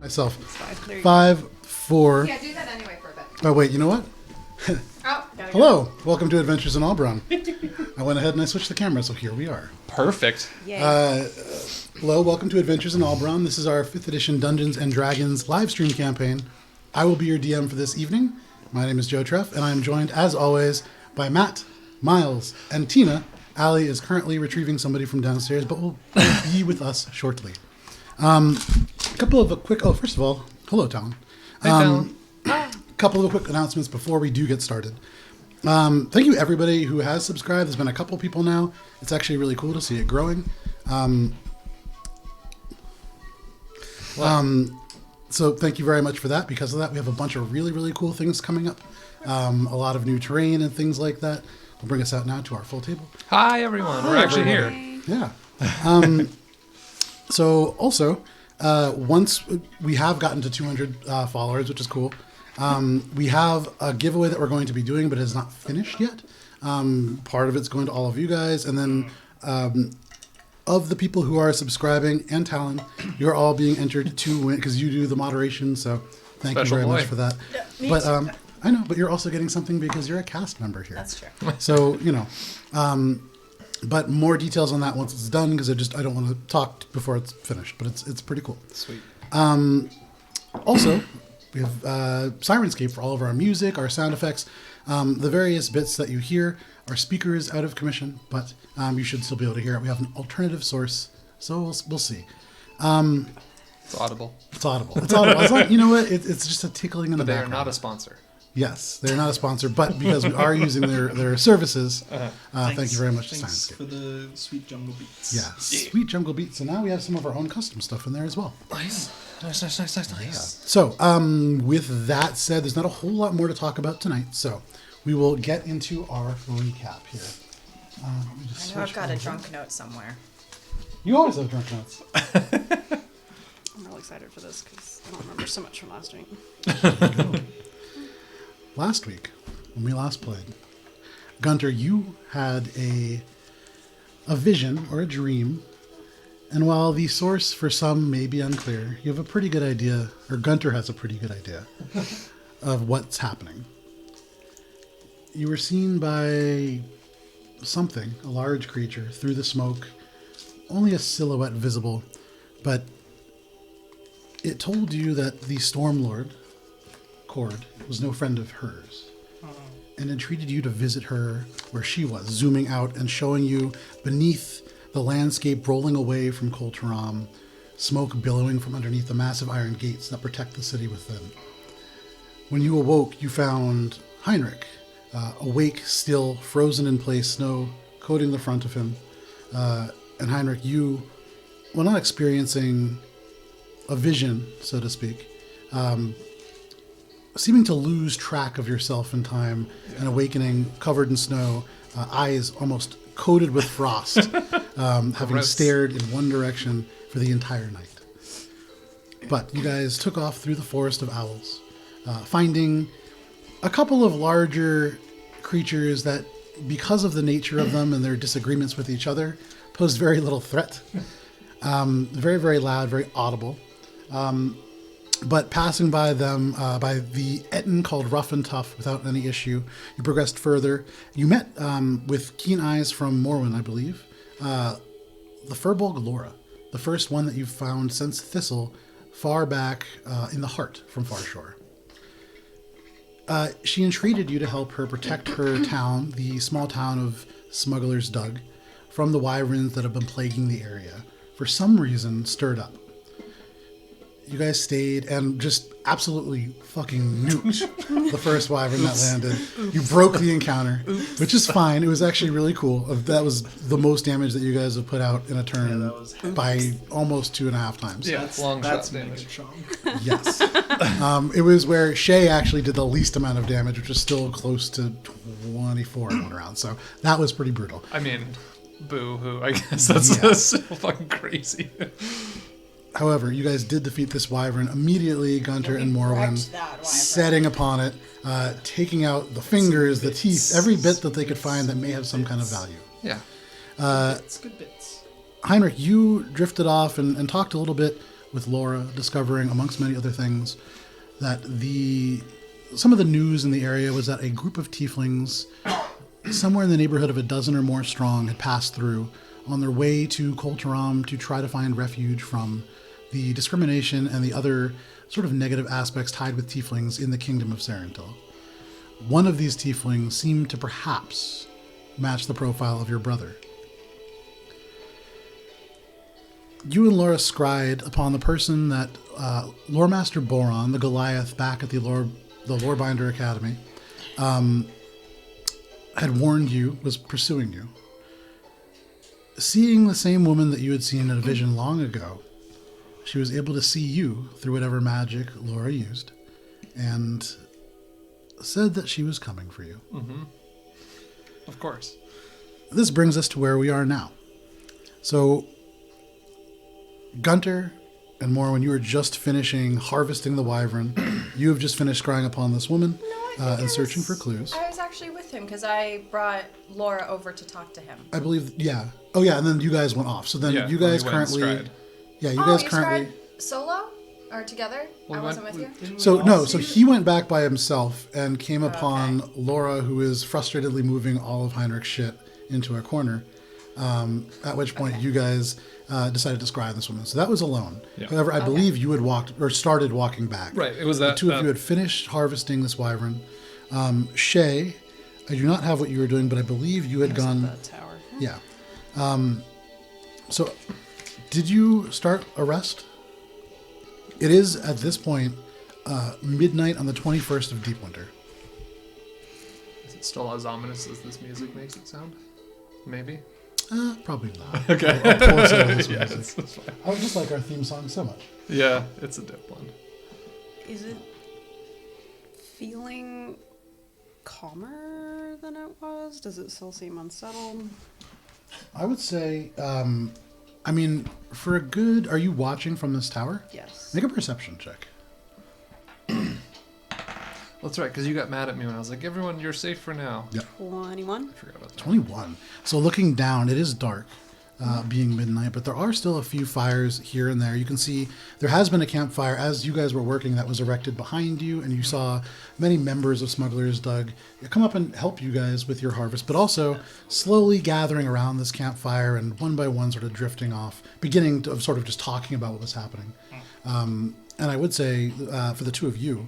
Myself. It's 5. There you 5, 4. Yeah, do that anyway for a bit. Oh, wait, you know what? Oh, gotta go. Hello. Welcome to Adventures in Alberon. I went ahead and I switched the camera, so here we are. Perfect. Yay. Hello, welcome to Adventures in Alberon. This is our 5th edition Dungeons & Dragons live stream campaign. I will be your DM for this evening. My name is Joe Treff, and I am joined, as always, by Matt, Miles, and Tina. Allie is currently retrieving somebody from downstairs, but will be with us shortly. A couple of quick... Oh, first of all, hello, Talon. Hey, Talon. Couple of quick announcements before we do get started. Thank you, everybody who has subscribed. There's been a couple people now. It's actually really cool to see it growing. So thank you very much for that. Because of that, we have a bunch of really, really cool things coming up. A lot of new terrain and things like that. Will bring us out now to our full table. Hi, everyone. We're actually here. Yeah. So also, once we have gotten to 200 followers, which is cool, we have a giveaway that we're going to be doing, but it's not finished yet. Part of it's going to all of you guys, and then of the people who are subscribing and Talon, you're all being entered to win because you do the moderation. So thank Special you very boy. much for that. Yeah, me But too. I know, but you're also getting something because you're a cast member here. That's true. So, you know, but more details on that once it's done because I don't want to talk before it's finished, but it's pretty cool. Sweet. Also, we have Sirenscape for all of our music, our sound effects. The various bits that you hear are speakers out of commission, but you should still be able to hear it. We have an alternative source, so we'll see. It's audible. It's audible. It's audible. It's not, you know what? It's just a tickling in the But they are background. not a sponsor. Yes, they're not a sponsor, but because we are using their services, thank you very much to Thanks Sirenscape. for the sweet jungle beats. Yeah, sweet jungle beat. So now we have some of our own custom stuff in there as well. Nice. Nice. So, with that said, there's not a whole lot more to talk about tonight. So, we will get into our recap here. Let me just I know I've switch got a over. drunk note somewhere. You always have drunk notes. I'm real excited for this because I don't remember so much from last week. Last week, when we last played, Gunter, you had a vision or a dream. And while the source for some may be unclear, you have a pretty good idea, or Gunter has a pretty good idea, of what's happening. You were seen by something, a large creature, through the smoke, only a silhouette visible, but it told you that the Stormlord, Cord, was no friend of hers, and entreated you to visit her where she was, zooming out and showing you beneath the landscape rolling away from Kol Taram, smoke billowing from underneath the massive iron gates that protect the city within. When you awoke, you found Heinrich, awake, still, frozen in place, snow coating the front of him. And Heinrich, you, well, not experiencing a vision, so to speak, seeming to lose track of yourself in time, and awakening covered in snow, eyes almost coated with frost, having Gross. stared in one direction for the entire night. But you guys took off through the forest of owls, finding a couple of larger creatures that, because of the nature of them and their disagreements with each other, posed very little threat. Very, very loud, very audible. But passing by them, by the Etten called Rough and Tough without any issue, you progressed further. You met with keen eyes from Morwen, I believe, the Furbolg Laura, the first one that you've found since Thistle, far back in the heart from Farshore. She entreated you to help her protect her town, the small town of Smuggler's Dug, from the wyverns that have been plaguing the area, for some reason stirred up. You guys stayed and just absolutely fucking nuked the first wyvern that landed. You broke the encounter, which is fine. It was actually really cool. That was the most damage that you guys have put out in a turn that was- by almost 2.5 times. Yeah, long That's shot mega damage. strong. Yes. It was where Shay actually did the least amount of damage, which was still close to 24 in one round. So that was pretty brutal. I mean, boo hoo. I guess that's Yeah. so fucking crazy. However, you guys did defeat this wyvern immediately, Gunter and Morwen, wrecked that wyvern. setting upon it, taking out the fingers, the teeth, every bit that they could find that may have some kind of value. Yeah. It's good bits. Heinrich, you drifted off and talked a little bit with Laura, discovering, amongst many other things, that some of the news in the area was that a group of tieflings, somewhere in the neighborhood of a dozen or more strong, had passed through on their way to Koltaram to try to find refuge from the discrimination and the other sort of negative aspects tied with tieflings in the kingdom of Sarentil. One of these tieflings seemed to perhaps match the profile of your brother. You and Laura scryed upon the person that Lore Master Boron, the Goliath back at the Lorebinder Academy, had warned you was pursuing you. Seeing the same woman that you had seen in a vision long ago, she was able to see you through whatever magic Laura used, and said that she was coming for you. Mm-hmm. Of course. This brings us to where we are now. So, Gunter and Morwen, you were just finishing harvesting the wyvern. You have just finished scrying upon this woman and searching for clues. I was actually with him because I brought Laura over to talk to him. I believe, yeah. Oh, yeah, and then you guys went off. So then you guys currently... Yeah, you guys currently... Scryed solo? Or together? I wasn't with you? So he went back by himself and came upon Laura, who is frustratedly moving all of Heinrich's shit into a corner, at which point you guys decided to scry this woman. So that was alone. Yeah. However, I believe you had walked, or started walking back. Right, it was that... The two of you had finished harvesting this wyvern. Shay, I do not have what you were doing, but I believe you had gone... The tower. Yeah. So, did you start a rest? It is, at this point, midnight on the 21st of Deep Winter. Is it still as ominous as this music makes it sound? Maybe? Probably not. Okay. I'll pull us out of this Yeah, music. it's fine. I just like our theme song so much. Yeah, it's a dip one. Is it feeling calmer than it was? Does it still seem unsettled? I would say, I mean, for a good... Are you watching from this tower? Yes. Make a perception check. That's right, because you got mad at me when I was like, everyone, you're safe for now. Yeah. 21? I forgot about that. 21. So looking down, it is dark, being midnight, but there are still a few fires here and there. You can see there has been a campfire as you guys were working that was erected behind you, and you saw many members of Smugglers Doug come up and help you guys with your harvest, but also slowly gathering around this campfire and one by one sort of drifting off, beginning to sort of just talking about what was happening. And I would say for the two of you,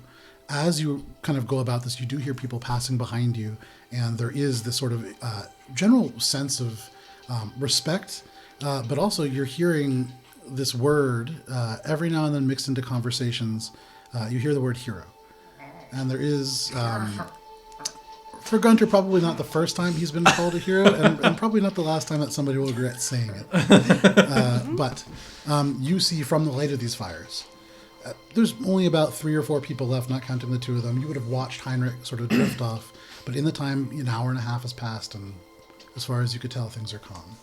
as you kind of go about this, you do hear people passing behind you, and there is this sort of general sense of respect, but also you're hearing this word every now and then mixed into conversations. You hear the word hero. And there is, for Gunter, probably not the first time he's been called a hero, and probably not the last time that somebody will regret saying it. But you see from the light of these fires, there's only about 3 or 4 people left, not counting the two of them. You would have watched Heinrich sort of drift off, but in the time, an hour and a half has passed, and as far as you could tell, things are calm.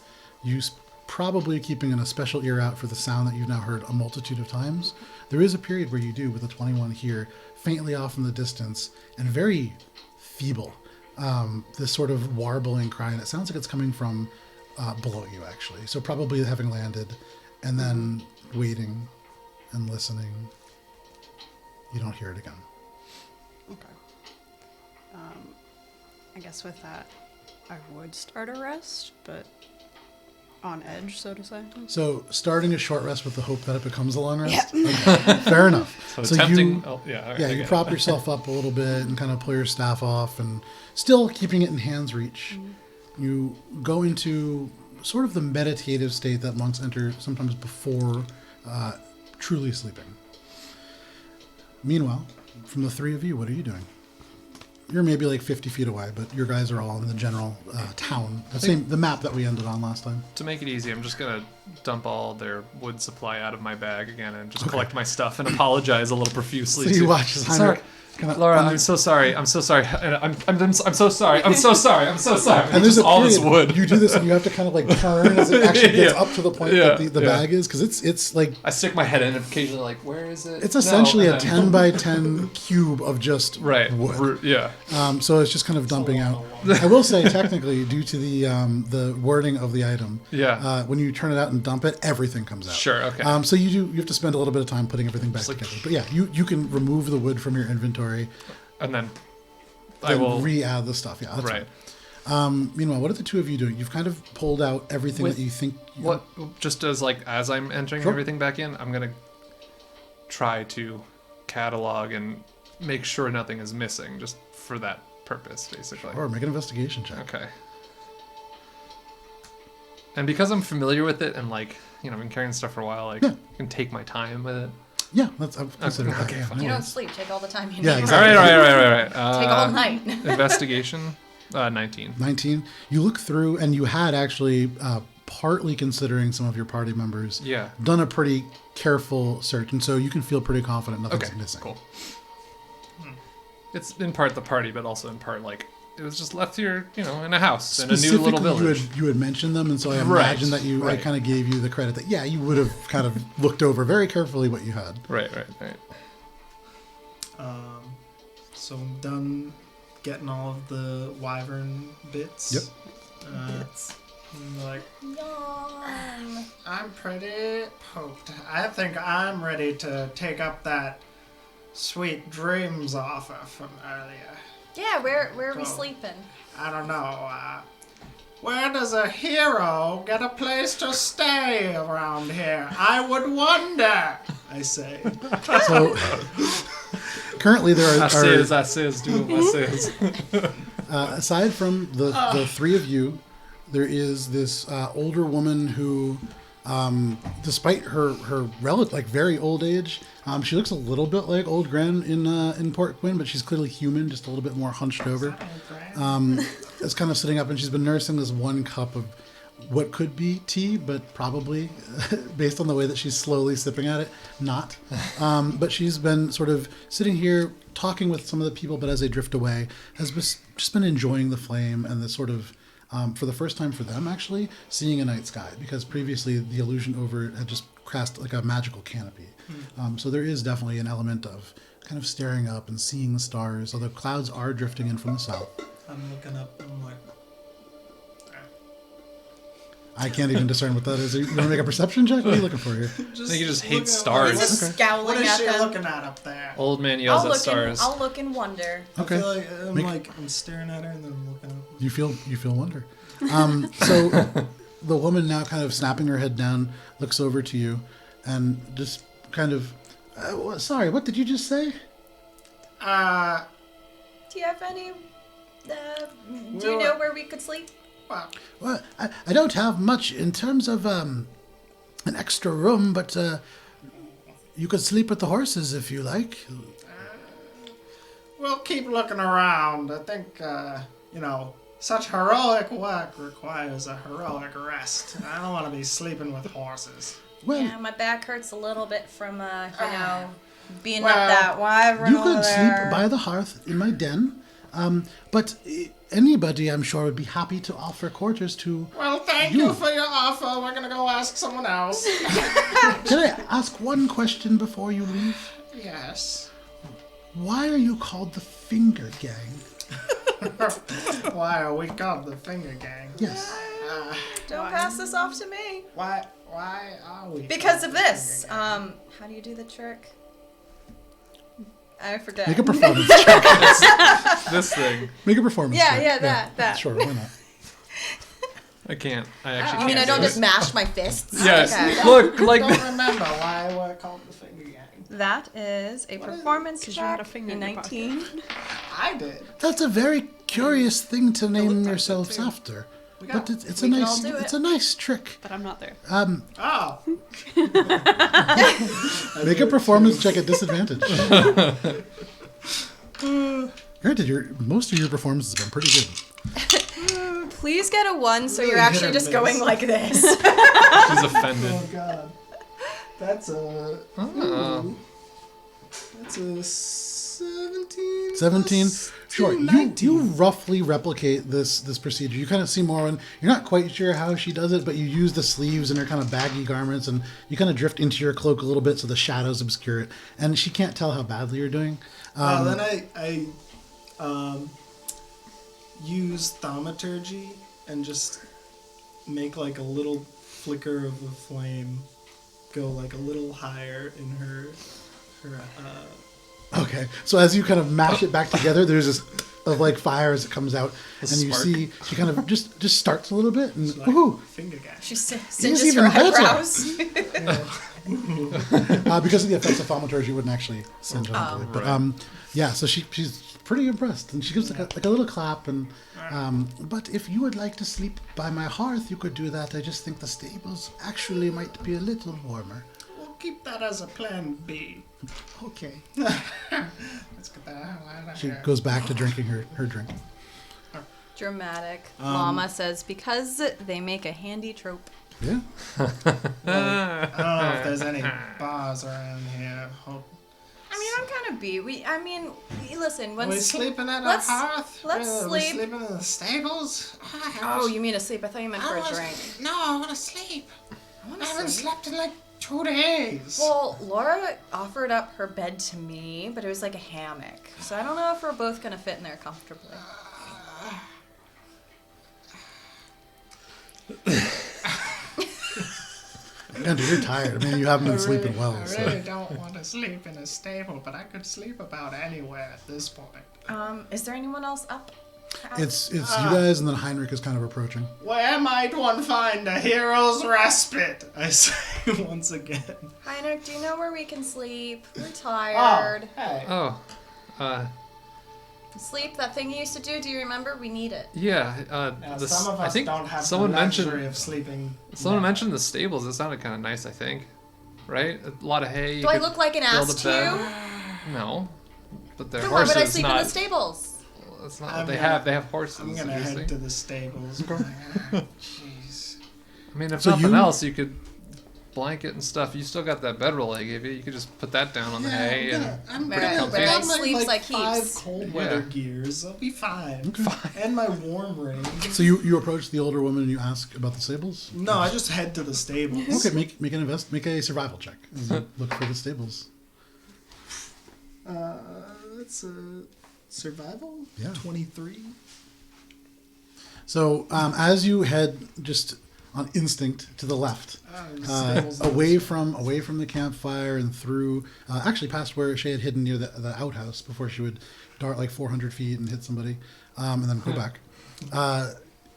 You probably keeping a special ear out for the sound that you've now heard a multitude of times. There is a period where you do, with the 21 here, faintly off in the distance, and very feeble, this sort of warbling cry, and it sounds like it's coming from below you, actually. So probably having landed, and then waiting and listening, you don't hear it again. Okay. I guess with that, I would start a rest, but on edge, so to say. So starting a short rest with the hope that it becomes a long rest? Yeah. Okay. Fair enough. So tempting... You prop yourself up a little bit and kind of pull your staff off, and still keeping it in hand's reach. Mm-hmm. You go into sort of the meditative state that monks enter sometimes before truly sleeping. Meanwhile, from the 3 of you, what are you doing? You're maybe like 50 feet away, but your guys are all in the general town. The map that we ended on last time. To make it easy, I'm just going to dump all their wood supply out of my bag again and just collect my stuff and apologize a little profusely. So you watch as Heinrich... Laura, I'm so sorry. I'm so sorry. I'm so sorry. I'm so sorry. I'm so sorry. And there's all period, this wood. You do this, and you have to kind of like turn as it actually gets up to the point that the bag is, because it's like I stick my head in and occasionally like, where is it? It's essentially a 10 by 10 cube of just wood. Yeah. So it's just kind of dumping out. I will say, technically, due to the wording of the item, when you turn it out and dump it, everything comes out. Sure, okay. So you have to spend a little bit of time putting everything back together. But yeah, you can remove the wood from your inventory, And then I then will. re-add the stuff. Yeah, that's Right. fine. Meanwhile, what are the two of you doing? You've kind of pulled out everything With that you think. What? Just as I'm entering Sure. everything back in, I'm gonna try to catalog and make sure nothing is missing, just for that purpose, basically. Or make an investigation check. Okay. And because I'm familiar with it and I've been carrying stuff for a while, I can take my time with it. Yeah, I've considered that. okay, Yeah, fine. no You don't worries. sleep. Take all the time you Yeah, need. exactly. All right. Take all night. Investigation, 19. 19. You look through, and you had actually, partly considering some of your party members, Yeah. done a pretty careful search, and so you can feel pretty confident nothing's Okay, missing. cool. It's in part the party, but also in part it was just left here, in a house in a new little Specifically, village. you had mentioned them, and so I Right, imagine that I right. kind of gave you the credit that you would have kind of looked over very carefully what you had. Right. So I'm done getting all of the wyvern bits. Yep. I'm like, Yawn. I'm pretty poked. I think I'm ready to take up that sweet dreams offer from earlier. Yeah, where are we Oh. sleeping? I don't know. Where does a hero get a place to stay around here? I would wonder, I say. So currently there I are says, do what I says. aside from the three of you, there is this older woman who, despite her very old age, she looks a little bit like old Gran in Port Quinn, but she's clearly human, just a little bit more hunched over. Is kind of sitting up, and she's been nursing this one cup of what could be tea, but probably, based on the way that she's slowly sipping at it, not. But she's been sort of sitting here talking with some of the people, but as they drift away, has just been enjoying the flame and the sort of, for the first time for them actually, seeing a night sky, because previously the illusion over it had just cast like a magical canopy. So there is definitely an element of kind of staring up and seeing the stars, although clouds are drifting in from the south. I'm looking up and I'm like, I can't even discern what that is. You want to make a perception check? What are you looking for here? I think he just look hates at- stars. He's just scowling What is at she them. looking at up there? Old man yells at stars. I'll look and wonder. Okay. I feel like I'm Make- I'm staring at her and then I'm looking up. You feel wonder. So the woman now kind of snapping her head down looks over to you and just kind of, sorry, what did you just say? Do you have any? Do you know where we could sleep? Well, I don't have much in terms of an extra room, but you could sleep with the horses if you like. We'll keep looking around. I think, such heroic work requires a heroic rest. I don't want to be sleeping with horses. Well, Yeah, my back hurts a little bit from being Well, up that wyvern you over could there. sleep by the hearth in my den, but anybody, I'm sure, would be happy to offer quarters to. Well, thank you for your offer. We're going to go ask someone else. Can I ask one question before you leave? Yes. Why are you called the Finger Gang? Why are we called the Finger Gang? Yes. Don't pass this off to me. Why are we? Because called of the this. Finger Gang? How do you do the trick? I forget. Make a performance check. This thing. Make a performance check. Yeah, that. Sure, why not? I can't. I actually You mean I can't don't do just it. mash my fists? Yes. Okay. Look, like I don't remember why we're called the Finger Gang. That is a performance Because you had a check. finger in your 19. I did. That's a very curious thing to name yourselves after. But it's a we can nice all do it. it's a nice trick. But I'm not there. Oh. Make a performance check at disadvantage. Granted, most of your performances have been pretty good. Please get a 1 so Really you're hit actually or just miss. going like this. she's offended. Oh god. That's a Oh. that's a 17. 17. plus Sure. 2, You 19. roughly replicate this procedure. You kind of see more, and you're not quite sure how she does it, but you use the sleeves and her kind of baggy garments, and you kind of drift into your cloak a little bit so the shadows obscure it, and she can't tell how badly you're doing. Then I use thaumaturgy and just make like a little flicker of the flame go like a little higher in her Okay, so as you kind of mash it back together, there's this of like fire as it comes out, and you spark. see she kind of just starts a little bit, and like woohoo! finger gas. She He's singes her even better. eyebrows. Because of the effects of thaumaturgy, you wouldn't actually singe on Oh. it. But yeah, so she's pretty impressed, and she gives like a little clap, and but if you would like to sleep by my hearth, you could do that. I just think the stables actually might be a little warmer. We'll keep that as a plan B. Okay. Let's get the hell out of She here. goes back to drinking her drink. Dramatic. Mama says, because they make a handy trope. Yeah. I don't know if there's any bars around here. Hope. I mean, I'm kind of listen, Are we once... sleeping at let's- a hearth? let's Are we sleep. sleeping in the stables? Oh, you mean asleep? I thought you meant for a drink. No, I want to sleep. I want I to haven't sleep. slept in like 2 days. Well, Laura offered up her bed to me, but it was like a hammock. So I don't know if we're both going to fit in there comfortably. Andrew, you're tired. I mean, you haven't been sleeping well. I So. really don't want to sleep in a stable, but I could sleep about anywhere at this point. Is there anyone else up? It's you guys, and then Heinrich is kind of approaching. Where might one find a hero's respite? I say once again. Heinrich, do you know where we can sleep? We're Oh, tired. hey. Oh, Sleep, that thing you used to do, do you remember? We need it. yeah. Now, The, some of I us think don't have someone the luxury mentioned of sleeping. someone now. mentioned the stables. It sounded kind of nice. I think, right? A lot of hay. you Do I could look like an build ass a to bed. you? No, but they're Then why horses. would I sleep not, in the stables? That's not I'm what they gonna- have. They have horses. I'm gonna usually. head to the stables. Jeez. I mean, if So nothing you- else, you could blanket and stuff. You still got that bedroll I gave you. You could just put that down on the hay and I'm Where- gonna where grab I my, sleeps like 5 heaps. Cold Yeah. weather gears. I'll be fine. And my warm ring. So you approach the older woman and you ask about the stables. No, I just head to the stables. Okay, make a survival check. As you look for the stables. That's a survival. Yeah. 23. So as you head just on instinct to the left, Stables away from the campfire and through, actually past where she had hidden near the outhouse before she would dart like 400 feet and hit somebody, and then go back.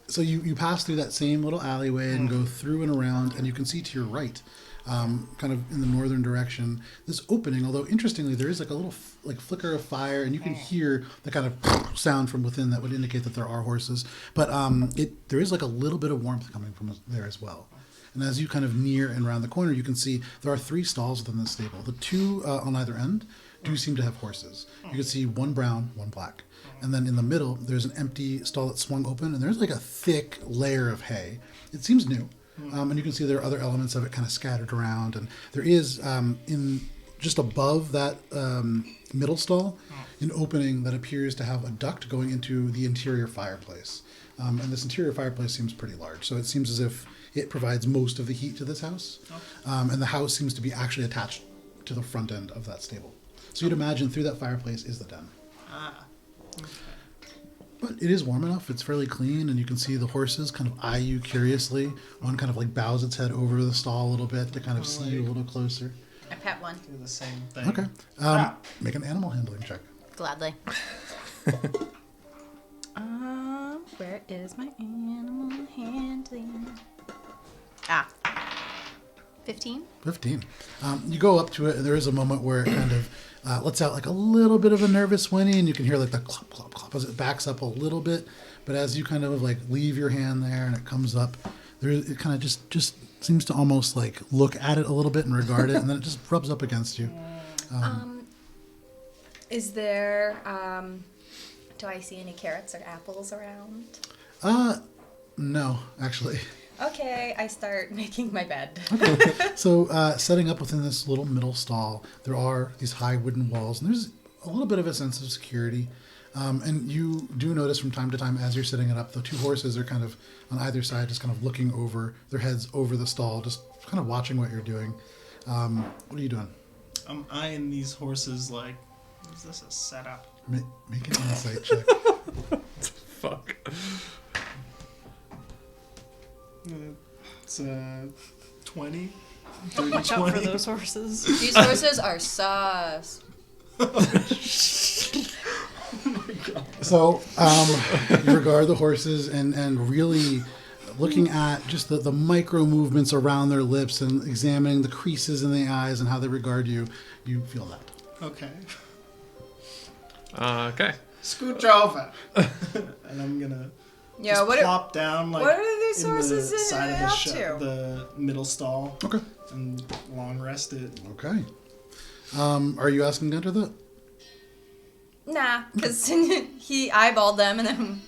So you pass through that same little alleyway and go through and around, and you can see to your right, kind of in the northern direction, this opening. Although interestingly, there is like a little flicker of fire, and you can hear the kind of sound from within that would indicate that there are horses. But there is like a little bit of warmth coming from there as well. And as you kind of near and around the corner, you can see there are 3 stalls within the stable. The 2 on either end do seem to have horses. You can see 1 brown, 1 black. And then in the middle, there's an empty stall that's swung open, and there's like a thick layer of hay. It seems new. And you can see there are other elements of it kind of scattered around. And there is, in just above that middle stall, an opening that appears to have a duct going into the interior fireplace. And this interior fireplace seems pretty large. So it seems as if it provides most of the heat to this house. And the house seems to be actually attached to the front end of that stable. So you'd imagine through that fireplace is the den. But it is warm enough. It's fairly clean, and you can see the horses kind of eye you curiously. One kind of like bows its head over the stall a little bit to kind of see you a little closer. I pet one. Do the same thing. Okay. Make an animal handling check. Gladly. Where is my animal handling? 15? 15. You go up to it, and there is a moment where it kind of lets out like a little bit of a nervous whinny, and you can hear like the clop, clop, clop as it backs up a little bit. But as you kind of like leave your hand there and it comes up, it kind of just seems to almost like look at it a little bit and regard it, and then it just rubs up against you. Is there, do I see any carrots or apples around? No, actually. Okay, I start making my bed. So setting up within this little middle stall, there are these high wooden walls, and there's a little bit of a sense of security. And you do notice from time to time as you're setting it up, the 2 horses are kind of on either side, just kind of looking over their heads over the stall, just kind of watching what you're doing. What are you doing? I'm eyeing these horses like, is this a setup? Make an insight check. fuck. It's 20. Dirty Watch out for 20. those horses. These horses are sus. So you regard the horses and really looking at just the micro movements around their lips and examining the creases in the eyes and how they regard you. You feel that. Okay. Okay. Scooch over. And I'm gonna Yeah, just what plop down like what are these in horses the side of the, up to? the middle stall Okay. and long rest it. Okay. Are you asking Gunter that? Nah, because he eyeballed them and then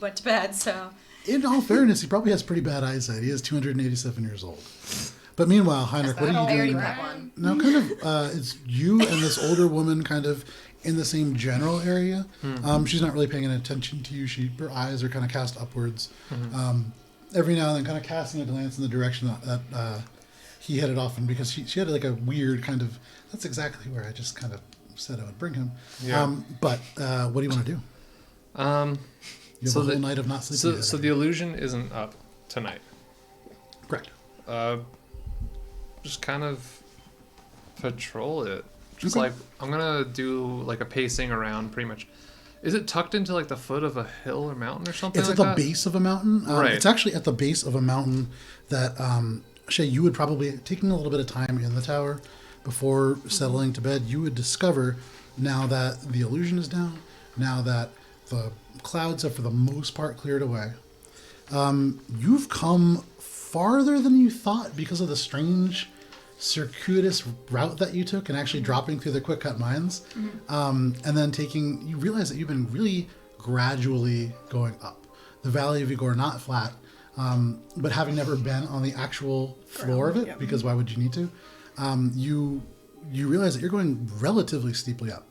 went to bed, so. In all fairness, he probably has pretty bad eyesight. He is 287 years old. But meanwhile, Heinrich, what are I you already doing? met one. Now, kind of, it's you and this older woman kind of in the same general area. She's not really paying any attention to you. Her eyes are kind of cast upwards. Every now and then kind of casting a glance in the direction that he headed off in, because she had like a weird kind of, that's exactly where I just kind of said I would bring him. Yeah. But what do you want to do? You have So a whole the- night of not sleeping. So the illusion isn't up tonight. Correct. Just kind of patrol it. Just Okay. like I'm gonna do like a pacing around, pretty much. Is it tucked into like the foot of a hill or mountain or something? It's like at the that? base of a mountain. Right. It's actually at the base of a mountain that, Shay, you would probably, taking a little bit of time in the tower before settling to bed, you would discover now that the illusion is down, now that the clouds have for the most part cleared away, you've come farther than you thought because of the strange circuitous route that you took and actually dropping through the quick cut mines, and then you realize that you've been really gradually going up. The Valley of Igor not flat, but having never been on the actual floor of it, because why would you need to? You realize that you're going relatively steeply up.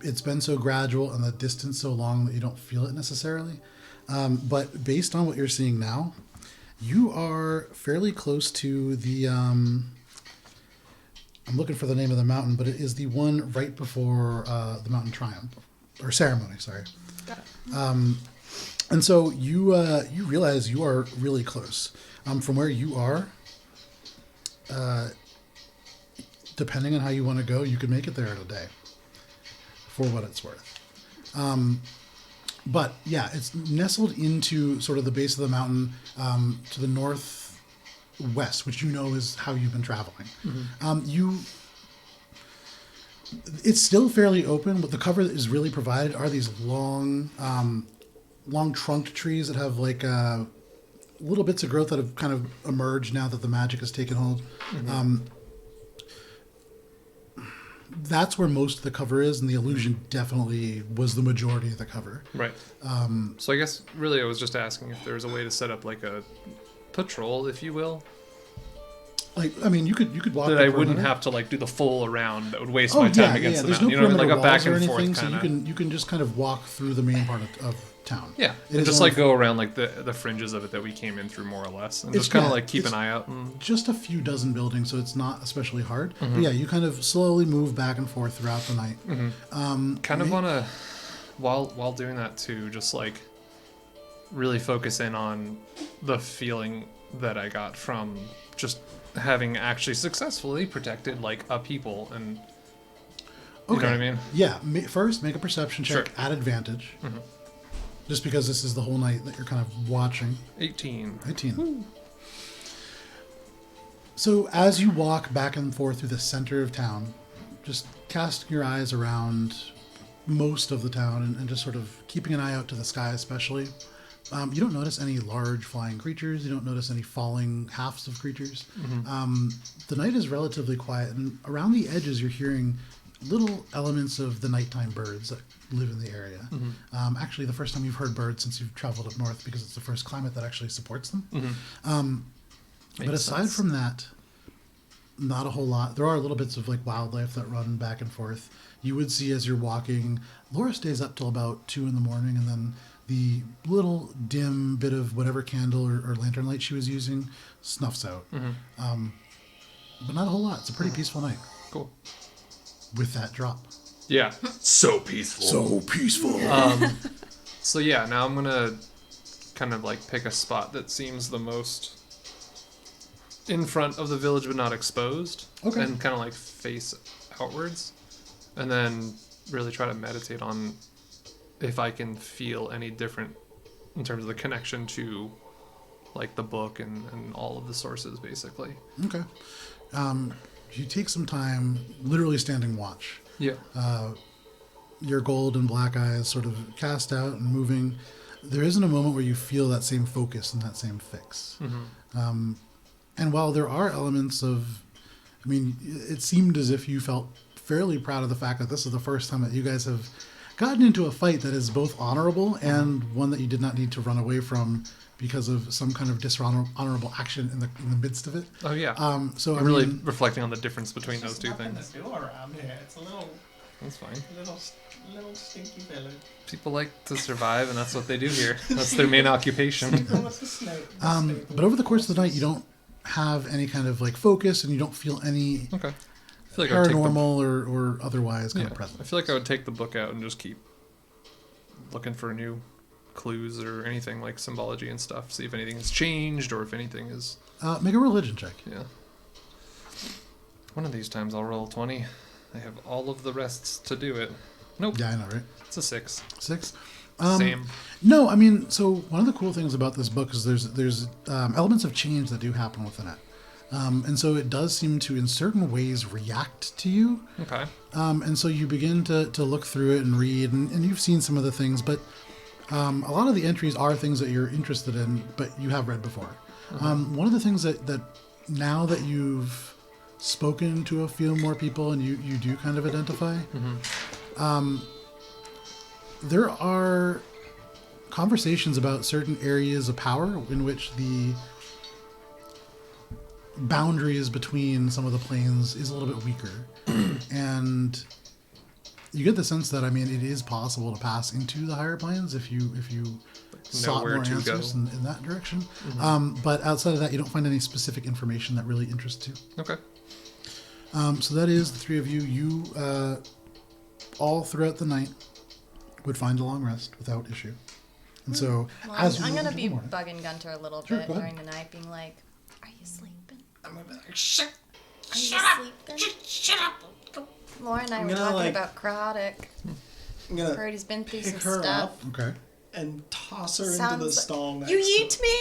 It's been so gradual and the distance so long that you don't feel it necessarily. But based on what you're seeing now, you are fairly close to the, I'm looking for the name of the mountain, but it is the one right before the Mountain Triumph, or Ceremony, sorry. Got it. And so you realize you are really close. From where you are, depending on how you want to go, you could make it there in a day, for what it's worth. But yeah, it's nestled into sort of the base of the mountain to the northwest, which you know is how you've been traveling. It's still fairly open, but the cover that is really provided are these long trunked trees that have like little bits of growth that have kind of emerged now that the magic has taken hold. That's where most of the cover is, and the illusion definitely was the majority of the cover. Right. So I guess really I was just asking if there was a way to set up like a patrol, if you will, Like, I mean, you could walk. that the I wouldn't perimeter. have to like do the full around. That would waste Oh my time yeah, against yeah. the There's mountain. no You know, like perimeter a back walls or and anything, forth so kind of. you can just kind of walk through the main part of town. Yeah, It and is just only like go around like the fringes of it that we came in through more or less, and It's- just kind of yeah, like keep it's- an eye out. And, just a few dozen buildings, so it's not especially hard. Mm-hmm. But yeah, you kind of slowly move back and forth throughout the night. kind of want to, while doing that too, just like really focus in on the feeling that I got from just having actually successfully protected like a people, and you know what I mean. Yeah. First, make a perception check Sure. at advantage. Just because this is the whole night that you're kind of watching. 18. 18. So as you walk back and forth through the center of town, just casting your eyes around most of the town and just sort of keeping an eye out to the sky especially, you don't notice any large flying creatures. You don't notice any falling halves of creatures. The night is relatively quiet, and around the edges you're hearing little elements of the nighttime birds that live in the area. Actually, the first time you've heard birds since you've traveled up north, because it's the first climate that actually supports them. But Makes aside sense. from that, not a whole lot. There are little bits of like wildlife that run back and forth. You would see as you're walking. Laura stays up till about 2 a.m, and then the little dim bit of whatever candle or lantern light she was using snuffs out. But not a whole lot. It's a pretty peaceful night Cool. with that drop. Yeah. So peaceful. So peaceful. So yeah, now I'm gonna kind of like pick a spot that seems the most in front of the village but not exposed. Okay. And kind of like face outwards. And then really try to meditate on if I can feel any different in terms of the connection to like the book and all of the sources basically. Okay. You take some time literally standing watch. Yeah. Your gold and black eyes sort of cast out and moving. There isn't a moment where you feel that same focus and that same fix. Mm-hmm. And while there are elements of, I mean, it seemed as if you felt fairly proud of the fact that this is the first time that you guys have gotten into a fight that is both honorable and one that you did not need to run away from because of some kind of dishonorable action in the midst of it. Oh yeah. So I'm really reflecting on the difference between those two Nothing things. to do around here. It's a little That's fine. stinky village. People like to survive, and that's what they do here. That's their main occupation. What's the snake? but over the course of the night, you don't have any kind of like focus, and you don't feel any Okay. I feel like I would take the, paranormal or otherwise kind yeah, of presence. I feel like I would take the book out and just keep looking for new clues or anything like symbology and stuff. See if anything has changed or if anything is. Make a religion check. Yeah. One of these times I'll roll 20. I have all of the rests to do it. Nope. Yeah, I know, right? It's a 6. 6. Same. No, I mean, so one of the cool things about this book is there's elements of change that do happen within it. And so it does seem to, in certain ways, react to you. Okay. And so you begin to look through it and read, and you've seen some of the things, but a lot of the entries are things that you're interested in, but you have read before. One of the things that now that you've spoken to a few more people and you do kind of identify, there are conversations about certain areas of power in which the boundaries between some of the planes is a little bit weaker. And you get the sense that, I mean, it is possible to pass into the higher planes if you sought where more to answers go. in that direction. But outside of that, you don't find any specific information that really interests you. Okay. So that is the three of you. You, all throughout the night, would find a long rest without issue. And so, Well, as I'm we gonna move be into the morning- bugging Gunter a little Sure, bit go ahead. during the night, being like, "Are you sleeping? I'm gonna be like, shut Are you sleeping?" shut up. Laura and I I'm were gonna, talking like- about Karotic. I'm gonna Heard he's been through pick some her stuff. up Okay. and toss her into Sounds the like- stall next You to eat me?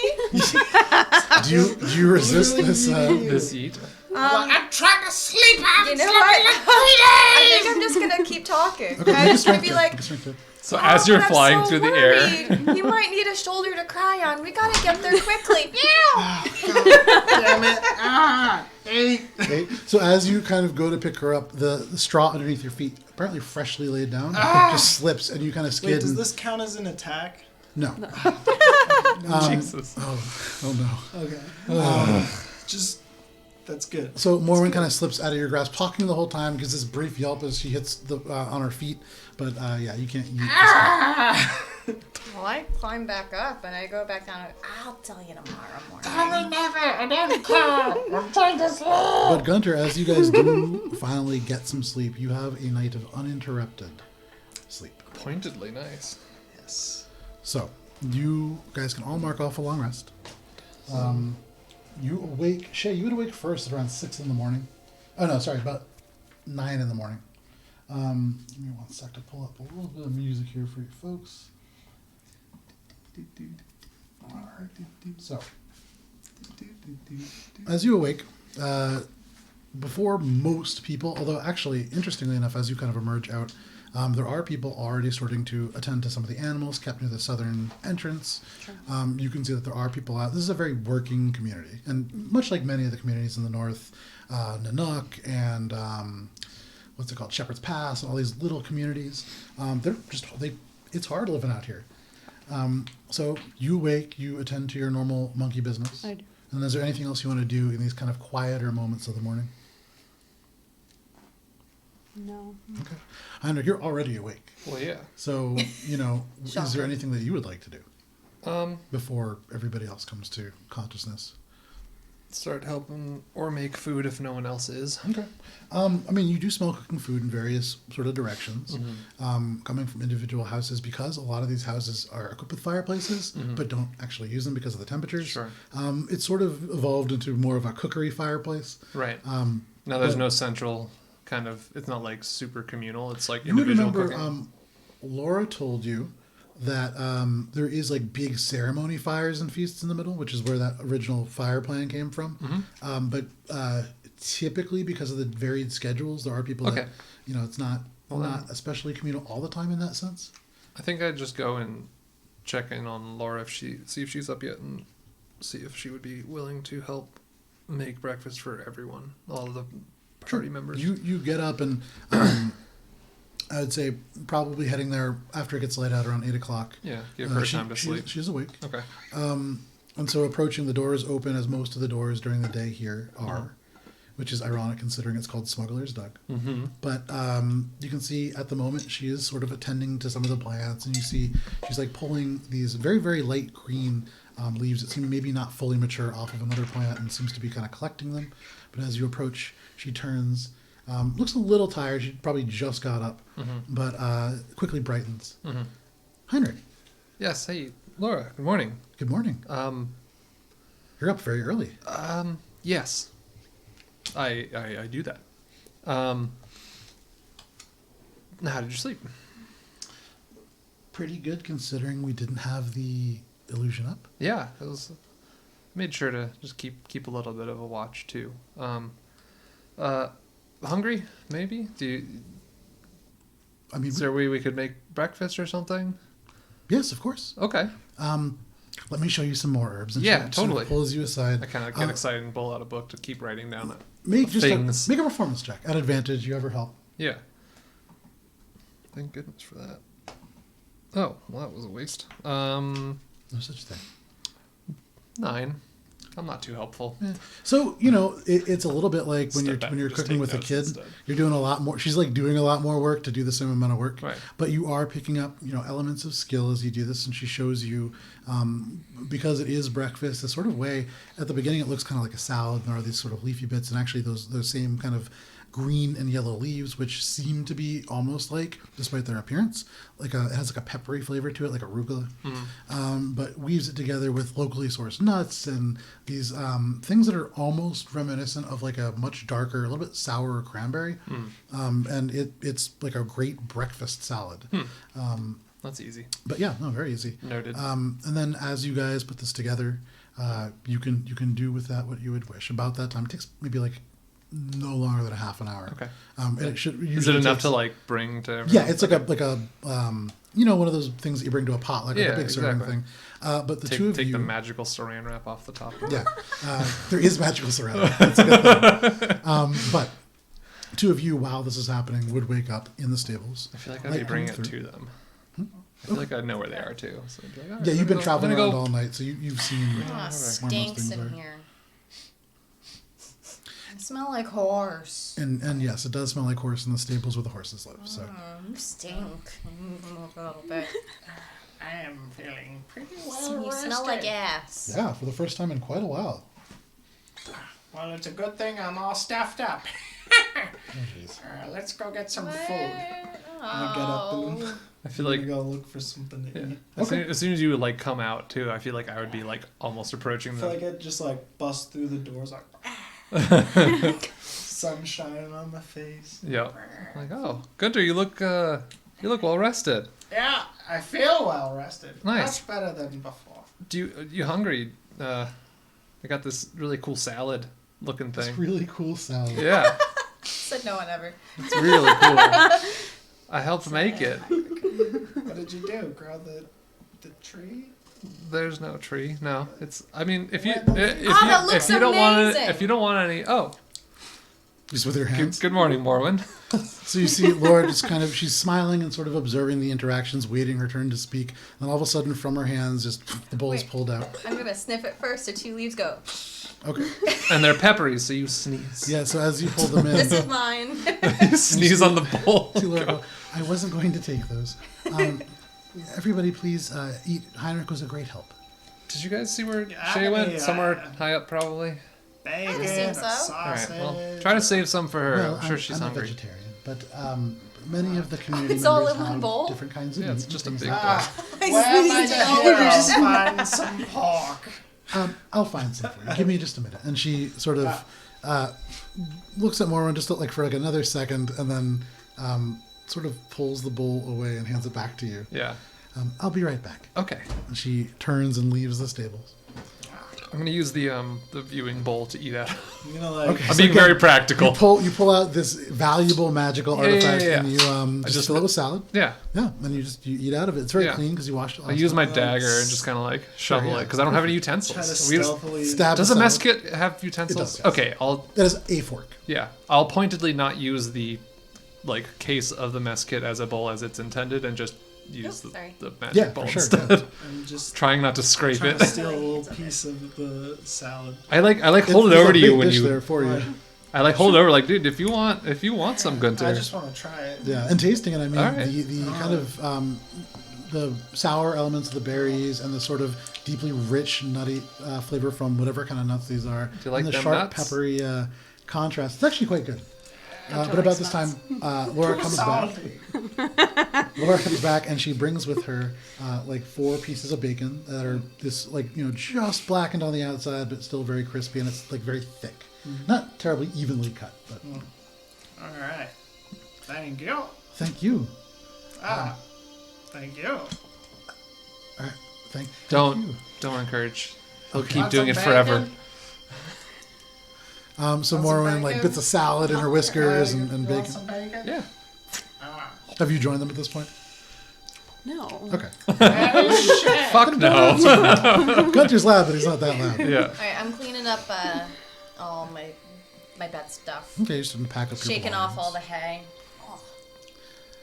Do you resist this? This eat. I'm trying to sleep. I haven't You know slept in what? like 3 I days. think I'm just gonna keep talking. Okay, I'm make a just gonna strength be check, like, make a strength check. So as you're I'm flying so through the air, worried. You might need a shoulder to cry on. We gotta get there quickly. Damn it. Ah, 8. Okay. So as you kind of go to pick her up, the straw underneath your feet, apparently freshly laid down, just slips, and you kind of skid. Wait, does and- this count as an attack? No. Jesus. Oh no. Okay. Just that's good. So Morwen kind of slips out of your grasp, talking the whole time, gives this brief yelp as she hits the on her feet. But yeah, you can't. Well, I climb back up and I go back down. I'll tell you tomorrow morning. I never. I don't care. I'm trying to sleep. But Gunter, as you guys do finally get some sleep, you have a night of uninterrupted sleep. Pointedly nice. Yes. So you guys can all mark off a long rest. You awake, Shay. You would awake first at around 6 in the morning. Oh no, sorry, about 9 in the morning. Give me one sec to pull up a little bit of music here for you folks. Alright. So, as you awake, before most people, although actually, interestingly enough, as you kind of emerge out, there are people already starting to attend to some of the animals kept near the southern entrance. You can see that there are people out. This is a very working community, and much like many of the communities in the north, Nanook and what's it called, Shepherd's Pass, and all these little communities. It's hard living out here. So you wake, you attend to your normal monkey business. I do. And is there anything else you want to do in these kind of quieter moments of the morning? No. Okay. I know you're already awake. Well, yeah. So, is there Shocker. anything that you would like to do before everybody else comes to consciousness? start helping or make food if no one else is. Okay. I mean, you do smell cooking food in various sort of directions, coming from individual houses, because a lot of these houses are equipped with fireplaces, but don't actually use them because of the temperatures. Sure. It's sort of evolved into more of a cookery fireplace. Right. Um, Now there's but- no central kind of. It's not like super communal. It's like You would individual remember cooking. Laura told you that there is like big ceremony fires and feasts in the middle, which is where that original fire plan came from. But typically, because of the varied schedules, there are people that, Okay. it's not Well, not especially communal all the time in that sense. I think I'd just go and check in on Laura see if she's up yet, and see if she would be willing to help make breakfast for everyone, all of the party members. You get up and I would say probably heading there after it gets light out around 8 o'clock. Yeah, give her time to she's- sleep. She's awake. Okay. And so approaching the doors open, as most of the doors during the day here are, which is ironic considering it's called Smuggler's Duck. Mm-hmm. But you can see at the moment she is sort of attending to some of the plants, and you see she's like pulling these very, very light green leaves that seem maybe not fully mature off of another plant, and seems to be kind of collecting them. But as you approach, she turns, looks a little tired. She probably just got up, but quickly brightens. Heinrich, Yes. Hey, Laura. Good morning. good morning. You're up very early. Yes. I do that. How did you sleep? Pretty good considering we didn't have the illusion up. Yeah, it was. Made sure to just keep a little bit of a watch too. Hungry? Maybe. I mean, Is there a way we could make breakfast or something? yes, of course. Okay. Let me show you some more herbs. And Yeah, she sort of totally. pulls you aside. I kind of get excited and pull out a book to keep writing down it. Make things. make a performance check at advantage. You ever help? Yeah. Thank goodness for that. Oh, well, that was a waste. No such thing. 9. I'm not too helpful. Yeah. So it's a little bit like when Step back, you're just cooking take with a notes kid. instead. You're doing a lot more. She's like doing a lot more work to do the same amount of work. Right. But you are picking up elements of skill as you do this, and she shows you because it is breakfast. A sort of way at the beginning it looks kind of like a salad, and there are these sort of leafy bits, and actually those same kind of green and yellow leaves, which seem to be almost like, despite their appearance, it has like a peppery flavor to it, like arugula, but weaves it together with locally sourced nuts and these things that are almost reminiscent of like a much darker, a little bit sour cranberry, and it's like a great breakfast salad. That's easy. But yeah, no, very easy. Noted. And then as you guys put this together, you can do with that what you would wish. About that time, it takes maybe like no longer than a half an hour. Okay. And it should Is it usually enough takes- to like bring to everyone? Yeah, it's like a one of those things that you bring to a pot, like a Yeah, big serving exactly. thing. But the two of take you, the magical saran wrap off the top. yeah, there is magical saran. That's a good thing. But two of you, while this is happening, would wake up in the stables. I feel like I'd Light be bringing coming it through. to them. I feel like I know where they are too. So I'd be like, all right, Yeah, I'm you've been gonna go- traveling I'm gonna around go- all night, so you've seen Oh, where most stinks things in are. here. I smell like horse. And yes, it does smell like horse in the stables where the horses live. So You stink. A little bit. I am feeling pretty well You rested. smell like ass. yeah, for the first time in quite a while. Well, it's a good thing I'm all stuffed up. Oh jeez. Let's go get some food. I get up and I feel I'm like gonna go look for something to yeah. eat. As soon as you would like come out too, I feel like I would be like almost approaching I feel them. like I'd just like bust through the doors like sun shining on my face. Yeah. Like, oh, Gunter, you look well rested. Yeah, I feel well rested. Nice. Much better than before. You hungry? I got this really cool salad looking It's thing. really cool salad. Yeah, Said no one ever. it's really cool. I helped make it. What did you do? Grow the tree? There's no tree. No, it's. I mean, if you that looks if you don't want amazing. if you don't want any. Oh, Just with your hands. good morning, Morwen. So you see Laura just kind of, she's smiling and sort of observing the interactions, waiting her turn to speak. And all of a sudden from her hands, just the bowl is Wait. pulled out. I'm gonna sniff it first, so 2 leaves go. Okay. And they're peppery, so you sneeze. Yeah, so as you pull them in, This is mine. You sneeze on the bowl. see Laura go, I wasn't going to take those. Everybody please eat. Heinrich was a great help. Did you guys see where Yeah, Shay went? yeah. Somewhere high up, probably. bacon, assume or so. All right. sausage. Well, try to save some for her. Well, I'm sure she's I'm hungry. not vegetarian, but many of the community It's all members in one have bowl? different kinds of Yeah, it's meat just a and big things bowl. like that. Where might the heroes find some pork? I'll find some for you. Give me just a minute. And she sort of looks at Morwen just like for like another second, and then sort of pulls the bowl away and hands it back to you. Yeah. I'll be right back. Okay. And she turns and leaves the stables. I'm gonna use the viewing bowl to eat out. I'm gonna like. Okay. I'm So being again, very practical. You pull out this valuable magical Yeah, yeah, artifact yeah. and you just just- fill it with salad. Yeah. Yeah, and you eat out of it. It's very Yeah. clean because you washed it. I last use my time. dagger and just kind of like shovel yeah. it because I don't have any Try to utensils. stealthily. Stab Does the a mess salad. kit have utensils? It does, yes. Okay, I'll That is a fork. I'll pointedly not use the like case of the mess kit as a bowl as it's intended and just use Oops, sorry. the magic Yeah, bowl for sure. instead. Yeah. I'm just Trying not to scrape trying it. to steal a little piece of the salad. I like hold it There's over a to you big when dish you. there for you. What? I like hold it over like, dude, if you want some Gunter. I just want to try it. Yeah, and tasting it, I mean, All right. the kind of the sour elements of the berries and the sort of deeply rich, nutty flavor from whatever kind of nuts these are, you like and the them sharp, nuts? peppery contrast. It's actually quite good. But about this time, Laura comes back. Laura comes back and she brings with her like 4 pieces of bacon that are this just blackened on the outside, but still very crispy, and it's like very thick, not terribly evenly cut, but All right. Thank you. thank you. Thank you. All right, thank Don't you. encourage. He'll Okay. keep Want doing some it forever. bacon? So Want some Morwen like bacon? bits of salad in her whiskers and You want bacon. some bacon? Yeah. Ah. Have you joined them at this point? No. Okay. Hey, shit. Fuck no. Gunter's loud, but he's not that loud. Yeah. All right, I'm cleaning up all my bed stuff, Okay, just didn't pack up your shaking off all the belongings. hay.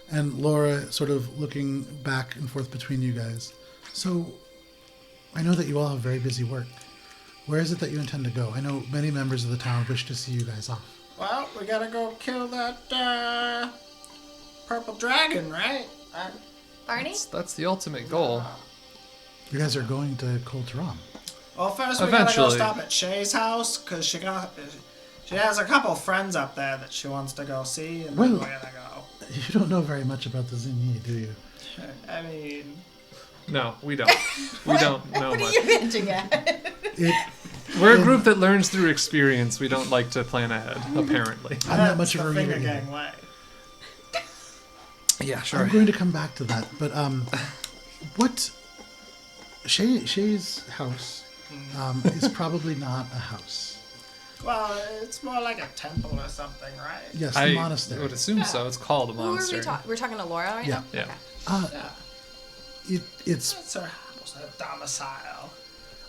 And Laura sort of looking back and forth between you guys. So, I know that you all have very busy work. Where is it that you intend to go? I know many members of the town wish to see you guys off. Well, we gotta go kill that purple dragon, right? Barney? That's the ultimate goal. You guys are going to Kol Taram. Well, first we gotta Eventually. go stop at Shay's house because she has a couple friends up there that she wants to go see, and Well- then we're gonna go. You don't know very much about the Zinni, do you? I mean, No, we don't. We don't know What are much. you hinting at? We're We're a group that learns through experience. We don't like to plan ahead, apparently. I'm not much that's of a the reader finger either. gang way. Yeah, I'm going to come back to that, but what Shay's house is probably not a house. Well, it's more like a temple or something, right? Yes, the I monastery. would assume so. It's called a Who are we monastery. talking? We're talking to Laura right Yeah. now. Yeah. Yeah. It's. It's her house, her domicile.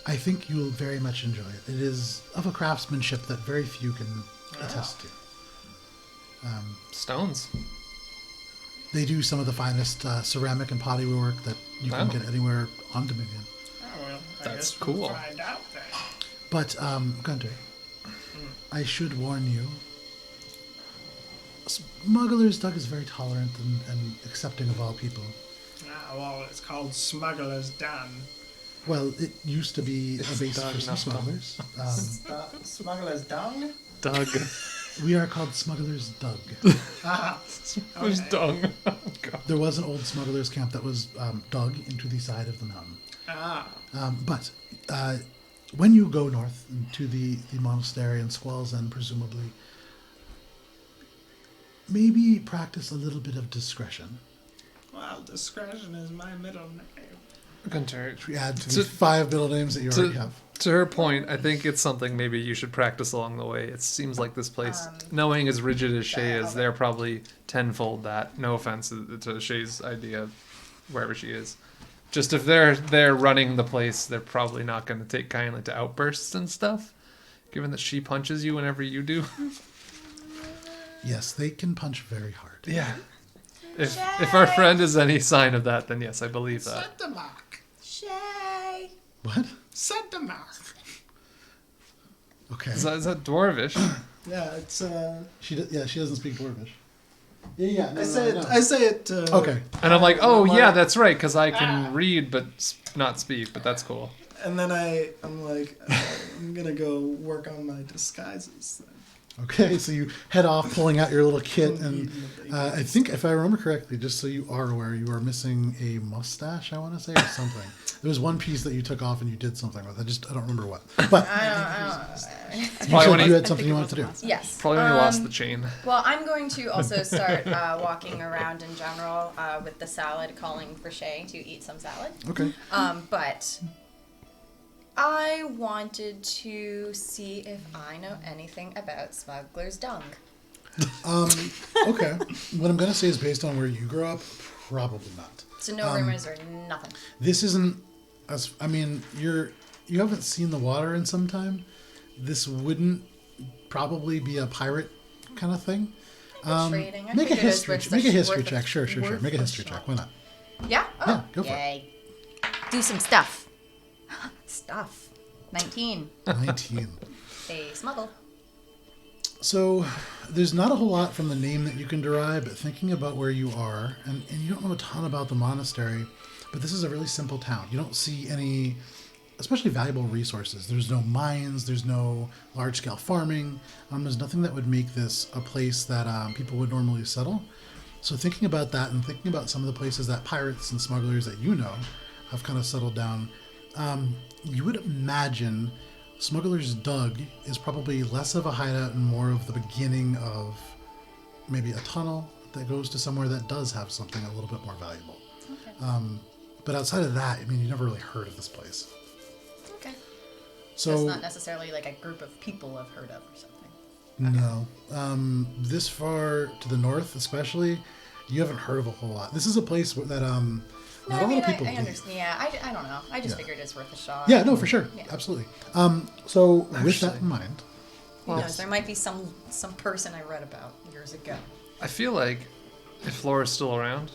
I think you'll very much enjoy it. It is of a craftsmanship that very few can attest to. Stones. They do some of the finest ceramic and pottery work that you can Oh. get anywhere on Dominion. Oh, well, I That's guess we'll cool. find out then. But, Gunter, I should warn you. Smuggler's Doug is very tolerant and accepting of all people. Ah, well, it's called Smuggler's Den. Well, it used to be a base Doug, for some not smugglers. Smuggler's Dung? Doug. We are called Smuggler's Doug. Ah, Who's okay. dung? Oh, God. There was an old smugglers camp that was dug into the side of the mountain. Ah, But when you go north to the monastery and Squall's End, presumably, maybe practice a little bit of discretion. well, discretion is my middle name. Gunter, We add to To- the 5 middle names that you already have. to her point, I think it's something maybe you should practice along the way. It seems like this place, knowing as rigid as Shay is, they're probably tenfold that. No offense to Shay's idea, wherever she is. Just if they're running the place, they're probably not going to take kindly to outbursts and stuff. Given that she punches you whenever you do. Yes, they can punch very hard. Yeah. If our friend is any sign of that, then yes, I believe that. Set the mark. Shay. What? Set the mark. Okay. Is that Dwarvish? Yeah, it's She doesn't speak Dwarvish. Yeah. No, I say it. no. I say it. Okay. And I'm like, oh Well, yeah, that's right, because I can read but not speak, but that's cool. And then I'm like, I'm gonna go work on my disguises then. Okay, so you head off, pulling out your little kit, and Eating the bacon. I think, if I remember correctly, just so you are aware, you are missing a mustache, I want to say, or something. There was one piece that you took off and you did something with. I don't remember what. But you Probably said when you he- had something you wanted to do. Yes. Probably when he lost the chain. Well, I'm going to also start walking around in general with the salad, calling for Shay to eat some salad. Okay. But I wanted to see if I know anything about smuggler's dung. Okay. What I'm going to say is based on where you grew up, probably not. So no rumors or nothing. This isn't as, I mean, you haven't seen the water in some time. This wouldn't probably be a pirate kind of thing. Trading. I Make a figured it was history worth make a the- history worth check. the- Sure. worth Make a the history shot. check. Why not? Yeah? Oh, Yeah, go for it. yay. Do some stuff. Stuff. 19. 19. They smuggle. So there's not a whole lot from the name that you can derive, but thinking about where you are, and you don't know a ton about the monastery, but this is a really simple town. You don't see any especially valuable resources. There's no mines, there's no large-scale farming. There's nothing that would make this a place that people would normally settle. So thinking about that and thinking about some of the places that pirates and smugglers that you know have kind of settled down, you would imagine Smuggler's Dug is probably less of a hideout and more of the beginning of maybe a tunnel that goes to somewhere that does have something a little bit more valuable. Okay. But outside of that, I mean, you never really heard of this place. Okay. So it's not necessarily like a group of people I've heard of or something. no, this far to the north, especially, you haven't heard of a whole lot. This is a place that No, not I a mean, lot of people I leave. understand. Yeah, I don't know. I just Yeah. figured it's worth a shot. Yeah, no, for sure, Yeah. absolutely. So with that Actually- in mind, Who knows? There might be some person I read about years ago. I feel like if Laura's still around,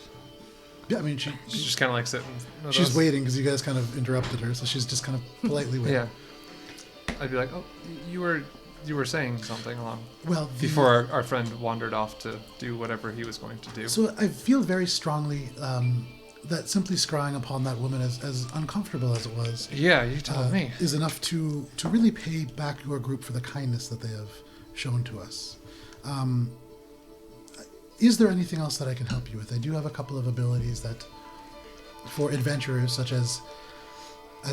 yeah, I mean, she's just kind of like sitting. with she's us. waiting because you guys kind of interrupted her, so she's just kind of politely waiting. Yeah. I'd be like, oh, you were saying something along Well, before our friend wandered off to do whatever he was going to do. So I feel very strongly that simply scrying upon that woman, as uncomfortable as it was, Yeah, you told me. is enough to really pay back your group for the kindness that they have shown to us. Is there anything else that I can help you with? I do have a couple of abilities that, for adventurers such as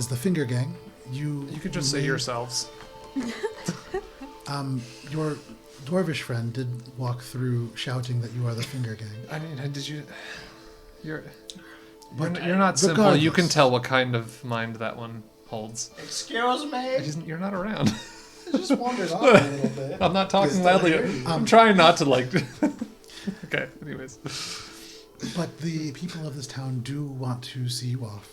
the Finger Gang, you You could just say may- yourselves. Your dwarvish friend did walk through shouting that you are the Finger Gang. I mean, did you? You're But you're not simple. You can regardless- tell what kind of mind that one holds. Excuse me? You're not around. I just wandered off a little bit. I'm not talking Just loudly. don't hear you. I'm trying not to like. Okay. Anyways. But the people of this town do want to see you off.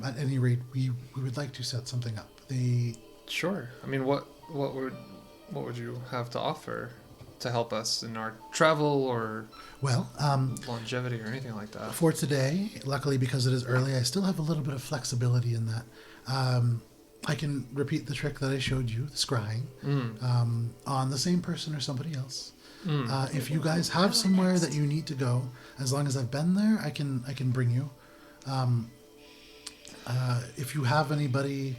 At any rate, we would like to set something up. They Sure. I mean, what would you have to offer to help us in our travel or well, longevity or anything like that? for today, luckily because it is early, I still have a little bit of flexibility in that. I can repeat the trick that I showed you, the scrying, on the same person or somebody else. If you guys have somewhere that you need to go, as long as I've been there, I can bring you. If you have anybody,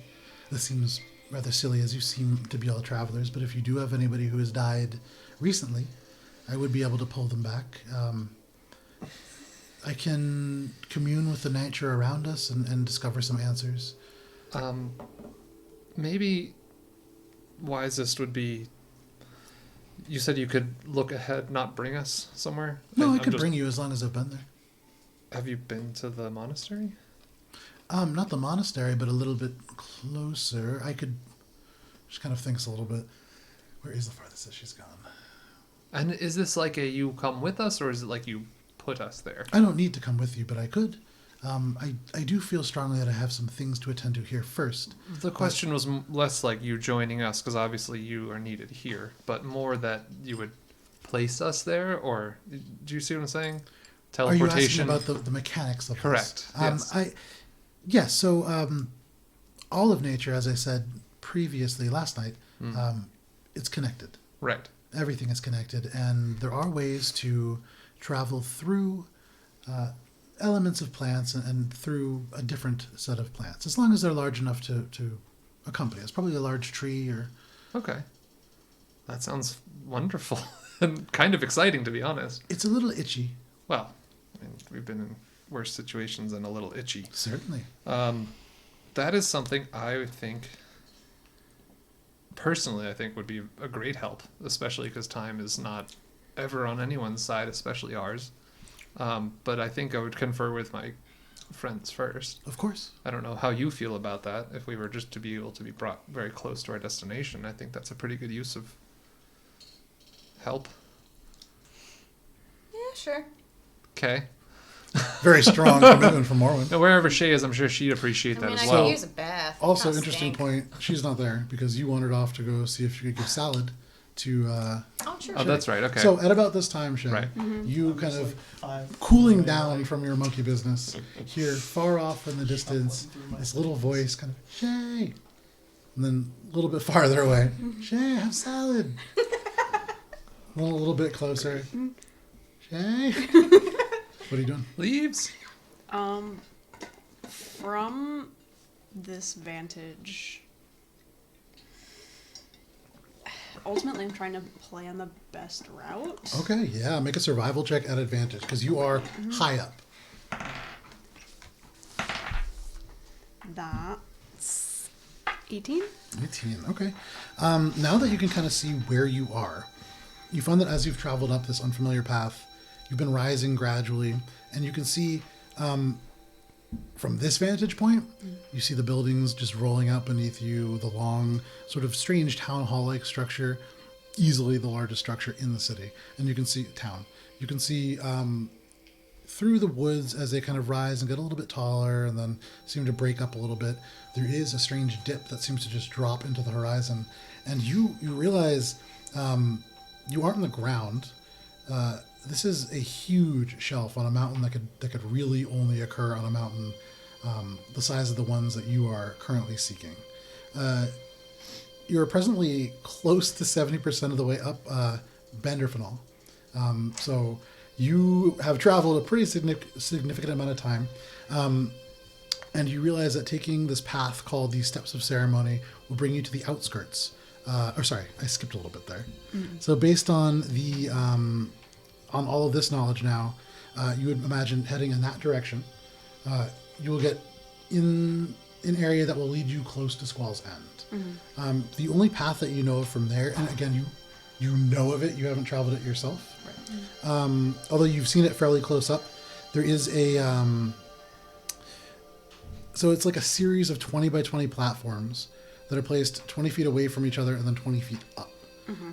this seems rather silly as you seem to be all travelers, but if you do have anybody who has died recently, I would be able to pull them back. I can commune with the nature around us and discover some answers. Maybe wisest would be. You said you could look ahead, not bring us somewhere. No, I I'm could just- bring you as long as I've been there. Have you been to the monastery? Not the monastery, but a little bit closer. I could. She kind of thinks a little bit. Where is the farthest that she's gone? And is this like a you come with us, or is it like you put us there? I don't need to come with you, but I could. I do feel strongly that I have some things to attend to here first. The question was less like you joining us, because obviously you are needed here, but more that you would place us there, or do you see what I'm saying? Are you asking Teleportation. about the mechanics of Correct, this? yes. Yes. So all of nature, as I said previously last night, it's connected. Right. Everything is connected, and there are ways to travel through elements of plants and through a different set of plants, as long as they're large enough to a company. It's probably a large tree or... Okay. That sounds wonderful and kind of exciting, to be honest. It's a little itchy. Well, I mean, we've been in worse situations and a little itchy. Certainly. That is something I would think, personally, I think would be a great help, especially because time is not ever on anyone's side, especially ours. But I think I would confer with my friends first. Of course. I don't know how you feel about that. If we were just to be able to be brought very close to our destination, I think that's a pretty good use of help. Yeah, sure. Okay. Very strong commitment from Morwen. Now, wherever Shay is, I'm sure she'd appreciate that I mean, as I well. could use a bath. Also, Kinda interesting stink. point, she's not there because you wandered off to go see if you could give salad to... Oh, sure. Oh, that's right. Okay. So at about this time, Shay, Right. you kind of 5 cooling down from your monkey business, hear far off in the distance this little voice kind of, Shay, and then a little bit farther away, Shay, have salad. A little bit closer, Shay. What are you doing? Leaves. From this vantage, ultimately, I'm trying to plan the best route. Okay, yeah, make a survival check at advantage because you are high up. That's 18. 18, okay. Now that you can kind of see where you are, you find that as you've traveled up this unfamiliar path, you've been rising gradually, and you can see from this vantage point, you see the buildings just rolling out beneath you, the long, sort of strange town hall-like structure, easily the largest structure in the city. And you can see town. You can see through the woods as they kind of rise and get a little bit taller and then seem to break up a little bit. There is a strange dip that seems to just drop into the horizon. And you realize you aren't on the ground. This is a huge shelf on a mountain that could really only occur on a mountain the size of the ones that you are currently seeking. You're presently close to 70% of the way up Benderfinal. So you have traveled a pretty significant amount of time. And you realize that taking this path called the Steps of Ceremony will bring you to the outskirts. I skipped a little bit there. So based on the on all of this knowledge now, you would imagine heading in that direction. You will get in an area that will lead you close to Squall's End. The only path that you know of from there, and again, you know of it, you haven't traveled it yourself. Right. Although you've seen it fairly close up, there is a... so it's like a series of 20 by 20 platforms that are placed 20 feet away from each other and then 20 feet up.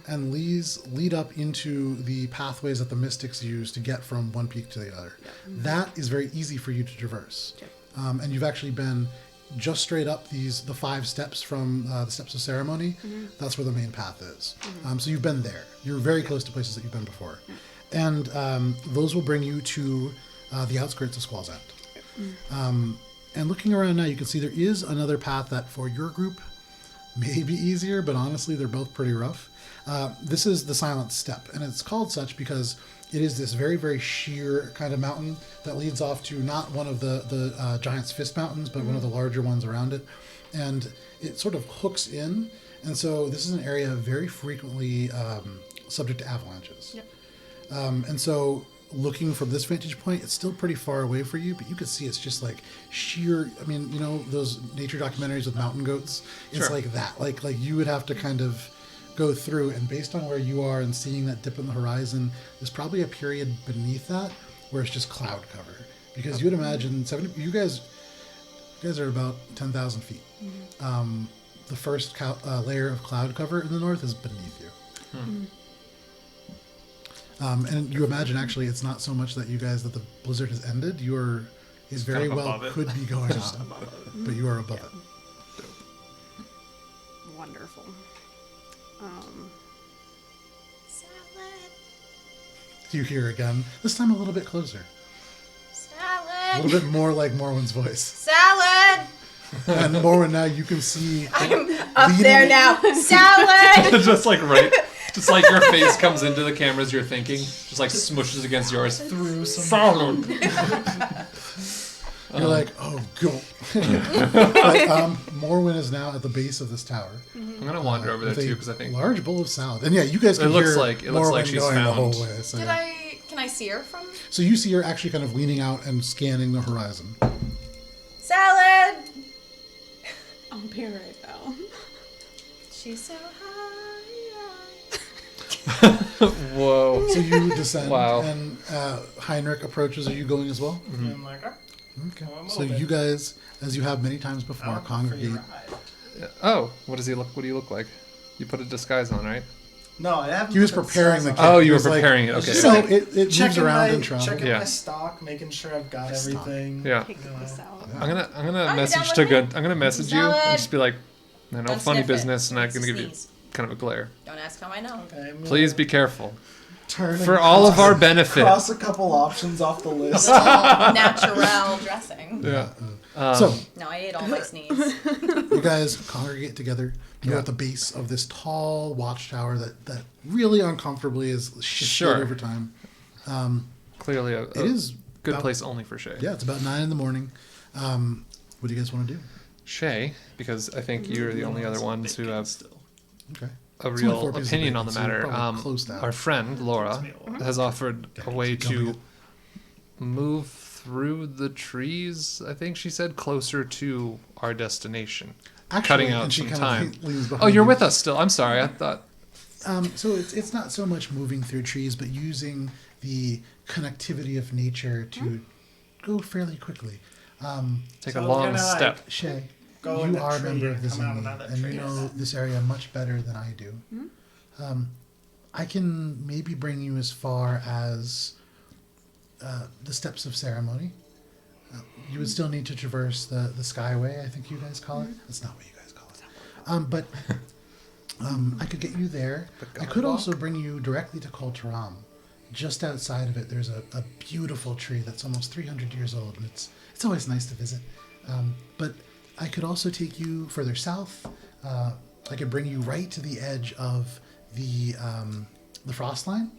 And these lead up into the pathways that the mystics use to get from one peak to the other. That is very easy for you to traverse. And you've actually been just straight up the 5 steps from the Steps of Ceremony. That's where the main path is. So you've been there. You're very close to places that you've been before. And those will bring you to the outskirts of Squall's End. And looking around now, you can see there is another path that for your group may be easier, but honestly, they're both pretty rough. This is the Silent Step, and it's called such because it is this very, very sheer kind of mountain that leads off to not one of the Giant's Fist Mountains, but one of the larger ones around it. And it sort of hooks in, and so this is an area very frequently subject to avalanches. And so looking from this vantage point, it's still pretty far away for you, but you can see it's just like sheer, I mean, you know, those nature documentaries with mountain goats? It's like that. Like you would have to kind of go through, and based on where you are and seeing that dip in the horizon, there's probably a period beneath that where it's just cloud cover. Because you would imagine, you guys are about 10,000 feet. The first layer of cloud cover in the north is beneath you. And you imagine actually it's not so much that the blizzard has ended. It very kind of well above it. could be going on, but you are above it. Wonderful. Salad. You hear again, this time a little bit closer. A Salad. little bit more like Morwen's voice. Salad. And Morwen, now you can see I'm up there now. Salad. Just like just like your face comes into the camera as you're thinking, just like smushes against yours. Through some You're like, oh, go. But Morwin is now at the base of this tower. I'm gonna wander over there with a too because I think large bowl of salad. And yeah, you guys can It looks hear like Morwin she's going the whole found- way. So, Can I see her from so you see her actually kind of leaning out and scanning the horizon. salad? I'll be right now. She's so high. whoa. So you descend, Wow. and Heinrich approaches. Are you going as well? I'm like, oh, Okay. I'm So moving. you guys, as you have many times before, I'll congregate. free ride. Oh, what does he look? What do you look like? You put a disguise on, right? No, I haven't. He was put preparing the size kid. on. Oh, He you were was like- preparing it. Okay. just So like it moves Checking around my, and travels. checking Yeah. my stock, making sure I've got My stock. everything. Yeah. Take Yeah. this out. I'm gonna I'm message down to with Gun. it. I'm gonna message you Salad. and just be like, no Don't funny sniff it. business, and I'm gonna give you Sneeze. kind of a glare. Don't ask how I know. Okay, I'm Please gonna be careful turn for and all of cross- our benefit. Cross a couple options off the list. Little natural dressing. Yeah. So No, I ate all my sneeze. you guys congregate together. You're Yeah. at the base of this tall watchtower that really uncomfortably is shifted Sure. over time. Clearly, a It is good about- place only for Shay. Yeah, it's about 9 in the morning. What do you guys want to do? Shay, because I think you're the only other ones who have Still. Okay. a It's only real 4 pieces of opinion on bacon, the so you're matter. probably close to that. Our friend Laura Takes me a while. has offered a way Tell me to it. move through the trees. I think she said closer to our destination. Actually, Cutting out and she some kind time. of leans behind Oh, you're you. with us still. I'm sorry. I thought. So it's not so much moving through trees, but using the connectivity of nature to go fairly quickly. Take So a we're long gonna, like, step. Shay, Go in you the are a tree member and of the come out Zini, another and you tree. know this area much better than I do. I can maybe bring you as far as the steps of ceremony. You would still need to traverse the Skyway, I think you guys call it. That's not what you guys call it. But I could get you there. I could also bring you directly to Koltaram. Just outside of it, there's a beautiful tree that's almost 300 years old, and it's always nice to visit. But I could also take you further south. I could bring you right to the edge of the frost line.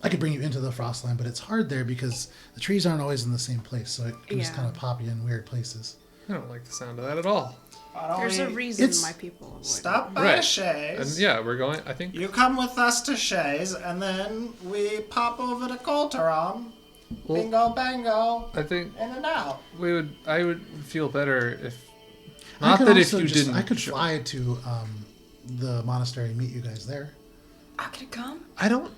I could bring you into the frost line, but it's hard there because the trees aren't always in the same place, so it can just Yeah. kind of pop you in weird places. I don't like the sound of that at all. Why don't There's a we reason It's- my people avoid Stop by Right. Shay's. And yeah, we're going. I think. You come with us to Shay's, and then we pop over to Colteron. Well, Bingo, bango, I think in and out. I would feel better if. I Not could that if also you just- didn't. I could show- fly to the monastery and meet you guys there. I'm gonna come. I don't.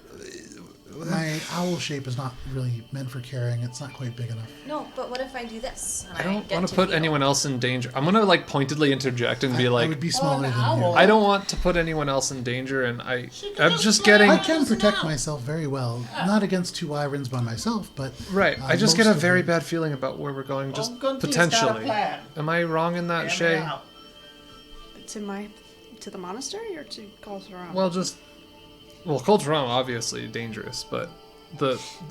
My owl shape is not really meant for carrying. It's not quite big enough. No, but what if I do this? And I don't get want to put feel? anyone else in danger. I'm gonna like pointedly interject and be I like, would be smaller an than owl. you. I don't want to put anyone else in danger, and I'm just just fly getting I can protect myself very well. Not against 2 wyverns by myself, but right. I just get a most of very them- bad feeling about where we're going, just Gunther's got a potentially. plan. Am I wrong in that, In Shay? and out. To the monastery or to Kalsaram? Well, just Coltrane obviously dangerous, but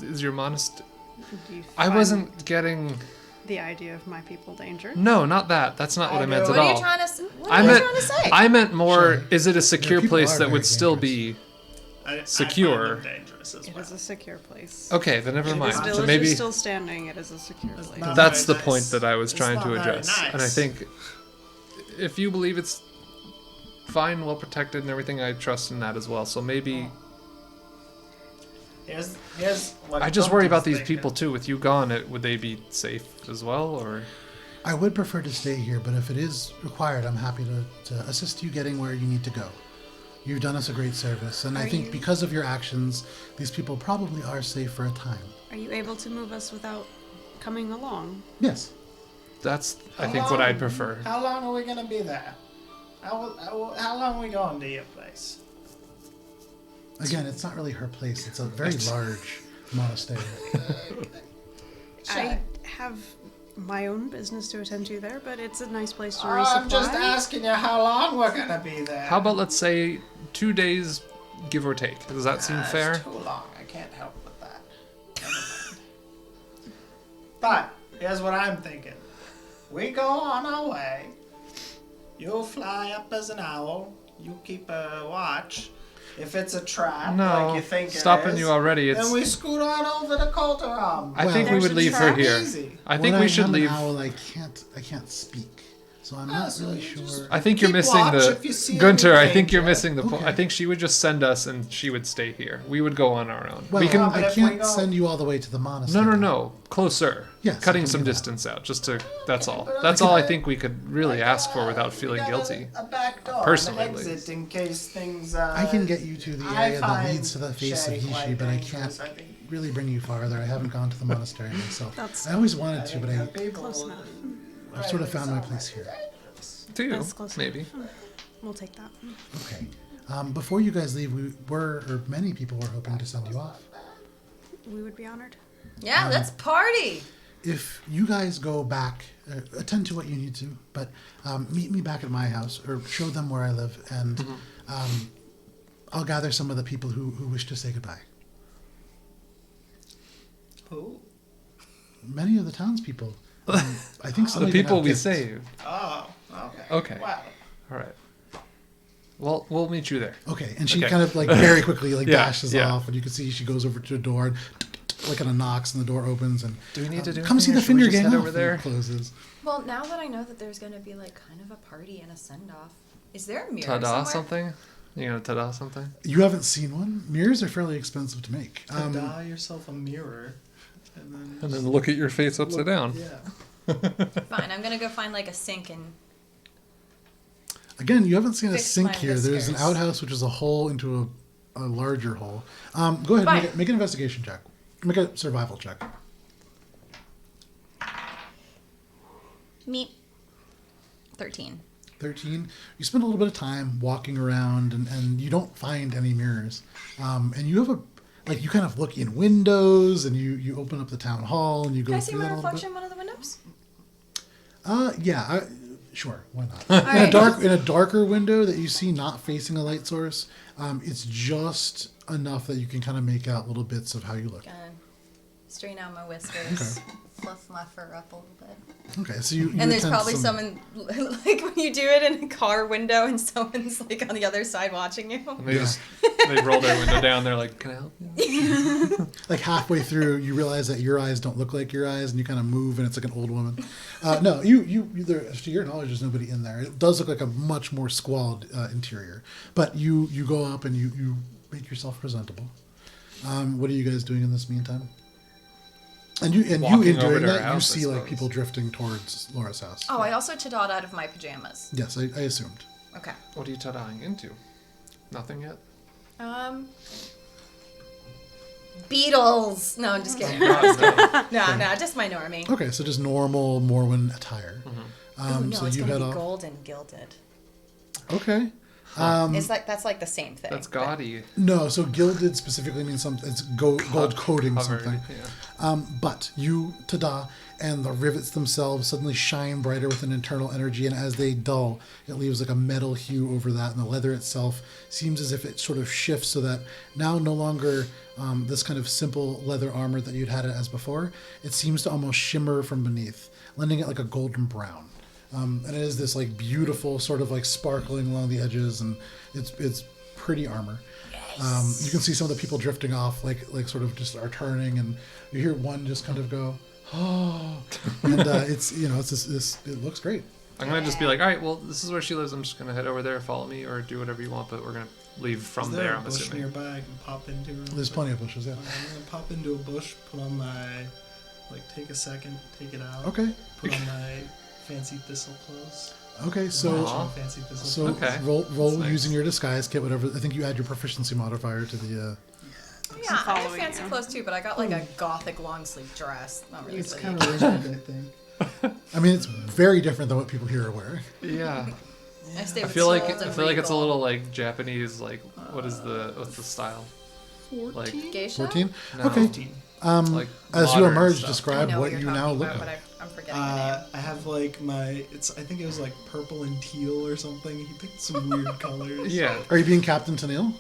is your monastery? Do you I find wasn't getting. the idea of my people danger. No, not that. That's not what I meant do. at What are all. you trying to? What I are you meant trying to say? I meant more. Sure. Is it a secure people place are that very would still dangerous. be I secure? find them dangerous as It well. is a secure place. Okay? Then never If mind. this So village maybe is still standing, it is a secure It's place. not- that's the very point nice. that I was It's trying not to very address. And I nice. think if you believe it's fine, well protected, and everything, I trust in that as well. So maybe Here's what I just worry about Gunther's these people too. With you gone, would they be safe as well, or? I would prefer to stay here, but if it is required, I'm happy to assist you getting where you need to go. You've done us a great service, and I Are think you- because of your actions, these people probably are safe for a time. Are you able to move us without coming along? Yes. That's I think what I'd prefer. How long are we gonna be there? How long are we going to your place? Again, it's not really her place. It's a very large monastery. I have my own business to attend to there, but it's a nice place to resupply. I'm just asking you how long we're gonna be there. How about let's say 2 days, give or take? Does that seem It's fair? too long. I can't help with that. Never mind. But here's what I'm thinking. We go on our way. You fly up as an owl. You keep a watch. If it's a trap, No, like you think stopping it is, you already. It's. then we scoot on over to Colteron. I think we Well, would leave her trap here. easy. I think When we should am leave. an owl, I can't speak, so I'm not so really you sure. just- I think you're Keep missing watch if you the see Gunter. I anything, think you're Jack. missing the point. Okay. I think she would just send us, and she would stay here. We would go on our own. Well, we can. but I if we can't go- send you all the way to the monastery. No. Closer. Yes, I Cutting can some do that. distance out. Just to. That's all. but That's I all I can- think we could really ask for without feeling We got guilty. A back door, Personally, an at exit least. in case things. I can get you to the I area that find leads to the face of shake Hishi, like but I dangerous, can't I think. really bring you farther. I haven't gone to the monastery myself. That's- I always wanted to, but Close enough. I've sort of found my place here. Do you? That's close Maybe. enough. We'll take that. Okay. Before you guys leave, many people were hoping to send you off. We would be honored. Yeah, let's party. If you guys go back, attend to what you need to, but meet me back at my house or show them where I live, and I'll gather some of the people who wish to say goodbye. Who? Many of the townspeople. I think some The even people have we kids. saved. Oh, okay. Okay. Wow. All right. Well, we'll meet you there. Okay, and she Okay. kind of like very quickly Yeah, dashes yeah. off, and you can see she goes over to the door, and kind of knocks, and the door opens, and Do we need to do come see anything, the or should we finger just gang head off, over and there? it closes. Well, now that I know that there's gonna be like kind of a party and a send off, is there a mirror Ta-da somewhere? something? You gonna ta-da something? You haven't seen one. Mirrors are fairly expensive to make. Dye yourself a mirror, and then. And then look at your face upside down. Yeah. Fine, I'm gonna go find like a sink and Again, you haven't seen a Fix sink my here. There's an whiskers. outhouse, which is a hole into a larger hole. Go ahead, Fine. make an investigation check. Make a survival check. meet 13. 13. You spend a little bit of time walking around, and you don't find any mirrors. And you have you kind of look in windows, and you open up the town hall, and you go Can I see through my that a little reflection in one of the windows? bit. Yeah. Sure, why not? Alright. In a darker window that you see not facing a light source, it's just enough that you can kind of make out little bits of how you look. Gonna straighten out my whiskers, fluff my fur up a little bit. Okay, so you And there's attempt probably someone, like when you do it in a car window and someone's like on the other side watching you. And they roll their window down. They're like, "Can I help you?" like halfway through, you realize that your eyes don't look like your eyes, and you kind of move, and it's like an old woman. No, to your knowledge, there's nobody in there. It does look like a much more squalid interior, but you go up and you make yourself presentable. What are you guys doing in this meantime? And you in Walking doing over to her that, you house, I see like suppose. people drifting towards Laura's house. Oh, I also ta-dawed out of my pajamas. Yes, I assumed. Okay. What are you ta-daing into? Nothing yet. Beatles. No, I'm just kidding. God, no. No, just my normie. Okay, so just normal Morwen attire. Oh no, so it's you gonna head be off. gold and gilded. Okay. It's like that's like the same thing. That's but- gaudy. No, so gilded specifically means something. It's gold coating Covered, something. yeah. But you, tada, and the rivets themselves suddenly shine brighter with an internal energy, and as they dull, it leaves like a metal hue over that, and the leather itself seems as if it sort of shifts so that now no longer this kind of simple leather armor that you'd had it as before. It seems to almost shimmer from beneath, lending it like a golden brown. And it is this like beautiful sort of like sparkling along the edges, and it's pretty armor. You can see some of the people drifting off, like sort of just are turning, and you hear one just kind of go, oh, and it's this it looks great. I'm gonna just be like, all right, well, this is where she lives. I'm just gonna head over there, follow me, or do whatever you want. But we're gonna leave from Is there. there a I'm bush assuming. nearby I can pop into? real There's quick? plenty of bushes, yeah. I'm gonna pop into a bush, put on my, take a second, take it out. Okay, Put on my fancy thistle clothes. okay, so Aw. Fancy thistle. so Okay. roll That's nice. using your disguise kit, whatever. I think you add your proficiency modifier to the. Yeah, I have following fancy you. clothes too, but I got like a gothic long sleeve dress. Not really. It's sleeve. kind of rigid, I think. I mean, it's very different than what people here are wearing. Yeah. I stay I with feel like gold and it's a regal. little like Japanese. Like, what's the style? Like, Geisha? 14. no, Okay. like As you modern emerge, stuff. I describe know what you're you talking now look about, but like. I'm forgetting the name. I have like my, I think it was like purple and teal or something. He picked some weird colors. Yeah. Are you being Captain Tennille?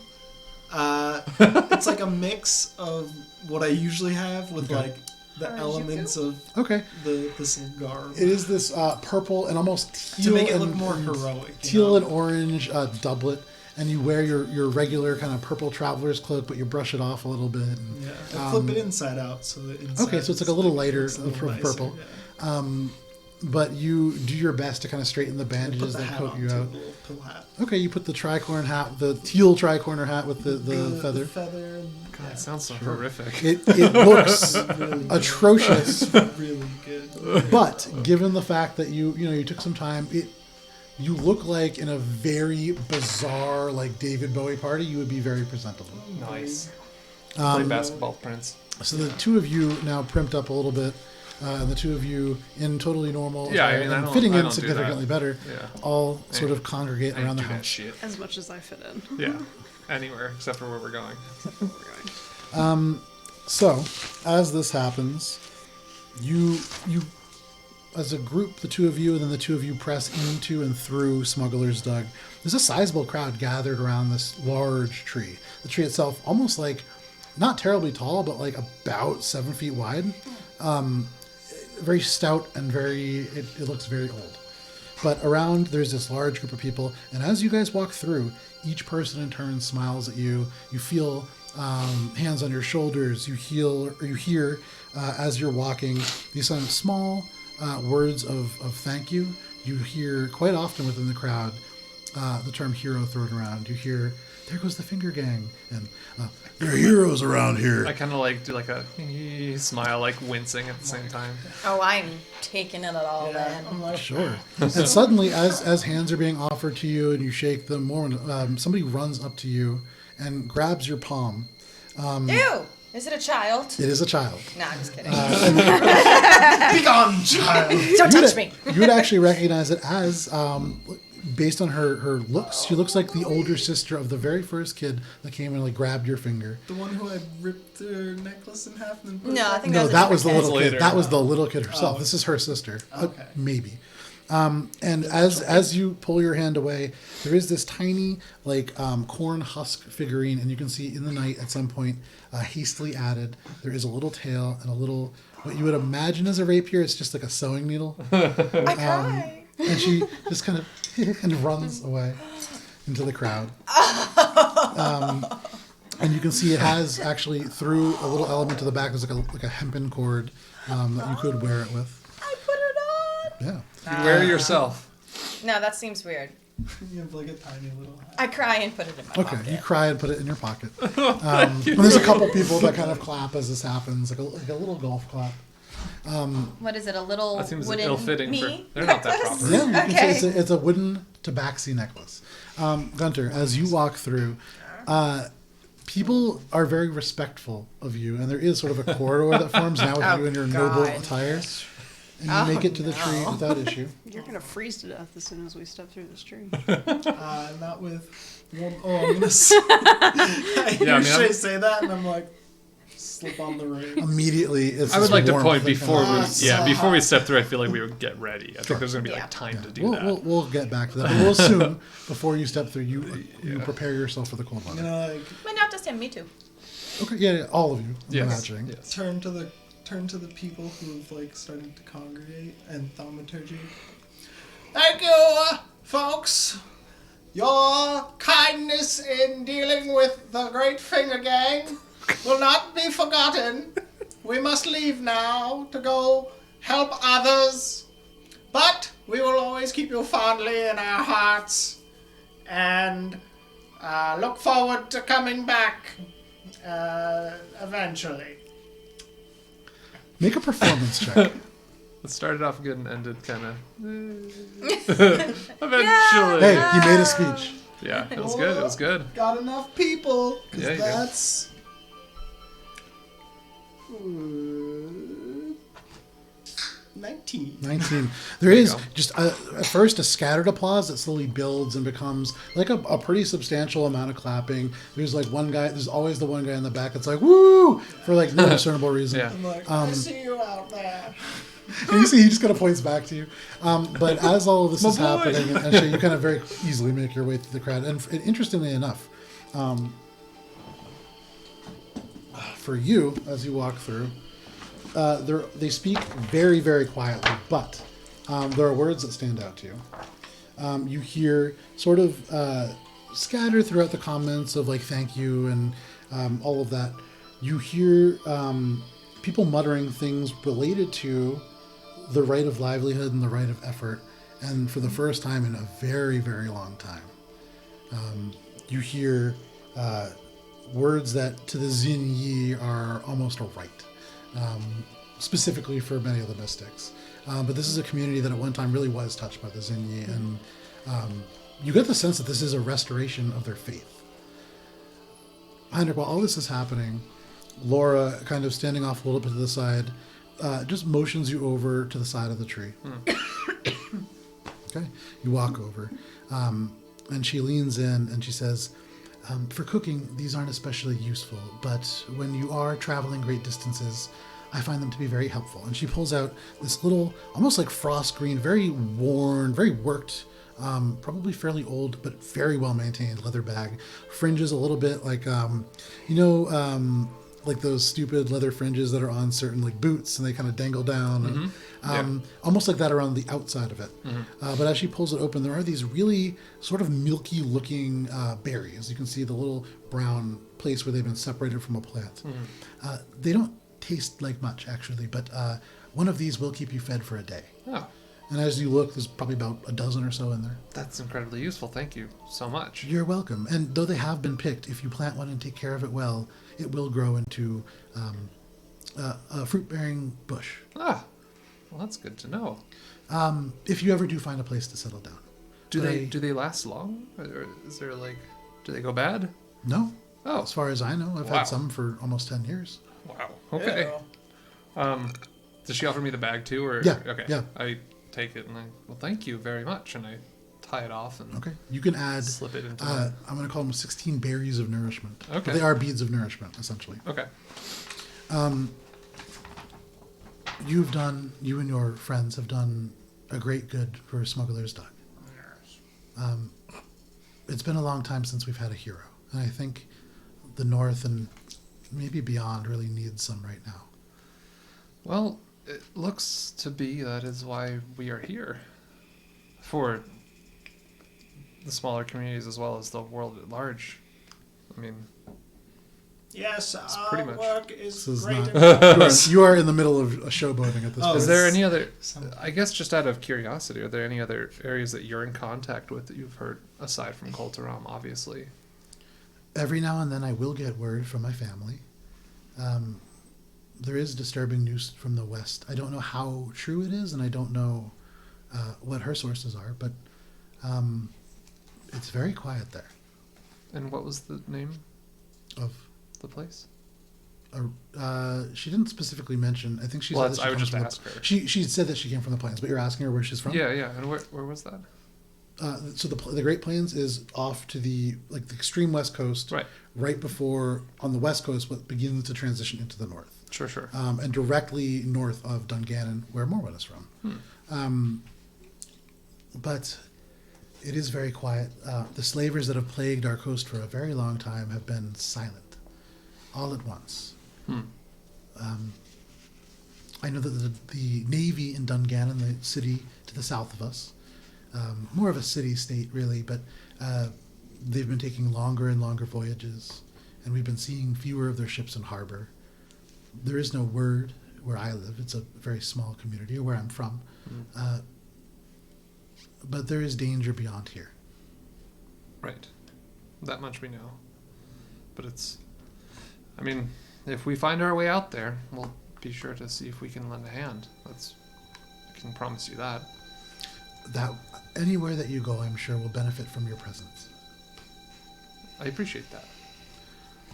It's like a mix of what I usually have with Okay. like the elements of Okay. this garb. It is this purple and almost teal to make it and, look more and heroic. you teal know? and orange doublet, and you wear your regular kind of purple traveler's cloak, but you brush it off a little bit. And, Yeah, I flip it inside out so the inside. okay, so it's like a little lighter looks a little nicer, purple. Yeah. But you do your best to kind of straighten the Put bandages the that hat coat on you too, out. the little pill hat. Okay, you put the tricorn hat, the teal tricorner hat with the feather. The feather. And, God, it sounds so horrific. It looks really, atrocious, really good. but given the fact that you took some time, you look like in a very bizarre like David Bowie party, you would be very presentable. Nice. Play basketball, Prince. So the two of you now primped up a little bit, and the two of you in totally normal, Yeah, I attire mean, I and don't- fitting I in don't do significantly that. better, Yeah. all sort of congregate I around the do that house. shit. As much as I fit in. Yeah. Anywhere except for where we're going. Except for where we're going. So, as this happens, you as a group, the two of you, and then the two of you press into and through Smuggler's Dug. There's a sizable crowd gathered around this large tree. The tree itself, almost like, not terribly tall, but like about 7 feet wide. Very stout and it looks very old. But around, there's this large group of people, and as you guys walk through, each person in turn smiles at you. You feel hands on your shoulders. You hear as you're walking these kind of small words of thank you. You hear quite often within the crowd the term hero thrown around. You hear, there goes the finger gang, and there are heroes around here. I kind of like do like a smile, like wincing at the same time. Oh, I'm taking it all Yeah, then. I'm like, Sure. And suddenly, as hands are being offered to you and you shake them, somebody runs up to you and grabs your palm. Ew! Is it a child? It is a child. Nah, I'm just kidding. be gone, child. Don't touch me! You would actually recognize it as, based on her looks, she looks like the older sister of the very first kid that came and like grabbed your finger. The one who had ripped her necklace in half and then put it No, I back think No, was a that was the different little Later. kid. That was the little kid herself. Oh. This is her sister. Okay. Maybe. And as you pull your hand away, there is this tiny like corn husk figurine, and you can see in the night at some point, hastily added, there is a little tail and a little what you would imagine as a rapier. It's just like a sewing needle, I cry. and she just kind of and runs away into the crowd. And you can see it has actually through a little element to the back. There's like a hempen cord that you could wear it with. I put it on! Yeah. You wear yourself. No, that seems weird. You have like a tiny little hat. I cry and put it in my Okay, pocket. you cry and put it in your pocket. And there's a couple people that kind of clap as this happens, like a little golf clap. What is it? A little That seems wooden ill-fitting. knee They're not that necklace? proper. Yeah, you can Okay. say it's a wooden tabaxi necklace. Gunter, as you walk through, people are very respectful of you, and there is sort of a corridor that forms now with Oh, you in your noble God. attire. And you make it to the tree without issue. You're gonna freeze to death as soon as we step through this tree. Not with warm. Oh, I'm gonna. I Yeah, I mean, usually I'm- say that, and I'm like, slip on the ring. Immediately, it's I would this like to warmth point that before kind we, of- Yeah. before we step through, I feel like we would get ready. I think there's gonna be Yeah. like time to do We'll, that. we'll get back to that. But we'll assume before you step through, you prepare yourself for the cold You weather. know, like But not just him, me too. Okay, yeah, all of you. I'm Yes. imagining. Yes. turn to the people who've like started to congregate and thaumaturgy. Thank you, folks. Your kindness in dealing with the Great Finger Gang will not be forgotten. We must leave now to go help others. But we will always keep you fondly in our hearts and look forward to coming back eventually. Make a performance check. It started off good and ended kind of. Eventually. Hey, he made a speech. Yeah, it was good. It was good. Got enough people, 'cause Yeah, you did. that's 19. 19. There is go. just at first a scattered applause that slowly builds and becomes like a pretty substantial amount of clapping. There's like one guy, there's always the one guy in the back that's like, woo! For like no discernible reason. Yeah. I'm like, I see you out there. And you see, he just kind of points back to you. But as all of this My is boy. happening, and so you kind of very easily make your way through the crowd. And interestingly enough, for you, as you walk through, they speak very, very quietly, but there are words that stand out to you. You hear sort of scattered throughout the comments of like thank you and all of that, you hear people muttering things related to the right of livelihood and the right of effort. And for the first time in a very, very long time, you hear words that to the Xin Yi are almost a right, specifically for many of the mystics. But this is a community that at one time really was touched by the Xin Yi, and you get the sense that this is a restoration of their faith. Heinrich, while all this is happening, Laura, kind of standing off a little bit to the side, just motions you over to the side of the tree. Okay, you walk over, and she leans in and she says, for cooking, these aren't especially useful, but when you are traveling great distances, I find them to be very helpful. And she pulls out this little, almost like frost green, very worn, very worked, probably fairly old, but very well maintained leather bag. Fringes a little bit like, like those stupid leather fringes that are on certain like boots and they kind of dangle down. And, almost like that around the outside of it. But as she pulls it open, there are these really sort of milky looking berries. You can see the little brown place where they've been separated from a plant. They don't taste like much actually, but one of these will keep you fed for a day. Oh, And as you look, there's probably about a dozen or so in there. that's incredibly useful. Thank you so much. You're welcome. And though they have been picked, if you plant one and take care of it well, it will grow into a fruit-bearing bush. Ah, well, that's good to know. If you ever do find a place to settle down. Do But they last long? Or is there like, do they go bad? No. Oh, As far as I know, I've Wow. had some for almost 10 years. wow. Okay. Does she offer me the bag too, or Yeah, Okay. yeah. I take it and well, thank you very much, and I tie it off and Okay. You can add, slip it into. I'm going to call them 16 berries of nourishment. Okay. But they are beads of nourishment, essentially. Okay. You and your friends have done a great good for Smuggler's Dog. It's been a long time since we've had a hero, and I think the North and maybe beyond really needs some right now. Well, it looks to be that is why we are here. For the smaller communities as well as the world at large. I mean, Yes, pretty our much- work is This is great. not- you are in the middle of a showboating at this Oh, point. is there any other? Some- I guess just out of curiosity, are there any other areas that you're in contact with that you've heard aside from Koltaram? Obviously. Every now and then I will get word from my family. There is disturbing news from the West. I don't know how true it is, and I don't know what her sources are, but it's very quiet there. And what was the name Of of the place? she didn't specifically mention. I think she Well, said that that's- she I would comes just from ask her. She said that she came from the plains, but you're asking her where she's from. Yeah, yeah. And where was that? So the Great Plains is off to the extreme west coast, Right. right before on the west coast, what begins to transition into the north. Sure. And directly north of Dungannon, where Morwen is from. But it is very quiet. The slavers that have plagued our coast for a very long time have been silent, all at once. I know that the Navy in Dungannon, the city to the south of us, more of a city-state really, but they've been taking longer and longer voyages, and we've been seeing fewer of their ships in harbor. There is no word where I live. It's a very small community, or where I'm from. But there is danger beyond here. Right. That much we know. But I mean, if we find our way out there, we'll be sure to see if we can lend a hand. I can promise you that. That anywhere that you go, I'm sure will benefit from your presence. I appreciate that.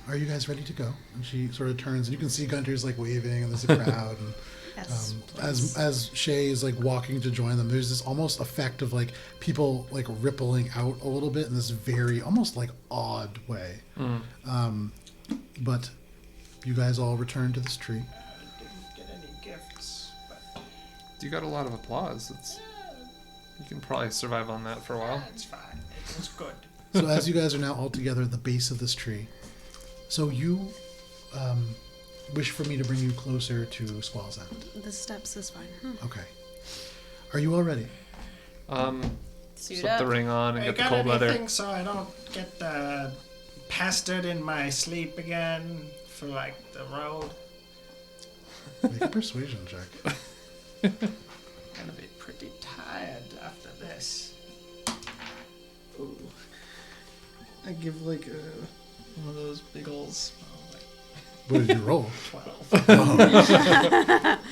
Are you guys ready to go? And she sort of turns, and you can see Gunter's like waving, and there's a crowd. And Yes. as Shay is like walking to join them, there's this almost effect of like people like rippling out a little bit in this very almost like odd way. But you guys all return to this tree. Didn't get any gifts, but You got a lot of applause. You can probably survive on that for a while. it's fine. It was good. So as you guys are now all together at the base of this tree, so you wish for me to bring you closer to Squall's End. The steps is fine. Okay. Are you all ready? Suit slip up. the ring on and You get the got cold weather. anything so I don't get pestered in my sleep again for like the road? Make a persuasion check. I'm gonna be pretty tired after this. Ooh. I give like one of those big old What did you roll? 12.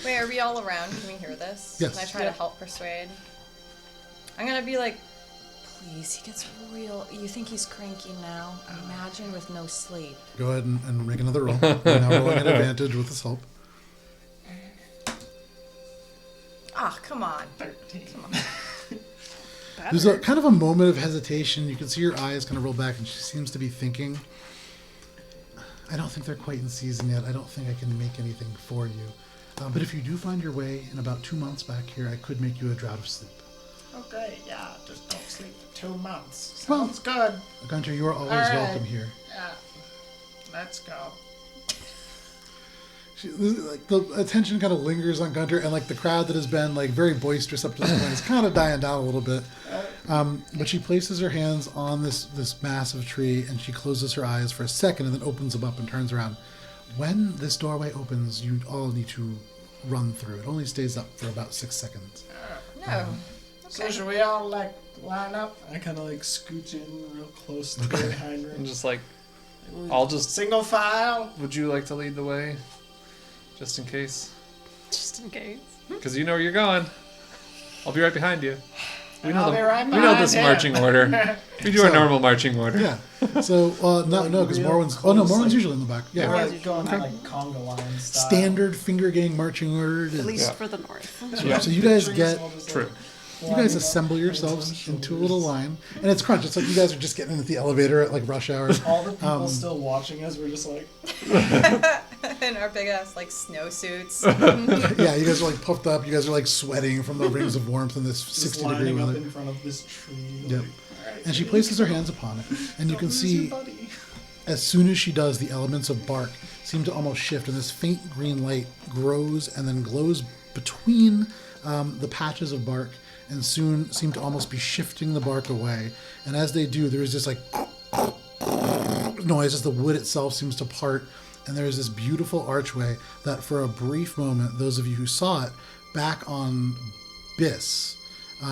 Wait, are we all around? Can we hear this? Yes. Can I try to help persuade? I'm gonna be like, please, he gets real. You think he's cranky now? Imagine with no sleep. Go ahead and make another roll. You're now rolling at advantage with this help. Ah, come on. 13. Come on. There's a kind of a moment of hesitation. You can see her eyes kind of roll back, and she seems to be thinking. I don't think they're quite in season yet. I don't think I can make anything for you. But if you do find your way in about 2 months back here, I could make you a draught of sleep. Okay, yeah, just don't sleep for 2 months. Well- Sounds good. Gunter, you are always All right. welcome here. Yeah. Let's go. Like the attention kind of lingers on Gunter, and like the crowd that has been like very boisterous up to this point is kind of dying down a little bit. But she places her hands on this massive tree, and she closes her eyes for a second, and then opens them up and turns around. When this doorway opens, you all need to run through. It only stays up for about 6 seconds. No. So should we all like line up? I kind of like scooch in real close to behind her. I'm just like, I'll just. Single file? Would you like to lead the way, just in case? Just in case. Because you know where you're going. I'll be right behind you. We And I'll know be right we know behind this him. marching order. We do our So- normal marching order. Yeah. So no, because real Morwen's. Oh no, close, Morwen's like- usually in the back. Yeah. We're like going like conga line style. Standard finger gang marching order. It At is. least Yeah. for the north. Yeah. So you guys Trees get. all just, True. like, You lining guys up, assemble hands on yourselves into a shoulders. little line, and it's crunch. It's like you guys are just getting in at the elevator at like rush hour. All the people still watching us, we're just like, In our big ass like snowsuits. Yeah, you guys are like puffed up. You guys are like sweating from the rings of warmth in this just 60-degree lining up weather. in front of this tree. Yep. Like, "Alright, And she ready? places her hands upon it, and you Don't can lose see your buddy." as soon as she does, the elements of bark seem to almost shift, and this faint green light grows and then glows between the patches of bark, and soon seem to almost be shifting the bark away. And as they do, there is this like noise as the wood itself seems to part, and there is this beautiful archway that, for a brief moment, those of you who saw it back on Biss,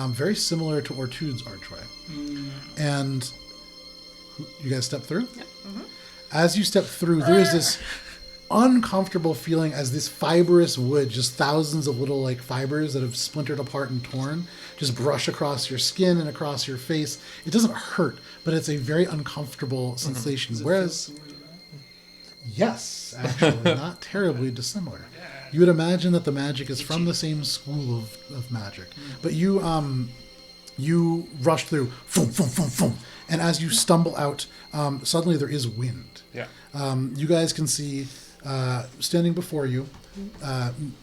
very similar to Ortude's archway, and you guys step through. As you step through, there is this uncomfortable feeling as this fibrous wood, just thousands of little like fibers that have splintered apart and torn, just brush across your skin and across your face. It doesn't hurt, but it's a very uncomfortable sensation. Does it feel Whereas, similar to that? yes, actually, not terribly dissimilar. You would imagine that the magic is from the same school of magic, but you rush through, foom, foom, foom, foom, and as you stumble out, suddenly there is wind. Yeah. You guys can see, standing before you,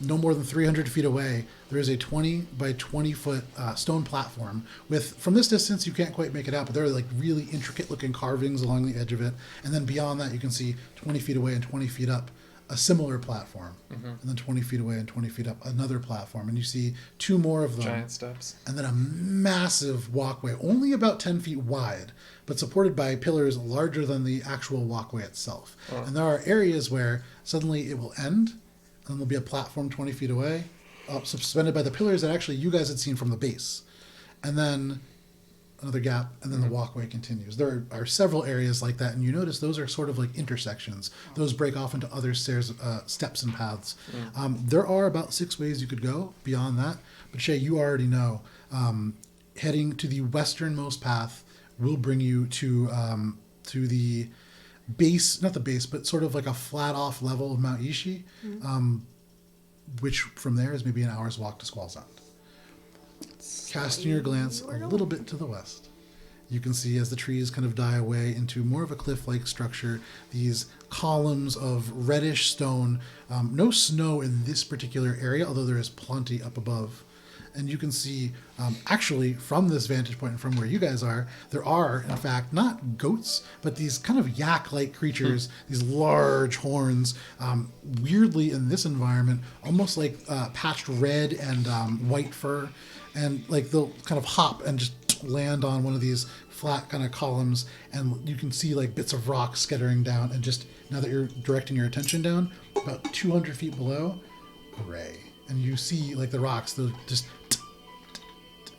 no more than 300 feet away, there is a 20 by 20 foot stone platform with, from this distance, you can't quite make it out, but there are like really intricate looking carvings along the edge of it. And then beyond that, you can see 20 feet away and 20 feet up, a similar platform. And then 20 feet away and 20 feet up, another platform. And you see two more of them. Giant steps. And then a massive walkway, only about 10 feet wide, but supported by pillars larger than the actual walkway itself. Oh. And there are areas where suddenly it will end, and there'll be a platform 20 feet away, suspended by the pillars that actually you guys had seen from the base. And then another gap, and then the walkway continues. There are several areas like that, and you notice those are sort of like intersections. Those break off into other stairs, steps and paths. There are about 6 ways you could go beyond that, but Shay, you already know. Heading to the westernmost path will bring you to the base, not the base, but sort of like a flat off level of Mount Ishi, which from there is maybe an hour's walk to Squall Sound. Casting your glance a little bit to the west, you can see as the trees kind of die away into more of a cliff-like structure, these columns of reddish stone. No snow in this particular area, although there is plenty up above. And you can see, actually, from this vantage point and from where you guys are, there are, in fact, not goats, but these kind of yak-like creatures, these large horns, weirdly in this environment, almost like patched red and white fur. And like they'll kind of hop and just land on one of these flat kind of columns, and you can see like bits of rock scattering down. And just now that you're directing your attention down, about 200 feet below, gray, and you see like the rocks, they'll just,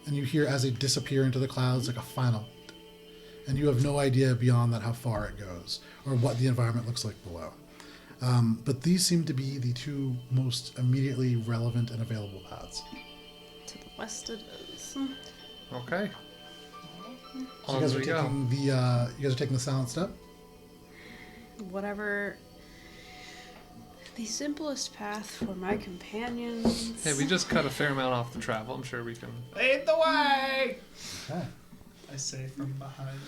and you hear as they disappear into the clouds like a final, and you have no idea beyond that how far it goes or what the environment looks like below. But these seem to be the two most immediately relevant and available paths. To the west it is. Okay. So On you guys we are go. taking the silent step. Whatever the simplest path for my companions. Hey, we just cut a fair amount off the travel. I'm sure we can. Lead the way! Okay. I say from behind.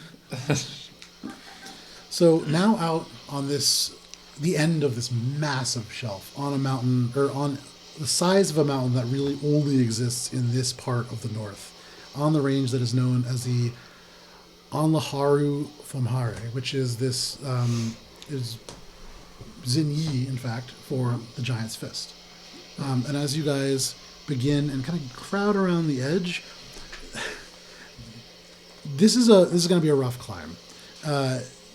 So now out on the end of this massive shelf on a mountain, or on the size of a mountain that really only exists in this part of the north, on the range that is known as the Anlaharu Fomhare, which is this is Zinyi, in fact, for the Giant's Fist. And as you guys begin and kind of crowd around the edge, this is going to be a rough climb.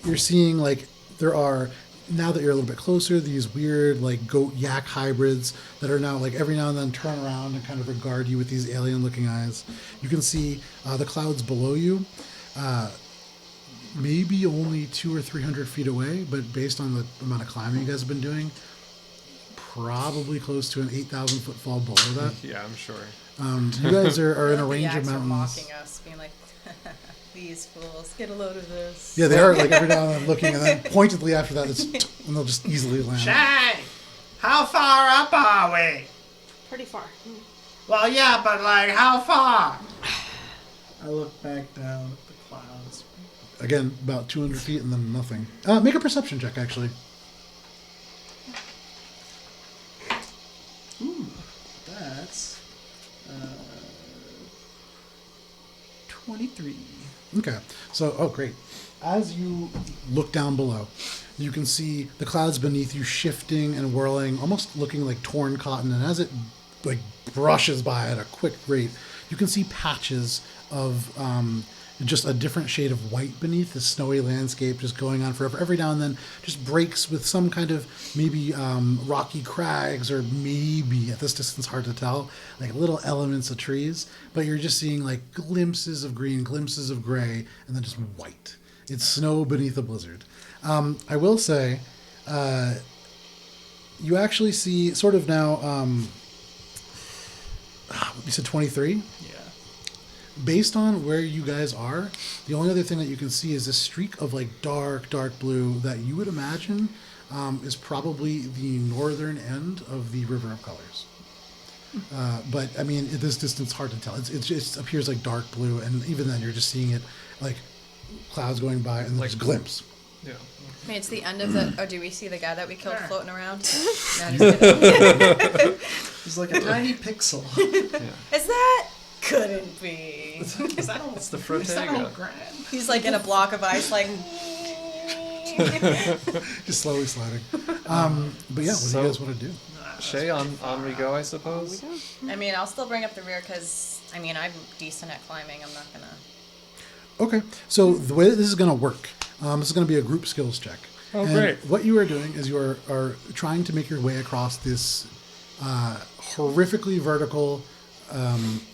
You're seeing like there are, now that you're a little bit closer, these weird like goat yak hybrids that are now like every now and then turn around and kind of regard you with these alien looking eyes. You can see the clouds below you, maybe only 200 or 300 feet away, but based on the amount of climbing you guys have been doing, probably close to an 8,000 foot fall below that. Yeah, I'm sure. You guys are in a The range of yaks are mountains. mocking us, being like, these fools, get a load of this. Yeah, they are like every now and then looking, and then pointedly after that, and they'll just easily land. Shay! How far up are we? Pretty far. Well, yeah, but like, how far? I look back down at the clouds. Again, about 200 feet and then nothing. Make a perception check, actually. That's 23. Okay. So, oh, great. As you look down below, you can see the clouds beneath you shifting and whirling, almost looking like torn cotton. And as it like brushes by at a quick rate, you can see patches of just a different shade of white beneath the snowy landscape just going on forever. Every now and then just breaks with some kind of maybe rocky crags, or maybe at this distance hard to tell, like little elements of trees, but you're just seeing like glimpses of green, glimpses of gray, and then just white. It's snow beneath a blizzard. I will say, you actually see sort of now, you said 23? Yeah. Based on where you guys are, the only other thing that you can see is this streak of like dark blue that you would imagine is probably the northern end of the River of Colors. But I mean, at this distance, hard to tell. It just appears like dark blue, and even then, you're just seeing it like clouds going by and then Like- just glimpse. Yeah. I mean, it's the end of the. Oh, do we see the guy that we killed floating around? No, just kidding. He's like a tiny pixel. Is that? Couldn't be. Is that all? It's the Is that all Frotega. grand? He's like in a block of ice, like. Just slowly sliding. But yeah, what do So- you guys want to do? Shay, on we go, I suppose. I mean, I'll still bring up the rear because I mean I'm decent at climbing. I'm not gonna. Okay, so the way that this is going to work, this is going to be a group skills check. Oh, And great. what you are doing is you are trying to make your way across this horrifically vertical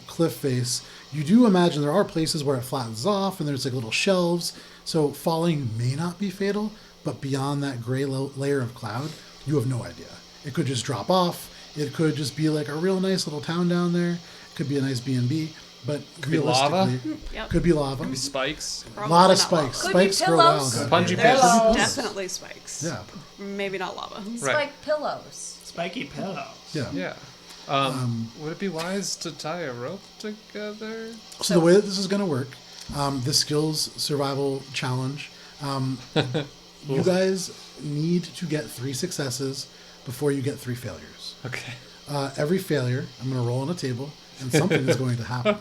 cliff face. You do imagine there are places where it flattens off and there's like little shelves, so falling may not be fatal, but beyond that gray layer of cloud, you have no idea. It could just drop off. It could just be like a real nice little town down there. It could be a nice B&B, but be lava. realistically, Yep. could be lava. Maybe spikes. A lot of Probably not spikes. Could be Spikes grow wild. pillows. out Punchy there. pits. Pillows. Definitely spikes. Yeah, Maybe not lava. Spike pillows. Spiky pillows. yeah. Yeah. Would it be wise to tie a rope together? So the way that this is going to work, the skills survival challenge, you guys need to get 3 successes before you get 3 failures. Okay. Every failure, I'm going to roll on a table, and something is going to happen.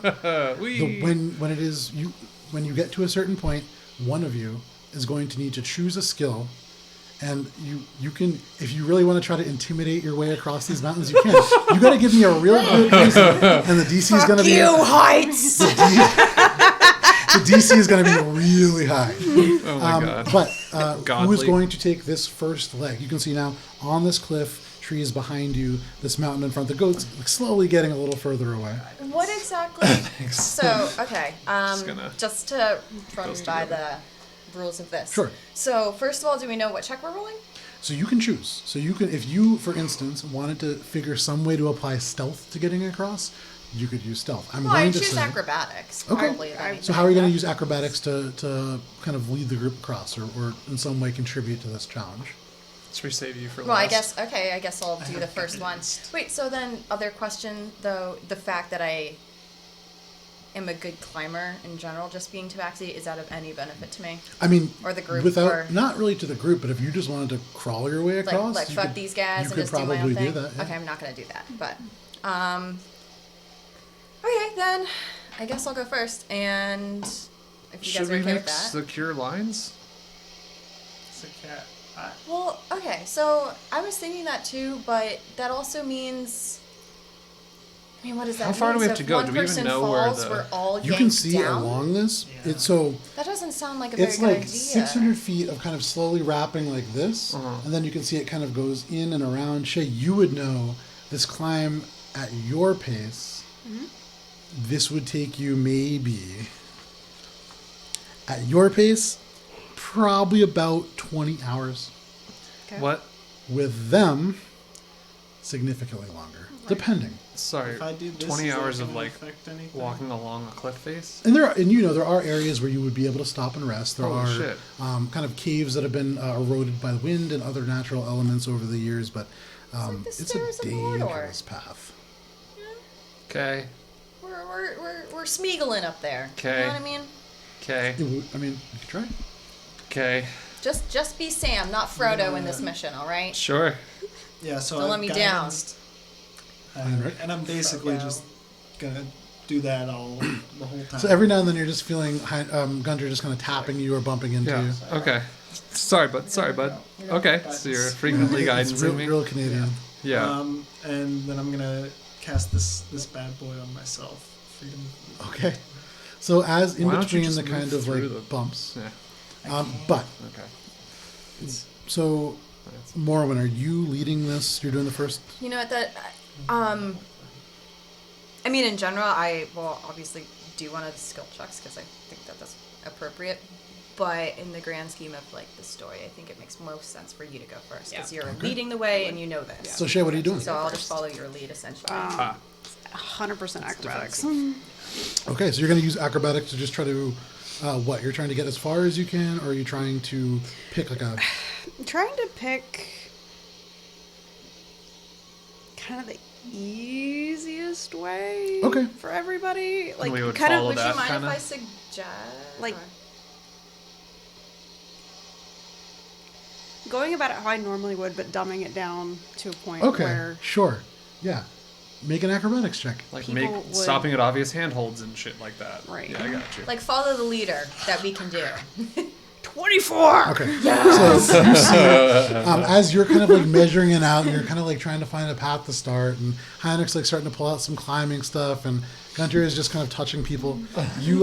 When you get to a certain point, one of you is going to need to choose a skill, and you can, if you really want to try to intimidate your way across these mountains, you can. You got to give me a real good reason, and the DC is going to be You heights. DC is going to be really high. Oh my god. But who is Godly. going to take this first leg? You can see now on this cliff, trees behind you, this mountain in front. The goat's slowly getting a little further away. What exactly? So, okay. gonna- Just to run goes by together. the rules of this. Sure. So, first of all, do we know what check we're rolling? So you can choose. So you can, if you, for instance, wanted to figure some way to apply stealth to getting across, you could use stealth. I'm Well, going I to choose say. acrobatics. Okay. Probably, then. So how are you going to use acrobatics to kind of lead the group across, or in some way contribute to this challenge? Should we save you for Well, I last? guess I'll do the first one. Wait, so then other question though, the fact that I am a good climber in general, just being tabaxi, is that of any benefit to me? I mean, Or the group, without or- not really to the group, but if you just wanted to crawl your way across, Like you fuck could- these guys you and could just do my probably own thing. do that. Yeah. Okay, I'm not gonna do that. But okay, then I guess I'll go first. And if you Should guys are we okay make with that. secure lines? It's a cat. Well, okay, so I was thinking that too, but that also means. I mean, what does that How far mean? do we So have to if go? one Do we even person know where falls, the- we're all You can yanked see down? along this. Yeah. It's so That doesn't sound like a very it's good like idea. 600 feet of kind of slowly wrapping like this, and then you can see it kind of goes in and around. Shay, you would know this climb at your pace. This would take you maybe at your pace, probably about 20 hours. Okay. What? With them, significantly longer, depending. Sorry. If I do this, 20 is that hours of gonna like affect anything? walking along a cliff face. And there are areas where you would be able to stop and rest. There Holy are shit. kind of caves that have been eroded by the wind and other natural elements over the years, but like the it's a Stairs of Mordor. dangerous path. Okay. We're Smeagolin up there. You Okay. know what I mean? Okay. I mean, you could try. Okay. Just be Sam, not Frodo in this mission, all right? Sure. Yeah, so Don't let I've me guidanced, Alright. and I'm basically just gonna do that all the whole time. So every now and then you're just feeling Gunter just kind of tapping you or bumping into Yeah. you. Okay. Sorry, bud. Okay. So you're frequently It's guiding real, me. real Canadian. Yeah. And then I'm gonna cast this bad boy on myself. Freedom. Okay. So as in Why don't you between just the move kind of through like the- bumps, Yeah. but Okay. so Morrowind, are you leading this? You're doing the first. You know what that I mean in general I will obviously do one of the skill checks because I think that that's appropriate. But in the grand scheme of like the story, I think it makes most sense for you to go first because you're leading the way and you know this. So Shay, what are you doing? So I'll just follow your lead essentially. 100% acrobatics. Okay, so you're going to use acrobatics to just try to, what? You're trying to get as far as you can, or are you trying to pick like a? I'm trying to pick kind of the easiest way Okay. for everybody. Like we would kind follow of Would that you mind kinda? if I suggest Like- or- going about it how I normally would, but dumbing it down to a point Okay, where sure, yeah. Make an acrobatics check. Like People would- stopping at obvious handholds and shit like that. Right. Yeah, I got you. like follow the leader that we can do. 24. Okay. So you see, as you're kind of like measuring it out, and you're kind of like trying to find a path to start, and Heinrich's like starting to pull out some climbing stuff, and Gunter is just kind of touching people. You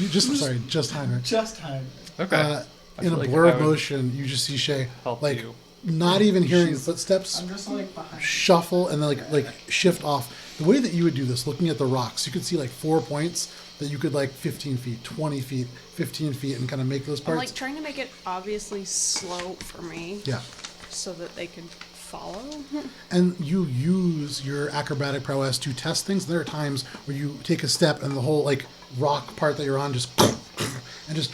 just Heinrich. Just time. Okay. I In a feel like blur I of would motion, you just see Shay help like you. not even hearing footsteps I'm just like behind. shuffle and then like shift off. The way that you would do this, looking at the rocks, you could see like 4 points that you could like 15 feet, 20 feet, 15 feet, and kind of make those I'm parts. like trying to make it obviously slow for me Yeah. so that they can follow. And you use your acrobatic prowess to test things. There are times where you take a step and the whole like rock part that you're on just and just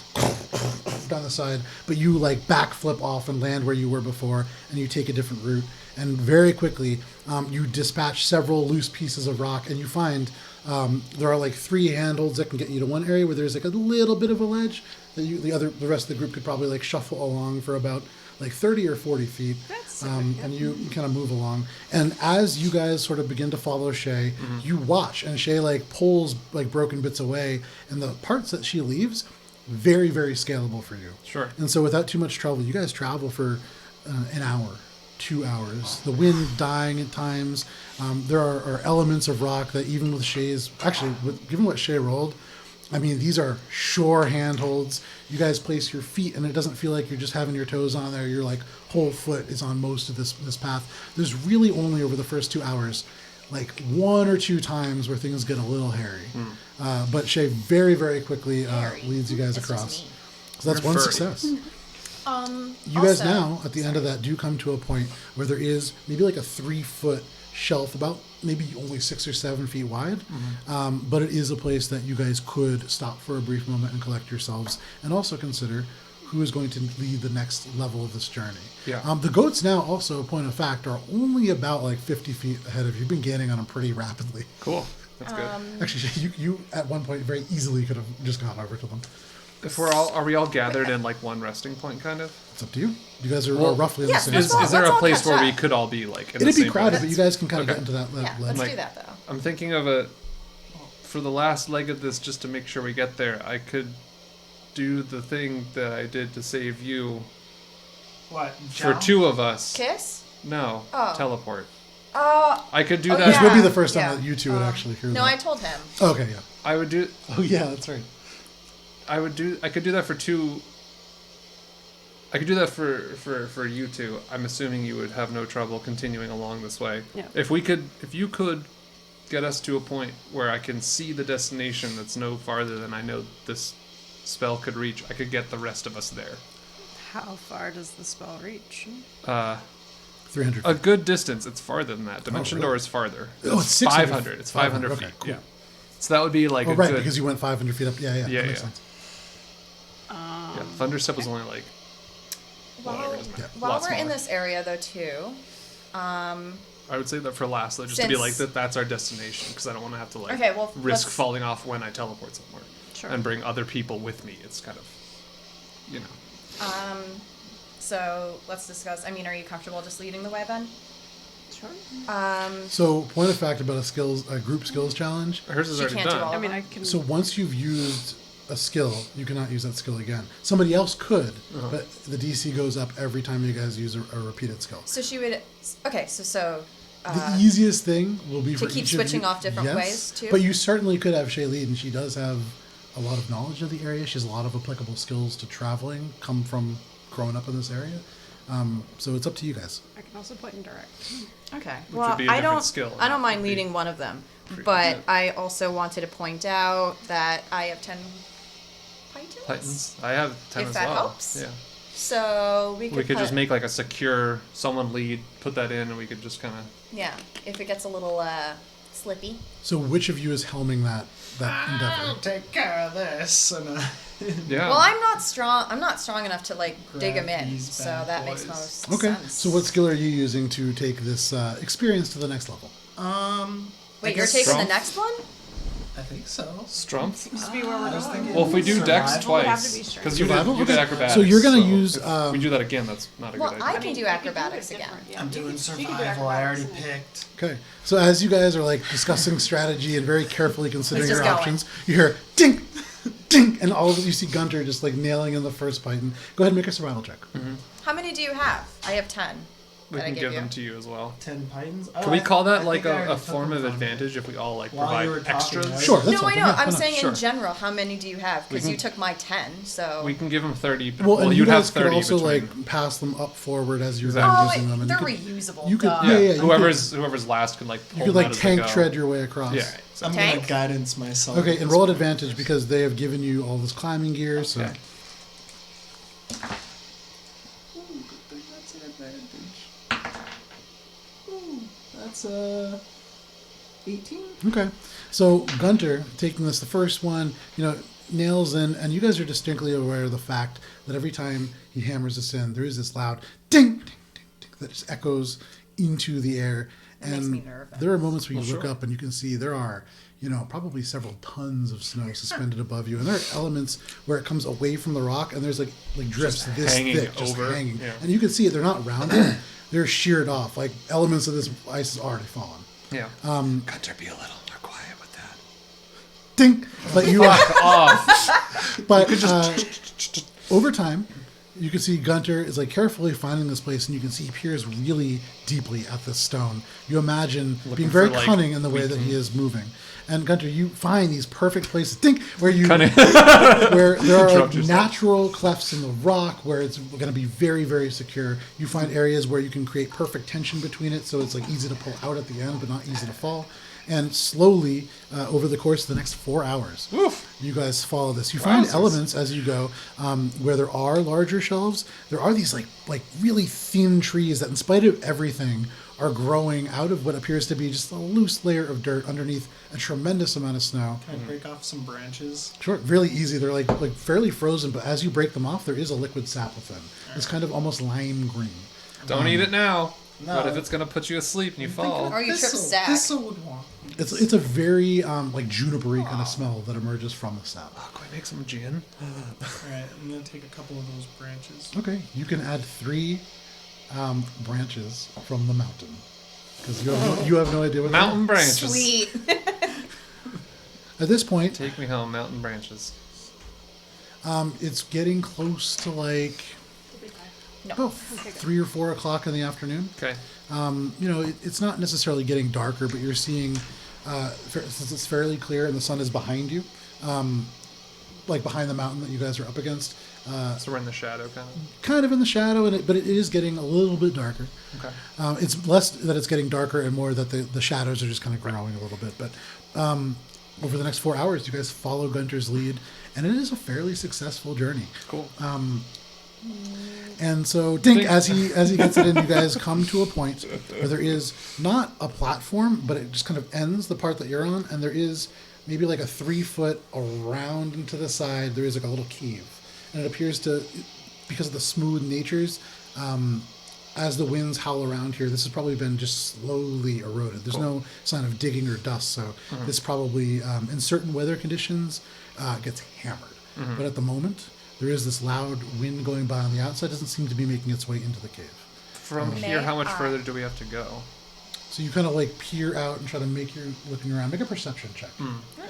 down the side, but you like backflip off and land where you were before, and you take a different route. And very quickly, you dispatch several loose pieces of rock, and you find there are like 3 handholds that can get you to one area where there's like a little bit of a ledge that the rest of the group could probably like shuffle along for about like 30 or 40 feet. That's And you kind of move along. And as you guys sort of begin to follow Shay, you watch, and Shay like pulls like broken bits away, and the parts that she leaves, very, very scalable for you. Sure. And so without too much trouble, you guys travel for an hour, 2 hours. The wind dying at times. There are elements of rock that even with Shay's, actually, given what Shay rolled, I mean, these are sure handholds. You guys place your feet, and it doesn't feel like you're just having your toes on there. Your like whole foot is on most of this path. There's really only over the first 2 hours, like 1 or 2 times where things get a little hairy. But Shay very, very quickly leads you guys That's across. just me. So that's You're one furry. success. You guys Also- now, at the end of that, do come to a point where there is maybe like a 3-foot shelf, about maybe only 6 or 7 feet wide. But it is a place that you guys could stop for a brief moment and collect yourselves, and also consider who is going to lead the next level of this journey. Yeah. The goats now, also, point of fact, are only about like 50 feet ahead of you. You've been gaining on them pretty rapidly. Cool. That's good. Actually, you at one point very easily could have just gone over to them. If are we all gathered in like one resting point, kind of? It's up to you. You guys are Well, roughly in the yes, same let's spot. Is there let's a all place catch where we up. could all be like in It'd the be same crowded, place? but you guys can kind of Okay. get into that Yeah, ledge. let's Like- do that though. I'm thinking of a for the last leg of this, just to make sure we get there. I could do the thing that I did to save you What? for Jow? 2 of us. Kiss? No, Oh. teleport. Oh, I could do Oh, that. This would be the Yeah, first time yeah. that you two would actually hear no, that. I told him. Okay, yeah. I would do. Oh, yeah, that's right. I could do that for 2. I could do that for you two. I'm assuming you would have no trouble continuing along this way. Yeah. If you could get us to a point where I can see the destination that's no farther than I know this spell could reach, I could get the rest of us there. How far does the spell reach? 300. A good distance. It's farther than that. Dimension really? Door is farther. Oh, it's 600. 500. It's 500 feet. Okay, cool. Yeah. So that would be like Oh, a right, good. because you went 500 feet up. Yeah, yeah. Yeah, that makes yeah. sense. Yeah, Thunderstep was only like. While, Whatever, it doesn't matter. while Lot we're in smaller. this area though too, I would say that for last, though, just to be like Since- that's our destination, because I don't want to have to like Okay, well, risk let's- falling off when I teleport somewhere Sure. and bring other people with me. It's kind of, so let's discuss. I mean, are you comfortable just leading the way then? Sure. So, point of fact about a group skills challenge. hers is She already can't do done. all I mean, I can. So, once you've used a skill, you cannot use that skill again. Somebody else could, Uh-huh. but the DC goes up every time you guys use a repeated skill. So she would. Okay, so The easiest thing will be for keep each switching of you, off different yes, ways, too? But you certainly could have Shay lead, and she does have a lot of knowledge of the area. She has a lot of applicable skills to traveling, come from growing up in this area. So it's up to you guys. I can also point and direct. okay. Which Well, would be a I different don't. skill, I don't and mind would be leading one of them, pretty but good. I also wanted to point out that I have 10 Titans. Titans. I have 10 If as that well. helps. Yeah. So we could. We could just put- make like a secure someone lead, put that in, and we could just kind of. Yeah, if it gets a little slippy. So which of you is helming that I'll endeavor? take care of this. And, Yeah. Well, I'm not strong. I'm not strong enough to like dig Grab them in. these So bad that makes boys. most Okay. sense. So what skill are you using to take this experience to the next level? Wait, you're guess taking the strength. next one? I think so. Strength. Must be where we're I was going. thinking Well, if we do Dex survival. would have to twice, be strength. because you Survival? did Okay. acrobatics. So you're gonna so use, if we do that again. That's not a Well, good I idea. can do acrobatics again. I'm doing you could do survival. I already acrobatics. picked. Okay. So as you guys are like discussing strategy and very carefully considering Let's your just go. options, you hear ding, ding, and all of you see Gunter just like nailing in the first Python. Go ahead and make a survival check. How many do you have? I have 10. We that I can gave give you. them to you as well. 10 Pythons. Can we call that like I a already form took of them from you. advantage if we all like While you were provide talking, extras? right? Sure, that's No, I something. know. Yeah, why I'm not? saying Sure. in general, how many do you have? Because We you can- took my 10, so. We can give them 30. But, Well, and you you'd have guys could 30 also between. like pass them up forward as you're Exactly. using them. And they're you could, reusable. you could- duh. yeah, yeah, yeah, you whoever's last can like you pull could them like out as they tank go. tread your way across. Yeah. I'm Tank? gonna guidance myself. Okay, and roll at advantage because they have given you all this climbing gear. So Okay. That's an advantage. Ooh, that's 18. okay, so Gunter taking this, the first one, nails in, and you guys are distinctly aware of the fact that every time he hammers this in, there is this loud ding, ding, ding, ding that just echoes into the air. It makes me nervous. There are moments where you Well, look sure. up and you can see there are, probably several tons of snow suspended above you, and there are elements where it comes away from the rock, and there's like drifts Just this hanging thick, just over, hanging, yeah. and you can see it. They're not rounded; they're sheared off. Like elements of this ice has already fallen. Yeah. Gunter, be a little more quiet with that. Ding! But you are. Off. But over time, You can see Gunter is like carefully finding this place, and you can see he peers really deeply at this stone. You imagine being very for, like, cunning in the way that he is moving. And Gunter, you find these perfect places. Think where you Cunning. where there are like Interrupt yourself. natural clefts in the rock where it's going to be very, very secure. You find areas where you can create perfect tension between it, so it's like easy to pull out at the end, but not easy to fall. And slowly, over the course of the next 4 hours, you guys follow this. You find elements as you go where there are larger shelves. There are these like really thin trees that, in spite of everything, are growing out of what appears to be just a loose layer of dirt underneath a tremendous amount of snow. Can I break off some branches? Sure, really easy. They're like fairly frozen, but as you break them off, there is a liquid sap within. It's kind of almost lime green. Don't eat it now. No. What if it's gonna put you asleep and you fall? Or you trip Zach. Thistle would want. It's a very like junipery kind of smell that emerges from the sap. Oh, can we make some gin? Alright, I'm gonna take a couple of those branches. Okay, you can add 3 branches from the mountain because you have no idea what they Mountain are. branches. Sweet. At this point, Take me home, mountain branches. it's getting close to like No. 3 or 4 o'clock in the afternoon. Okay. You know, it's not necessarily getting darker, but you're seeing, since it's fairly clear and the sun is behind you, like behind the mountain that you guys are up against, So we're in the shadow, kind of. kind of in the shadow, but it is getting a little bit darker. Okay. It's less that it's getting darker and more that the shadows are just kind of growing a little bit. But over the next 4 hours, you guys follow Gunter's lead, and it is a fairly successful journey. Cool. And so, Dink, as he gets it in, you guys come to a point where there is not a platform, but it just kind of ends the part that you're on, and there is maybe like a 3 foot around and to the side. There is like a little cave, and it appears to, because of the smooth natures, as the winds howl around here, this has probably been just slowly eroded. There's no sign of digging or dust, so this probably, in certain weather conditions, gets hammered. But at the moment, there is this loud wind going by on the outside. Doesn't seem to be making its way into the cave. From here, how much further do we have to go? So you kind of like peer out and try to make your looking around. Make a perception check.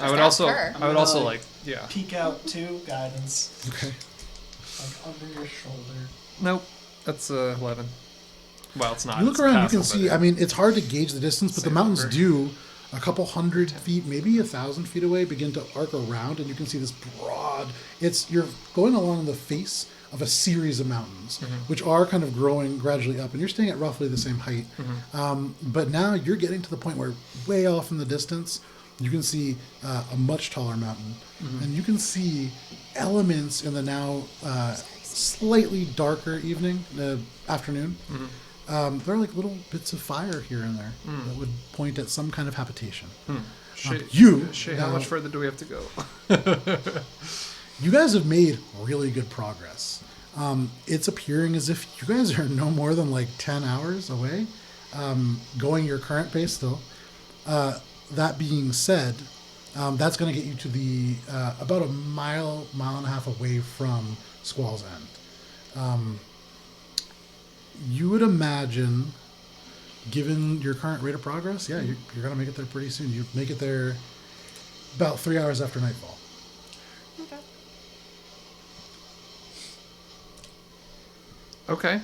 I would ask also, her. I would also like, yeah. Peek out too, guidance. Okay. Like under your shoulder. Nope, that's 11. Well, it's not. You look it's around, you passable, can see. but- I mean, it's hard to gauge the distance, but the Same mountains number. do a couple hundred feet, maybe 1,000 feet away, begin to arc around, and you can see this broad. You're going along the face of a series of mountains, which are kind of growing gradually up, and you're staying at roughly the same height. But now you're getting to the point where, way off in the distance, you can see a much taller mountain, and you can see elements in the now slightly darker afternoon. There are like little bits of fire here and there that would point at some kind of habitation. Shay, you how now- much further do we have to go? You guys have made really good progress. It's appearing as if you guys are no more than like 10 hours away, going your current pace still. That being said, that's going to get you to the about a mile and a half away from Squall's End. You would imagine, given your current rate of progress, yeah, you're going to make it there pretty soon. You make it there about 3 hours after nightfall. Okay. Okay.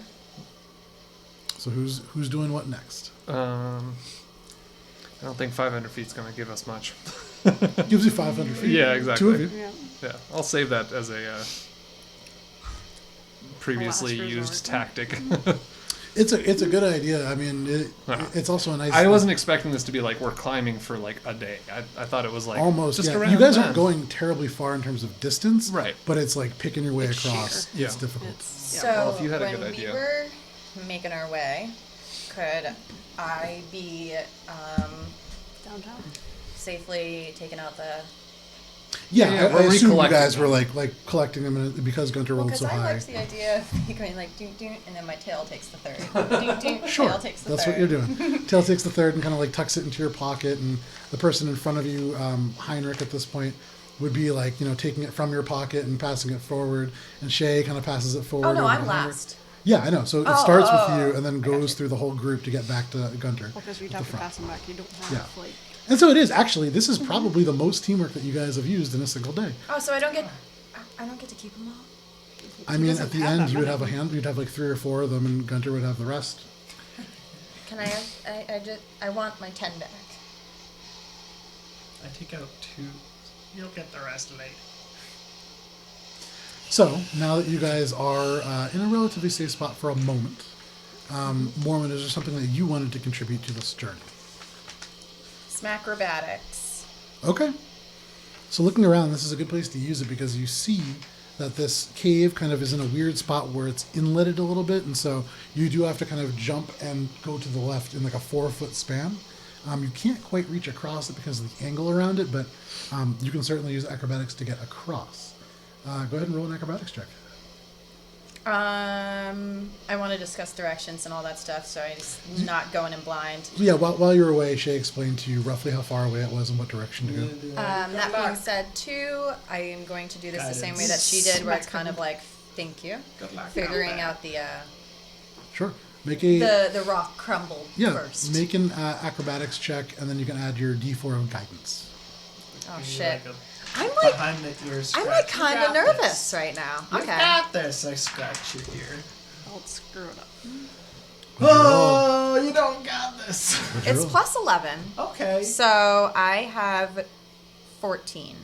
So who's doing what next? I don't think 500 feet's gonna give us much. Gives you 500 feet. Yeah, exactly. 2 of you. Yeah. Yeah, I'll save that as a previously Last resort. used tactic. It's a good idea. I mean, Yeah. it's also a nice. I wasn't expecting this to be like we're climbing for like a day. I thought it was like almost. just Yeah. around You guys then. aren't going terribly far in terms of distance, Right. But it's like picking your way It's across. sheer. It's Yeah. difficult. It's, So Well, if you had a when good we idea. were making our way, could I be downtown. safely taking out the? Yeah, Yeah, I we're assume you recollecting guys them. were like collecting them because Gunter rolled Because so I high. liked the idea of me going like doot doot, and then my tail takes the third. Doot doot, Sure, tail takes the that's third. what you're doing. Tail takes the third and kind of like tucks it into your pocket, and the person in front of you, Heinrich, at this point, would be like taking it from your pocket and passing it forward, and Shay kind of passes it forward. Oh no, over I'm to Heinrich. last. Yeah, I know. So it Oh, starts oh, with you oh. and then I got goes you. through the whole group to get back to Gunter. Well, because you'd at have the to front. pass them back. You don't have Yeah. like. And so it is actually. This is probably the most teamwork that you guys have used in a single day. Oh, so I don't get to keep them all. I mean, at the end, you would have a hand. You'd have like 3 or 4 of them, and Gunter would have the rest. Can I want my 10 back. I take out 2. You'll get the rest later. So now that you guys are in a relatively safe spot for a moment, Mormon, is there something that you wanted to contribute to this journey? Smacrobatics. Okay. So looking around, this is a good place to use it because you see that this cave kind of is in a weird spot where it's inletted a little bit, and so you do have to kind of jump and go to the left in like a 4-foot span. You can't quite reach across it because of the angle around it, but you can certainly use acrobatics to get across. Go ahead and roll an acrobatics check. I want to discuss directions and all that stuff, so I just not going in blind. So yeah, while you were away, Shay explained to you roughly how far away it was and what direction to go. That being said, too, I am going to do this the same way that she did, where it's kind of like, thank you, Good luck. figuring out the Sure. Make a the rock crumbled first. Make an acrobatics check, and then you can add your D4 of guidance. Oh shit! I'm Behind the ear scratch. kind You of got nervous this. right now. You Okay. got this. I scratch your ear. Don't screw it up. Oh, you don't got this. What'd you It's roll? plus 11, Okay. so I have 14.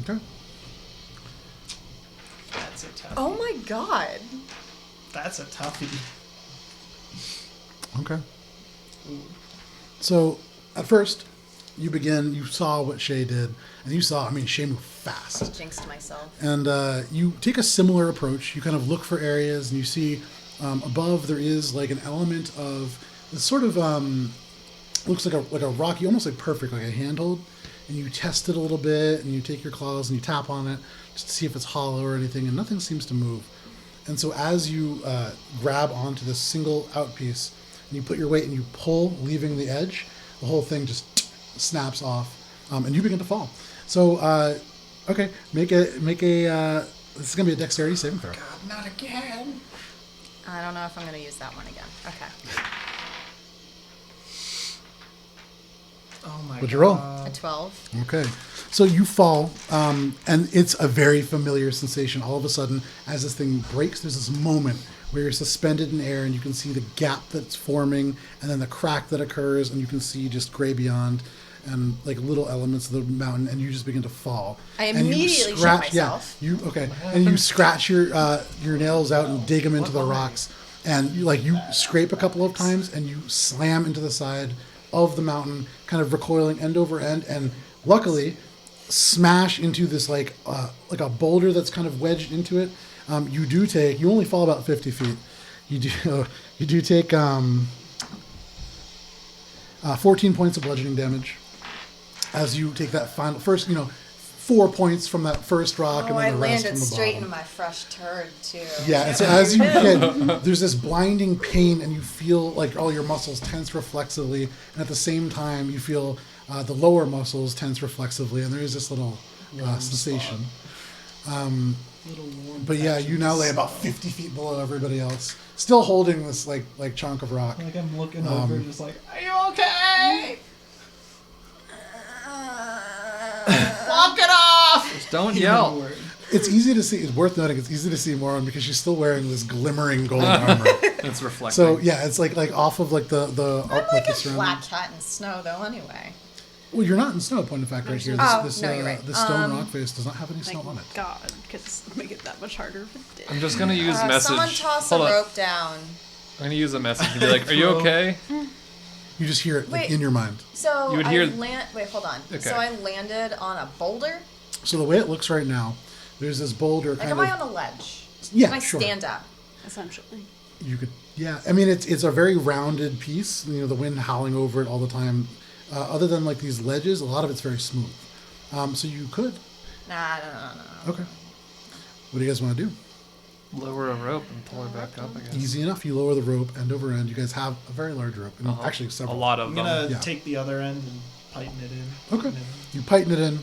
Okay. That's a toughie. Oh my god! That's a toughie. Okay. So, at first, you saw what Shay did, and you saw, Shay moved fast. Jinxed myself. And you take a similar approach. You kind of look for areas, and you see above there is like an element of this sort of looks like a rocky, almost like perfect, like a handhold. And you test it a little bit, and you take your claws and you tap on it just to see if it's hollow or anything, and nothing seems to move. And so as you grab onto this single out piece, and you put your weight and you pull, leaving the edge, the whole thing just snaps off, and you begin to fall. So, okay, make a. This is gonna be a dexterity saving throw. God, not again. I don't know if I'm going to use that one again. Okay. Oh my god. What'd you roll? A 12. Okay, so you fall, and it's a very familiar sensation. All of a sudden, as this thing breaks, there's this moment where you're suspended in air, and you can see the gap that's forming, and then the crack that occurs, and you can see just gray beyond, and like little elements of the mountain, and you just begin to fall. I And you immediately shit scratch, myself. Yeah, and you scratch your nails out and dig them into the rocks, and you scrape a couple of times, and you slam into the side of the mountain, kind of recoiling end over end, and luckily smash into this like a boulder that's kind of wedged into it. You only fall about 50 feet. You do take 14 points of bludgeoning damage as you take that first 4 points from that first rock, and Oh, then I the rest landed from the straight bottom. into my fresh turd, too. Yeah, and so as you hit, there's this blinding pain, and you feel like all your muscles tense reflexively, and at the same time, you feel the lower muscles tense reflexively, and there is this little sensation. Little warm But yeah, you now lay about 50 feet below everybody else, still holding this like chunk of rock. Like I'm looking over, just like, are you okay? Walk it off! Just don't Human yell. word. It's easy to see. It's worth noting. It's easy to see Moron because she's still wearing this glimmering gold armor. It's reflecting. So yeah, it's like off of like the I'm like like the a surrounding. black cat in snow, though, anyway. Well, you're not in snow. Point of fact, right here. Oh, This no, you're right. this stone rock face does not have any snow on it. Thank God, because make it that much harder if it did. I'm just gonna use message. Someone toss Hold a on. rope down. I'm gonna use a message and be like, "Are you okay?" You just hear it like, Wait. in your mind. So You would I hear- Wait, hold on. Okay. So I landed on a boulder. So the way it looks right now, there's this boulder Like, kind am of. I on a ledge? Yeah, Can I sure. stand up? Essentially. You could, yeah. I mean, it's a very rounded piece. The wind howling over it all the time. Other than like these ledges, a lot of it's very smooth. So you could. Nah, no. Okay. What do you guys want to do? Lower a rope and pull her back up. I guess. Easy enough. You lower the rope end over end. You guys have a very large rope, and actually A several. lot of I'm them. gonna Yeah. take the other end and tighten it in. Okay. You tighten it in,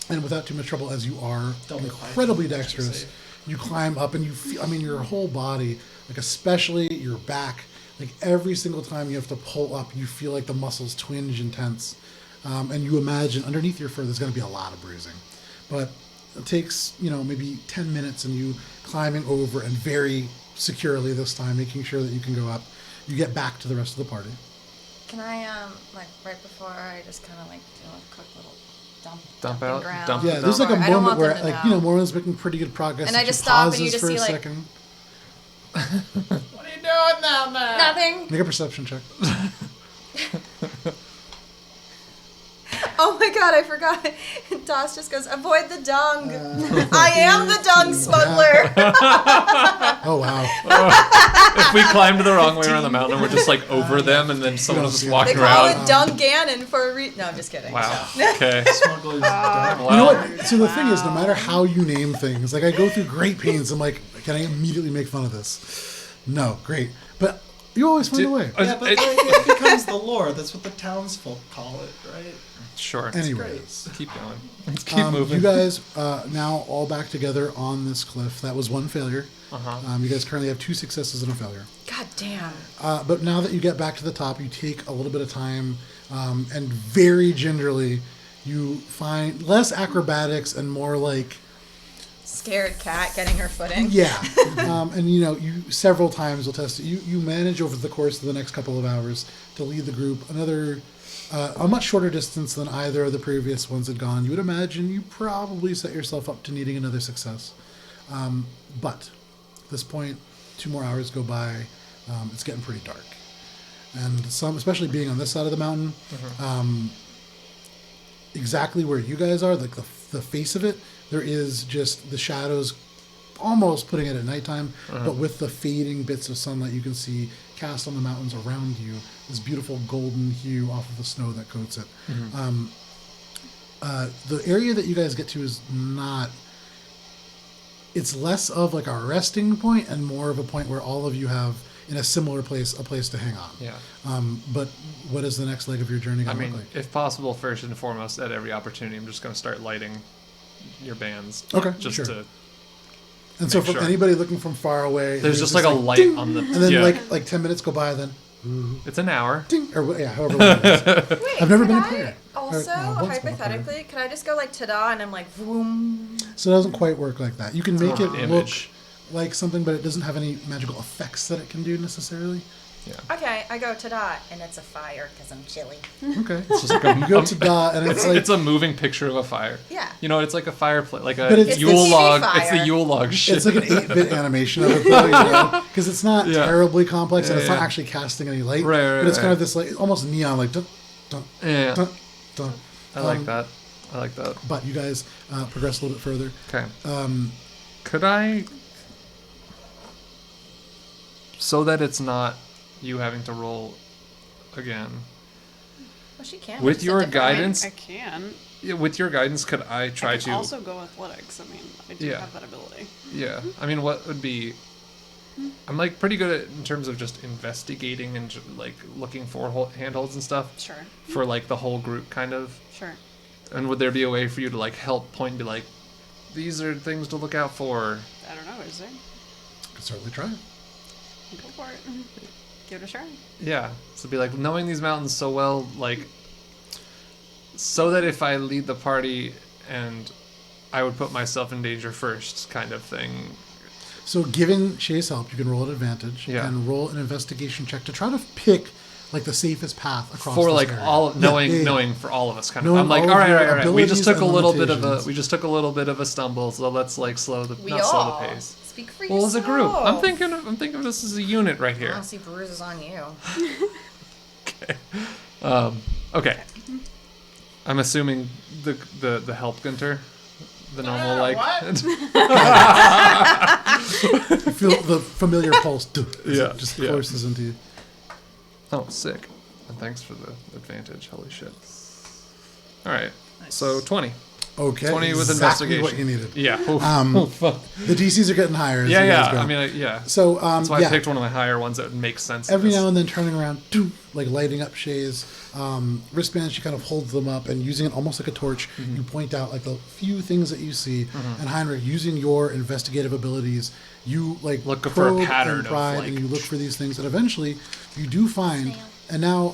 and without too much trouble, as you are Double incredibly python, dexterous, safe. you climb up, and you feel. I mean, your whole body, like especially your back, like every single time you have to pull up, you feel like the muscles twinge and tense, and you imagine underneath your fur there's going to be a lot of bruising, but it takes, maybe 10 minutes and you climbing over and very securely this time, making sure that you can go up. You get back to the rest of the party. Can I, right before I just kind of do a quick little dump Dump dumping out? ground? Dump Yeah, there's like a I don't moment want where, them to know. Morwen's making pretty good progress. And I she just stop and you pauses just for see, a like- second. What are you doing down there? Nothing. Make a perception check. Oh my god, I forgot. Das just goes, avoid the dung. I am the dung smuggler. Oh, wow. If we climbed the wrong way around the mountain, we're just like over them, and then someone don't just see it. They walking call around. it Dung Gannon for a reason. No, I'm just kidding. Wow. No. Okay. Smuggler's done. Wow. You know what? So the thing is, no matter how you name things, like I go through great pains. I'm like, can I immediately make fun of this? No, great. But you always find a way. Yeah, but it becomes the lore. That's what the townsfolk call it, right? Sure. Anyways, Keep going. Let's keep moving. you guys now all back together on this cliff. That was one failure. You guys currently have 2 successes and a failure. God damn. But now that you get back to the top, you take a little bit of time, and very gingerly, you find less acrobatics and more like, Scared cat getting her footing. yeah. And you several times will test it. You manage over the course of the next couple of hours to lead the group another, a much shorter distance than either of the previous ones had gone. You would imagine you probably set yourself up to needing another success. But at this point, 2 more hours go by. It's getting pretty dark. And especially being on this side of the mountain, exactly where you guys are, like the face of it, there is just the shadows almost putting it at nighttime, but with the fading bits of sunlight you can see cast on the mountains around you, this beautiful golden hue off of the snow that coats it. The area that you guys get to is not, it's less of like a resting point and more of a point where all of you have in a similar place a place to hang on. Yeah. But what is the next leg of your journey I going to mean, look like? if possible, first and foremost, at every opportunity, I'm just going to start lighting your bands. Okay, Just sure. to. And so make for sure. anybody looking from far away, There's just like a light ding, on the. and then yeah. like 10 minutes go by, then It's an hour. ding, or yeah, however long it is. Wait, I've never could been in I prayer. also, Or, no, once been in hypothetically, could I just go like ta-da and I'm like, vroom. So it doesn't quite work like that. You can make it Image. look like something, but it doesn't have any magical effects that it can do necessarily. Okay, I go ta-da and it's a fire because I'm chilly. Okay. It's just like a, You go to da, and it's like it's a moving picture of a fire. Yeah. You know, it's like a fireplace, like a But it's Yule the TV log. fire. It's the Yule log shit. it's like an 8-bit animation of it, because it's not Yeah. terribly complex and it's not Yeah. actually casting any light. Right, but it's kind right. of this like almost neon, like dun, dun, yeah. dun, dun. I like that. I like that. But you guys progress a little bit further. Okay. Could I, so that it's not you having to roll again, Well, she can. with Just a your different- guidance? I can. Yeah, with your guidance, could I try I can to? also go athletics. I mean, I do Yeah. have that ability. Yeah. I mean, what would be? I'm like pretty good at in terms of just investigating and like looking for handholds and stuff Sure. for like the whole group, kind of. Sure. And would there be a way for you to like help point and be like, these are things to look out for? I don't know. Is there? Could certainly try. Go for it. Give it a try. Yeah. So be like knowing these mountains so well, like, so that if I lead the party and I would put myself in danger first, kind of thing. So, given Shay's help, you can roll an advantage Yeah. and roll an investigation check to try to pick like the safest path across For this like area. all Yeah, knowing yeah, yeah. knowing for all of us, kind of. Knowing I'm like, all all of right, your all right. We just abilities took a and little bit of limitations. a stumble, so let's like slow the We not slow all. the pace. Speak for Well, yourself. as a group, I'm thinking of this as a unit right I here. don't see bruises on you. Okay. I'm assuming the help Gunter, the normal Yeah, like. what? You feel the familiar pulse. As Yeah, it just yeah. courses into you. Oh, sick. And thanks for the advantage. Holy shit. All right. So 20. Okay. 20 with exactly investigation. what you needed. Yeah. Um, fuck. The DCs are getting higher as Yeah, you guys yeah. go. I mean, yeah. so That's why I yeah. picked one of my higher ones that would make sense. Every now and then turning around, like lighting up Shay's wristbands, she kind of holds them up and using it almost like a torch, Mm-hmm. you point out like the few things that you see. And Heinrich, using your investigative abilities, you like Look for a probe pattern and of, pry like, and you look for these things, and eventually you do find. And now,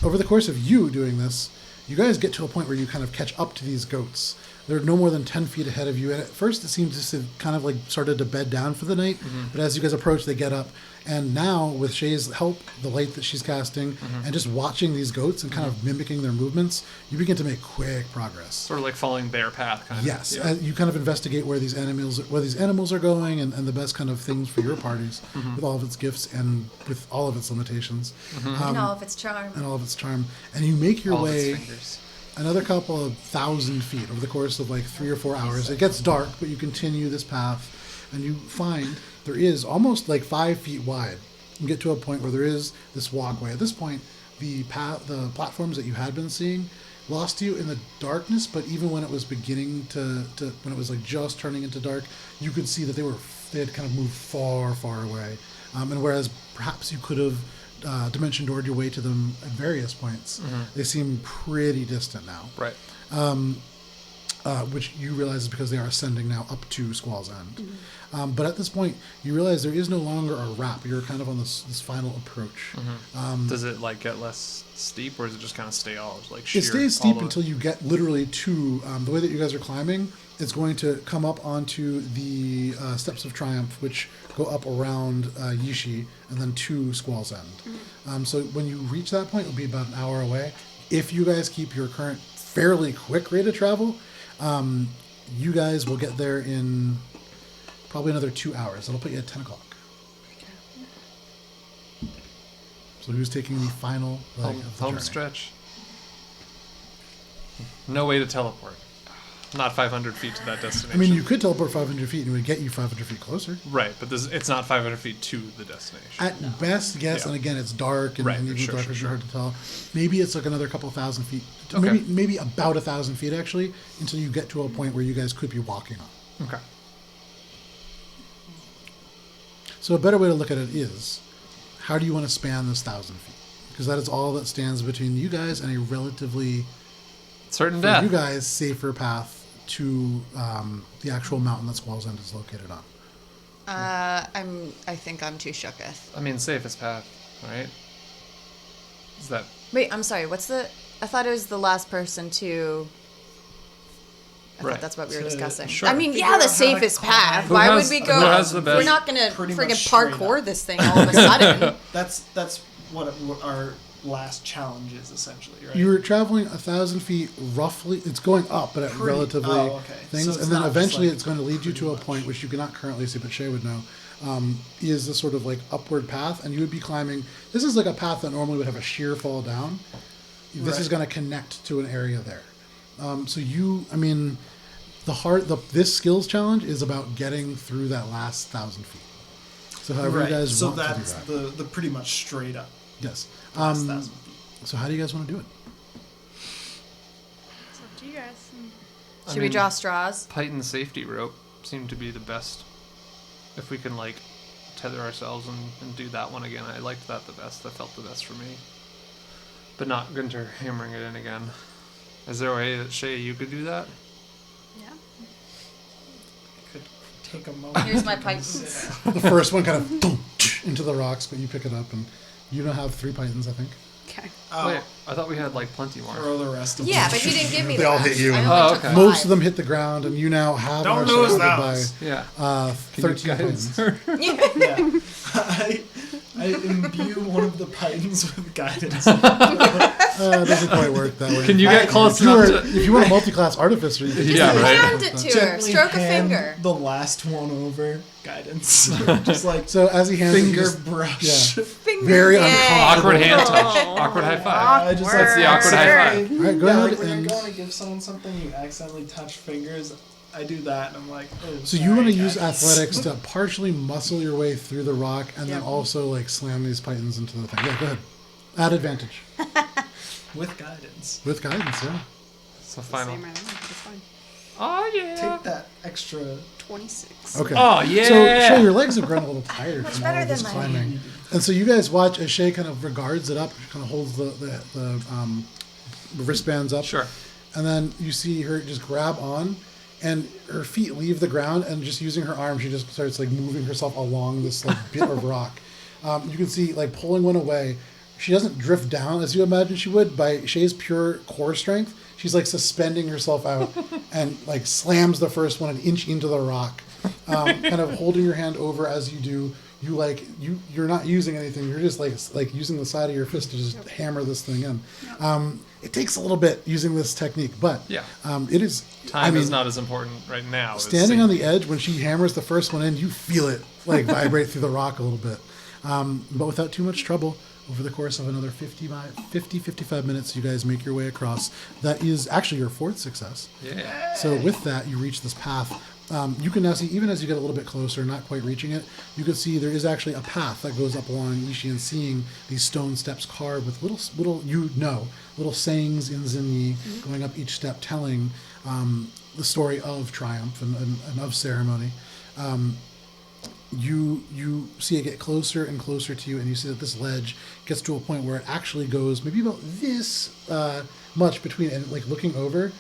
over the course of you doing this, you guys get to a point where you kind of catch up to these goats. They're no more than 10 feet ahead of you. And at first, it seems just to kind of like started to bed down for the night. But as you guys approach, they get up. And now, with Shay's help, the light that she's casting, and just watching these goats and kind of mimicking their movements, you begin to make quick progress. Sort of like following their path, kind of. Yes, Yeah. you kind of investigate where these animals are going, and the best kind of things for your parties, with all of its gifts and with all of its limitations, and all of its charm. and all of its charm. And you make your All of its way fingers. another couple of 1,000 feet over the course of like 3 or 4 hours. It gets dark, but you continue this path, and you find there is almost like 5 feet wide. You get to a point where there is this walkway. At this point, the platforms that you had been seeing lost you in the darkness, but even when it was beginning when it was like just turning into dark, you could see that they had kind of moved far, far away. And whereas perhaps you could have dimension doored your way to them at various points, they seem pretty distant now. Right. Which you realize is because they are ascending now up to Squall's End. But at this point, you realize there is no longer a wrap. You're kind of on this final approach. Does it like get less steep, or does it just kind of stay all like sheer? It stays all steep the- until you get literally to the way that you guys are climbing. It's going to come up onto the Steps of Triumph, which go up around Yishi and then to Squall's End. So when you reach that point, it'll be about an hour away. If you guys keep your current fairly quick rate of travel, you guys will get there in probably another 2 hours. That'll put you at 10 o'clock. So who's taking the final leg of the home journey? stretch. No way to teleport. Not 500 feet to that I destination. mean, you could teleport 500 feet and it would get you 500 feet closer. Right, but it's not 500 feet to the destination. At best, yes, Yeah. and again, it's dark, and, Right, and even sure, darker sure, is hard to tell. Maybe it's like another couple thousand feet. Okay. Maybe about 1,000 feet, actually, until you get to a point where you guys could be walking on. Okay. So a better way to look at it is, how do you want to span this 1,000 feet? Because that is all that stands between you guys and a relatively, Certain for death. you guys, safer path to the actual mountain that Squall's End is located on. I think I'm too shooketh. I mean, safest path, right? Is that Wait, I'm sorry. I thought it was the last person to. I Right. thought that's what we were To- discussing. sure. I mean, Figure yeah, out the how to safest climb. path. Who Why has- would we who go? has the best- We're not gonna Pretty friggin' much straight parkour up. this thing all of a sudden. That's what our last challenge is essentially, right? You were traveling 1,000 feet roughly. It's going up, but at Pretty- relatively oh, okay. things. So it's and then not just, eventually like, it's going to lead you to a pretty point much. which you cannot currently see, but Shay would know, is this sort of like upward path. And you would be climbing. This is like a path that normally would have a sheer fall down. This is Right. going to connect to an area there. This skills challenge is about getting through that last 1,000 feet. So however right. you guys so want to do that's that. the pretty much straight up Yes. last 1,000 feet. So how do you guys want to do it? It's up to you guys. Should we draw straws? Python safety rope seemed to be the best. If we can like tether ourselves and do that one again, I liked that the best. That felt the best for me. But not Gunter hammering it in again. Is there a way that Shay you could do that? Yeah. Could take a moment. Here's my to pythons. consider. The first one kind of thump, into the rocks, but you pick it up, and you now have 3 pythons, I think. Okay. Oh, Wait, I thought we had like plenty more. throw the rest of Yeah, them. but he didn't give me They the all rest. hit you. I only Oh, took okay. Most 5. of them hit the ground, and you now have Don't are lose surrounded those. Yeah. by Can you 13 guidance pythons. Yeah. I imbue one of the pythons with guidance. It doesn't quite work that way. Can you get close if you enough were, to? if you were a multi-class artificer, you could Yeah, Just right. hand it to her. Gently Stroke a hand finger. the last one over. Guidance. Just like So as he hands it, you finger just- brush. yeah. Finger. Very Yay. uncomfortable. Awkward hand touch. Awkward high five. I just That's the awkward high five. All right, go yeah, ahead like when and- you're going to give someone something, you accidentally touch fingers. I do that, and I'm like, oh. So you want to use athletics to partially muscle your way through the rock, and then Yep. also like slam these pythons into the thing. Yeah, go ahead. Add advantage with guidance. with guidance. Yeah. So Same final. right now. It's fine. Oh yeah. Take that extra. 26. Okay. Oh yeah. So Shay, your legs have grown a little tired from all better of this than mine. climbing, and so you guys watch as Shay kind of regards it up, kind of holds the wristbands up, Sure. and then you see her just grab on, and her feet leave the ground, and just using her arm, she just starts like moving herself along this like bit of rock. You can see like pulling one away. she doesn't drift down as you imagine she would by Shay's pure core strength. She's like suspending herself out and like slams the first one an inch into the rock, kind of holding your hand over as you do. You're not using anything. You're just like using the side of your fist to just hammer this thing in. It takes a little bit using this technique, but Yeah. it is. Time is not as important right now. as Standing on the safety. edge when she hammers the first one in, you feel it like vibrate through the rock a little bit, but without too much trouble. Over the course of another 55 minutes, you guys make your way across. That is actually your fourth success. Yeah. So with that, you reach this path. You can now see, even as you get a little bit closer, not quite reaching it, you can see there is actually a path that goes up along Ishi, and seeing these stone steps carved with little sayings in Zinyi going up each step, telling the story of triumph and of ceremony. You see it get closer and closer to you, and you see that this ledge gets to a point where it actually goes maybe about this much between, and like looking over,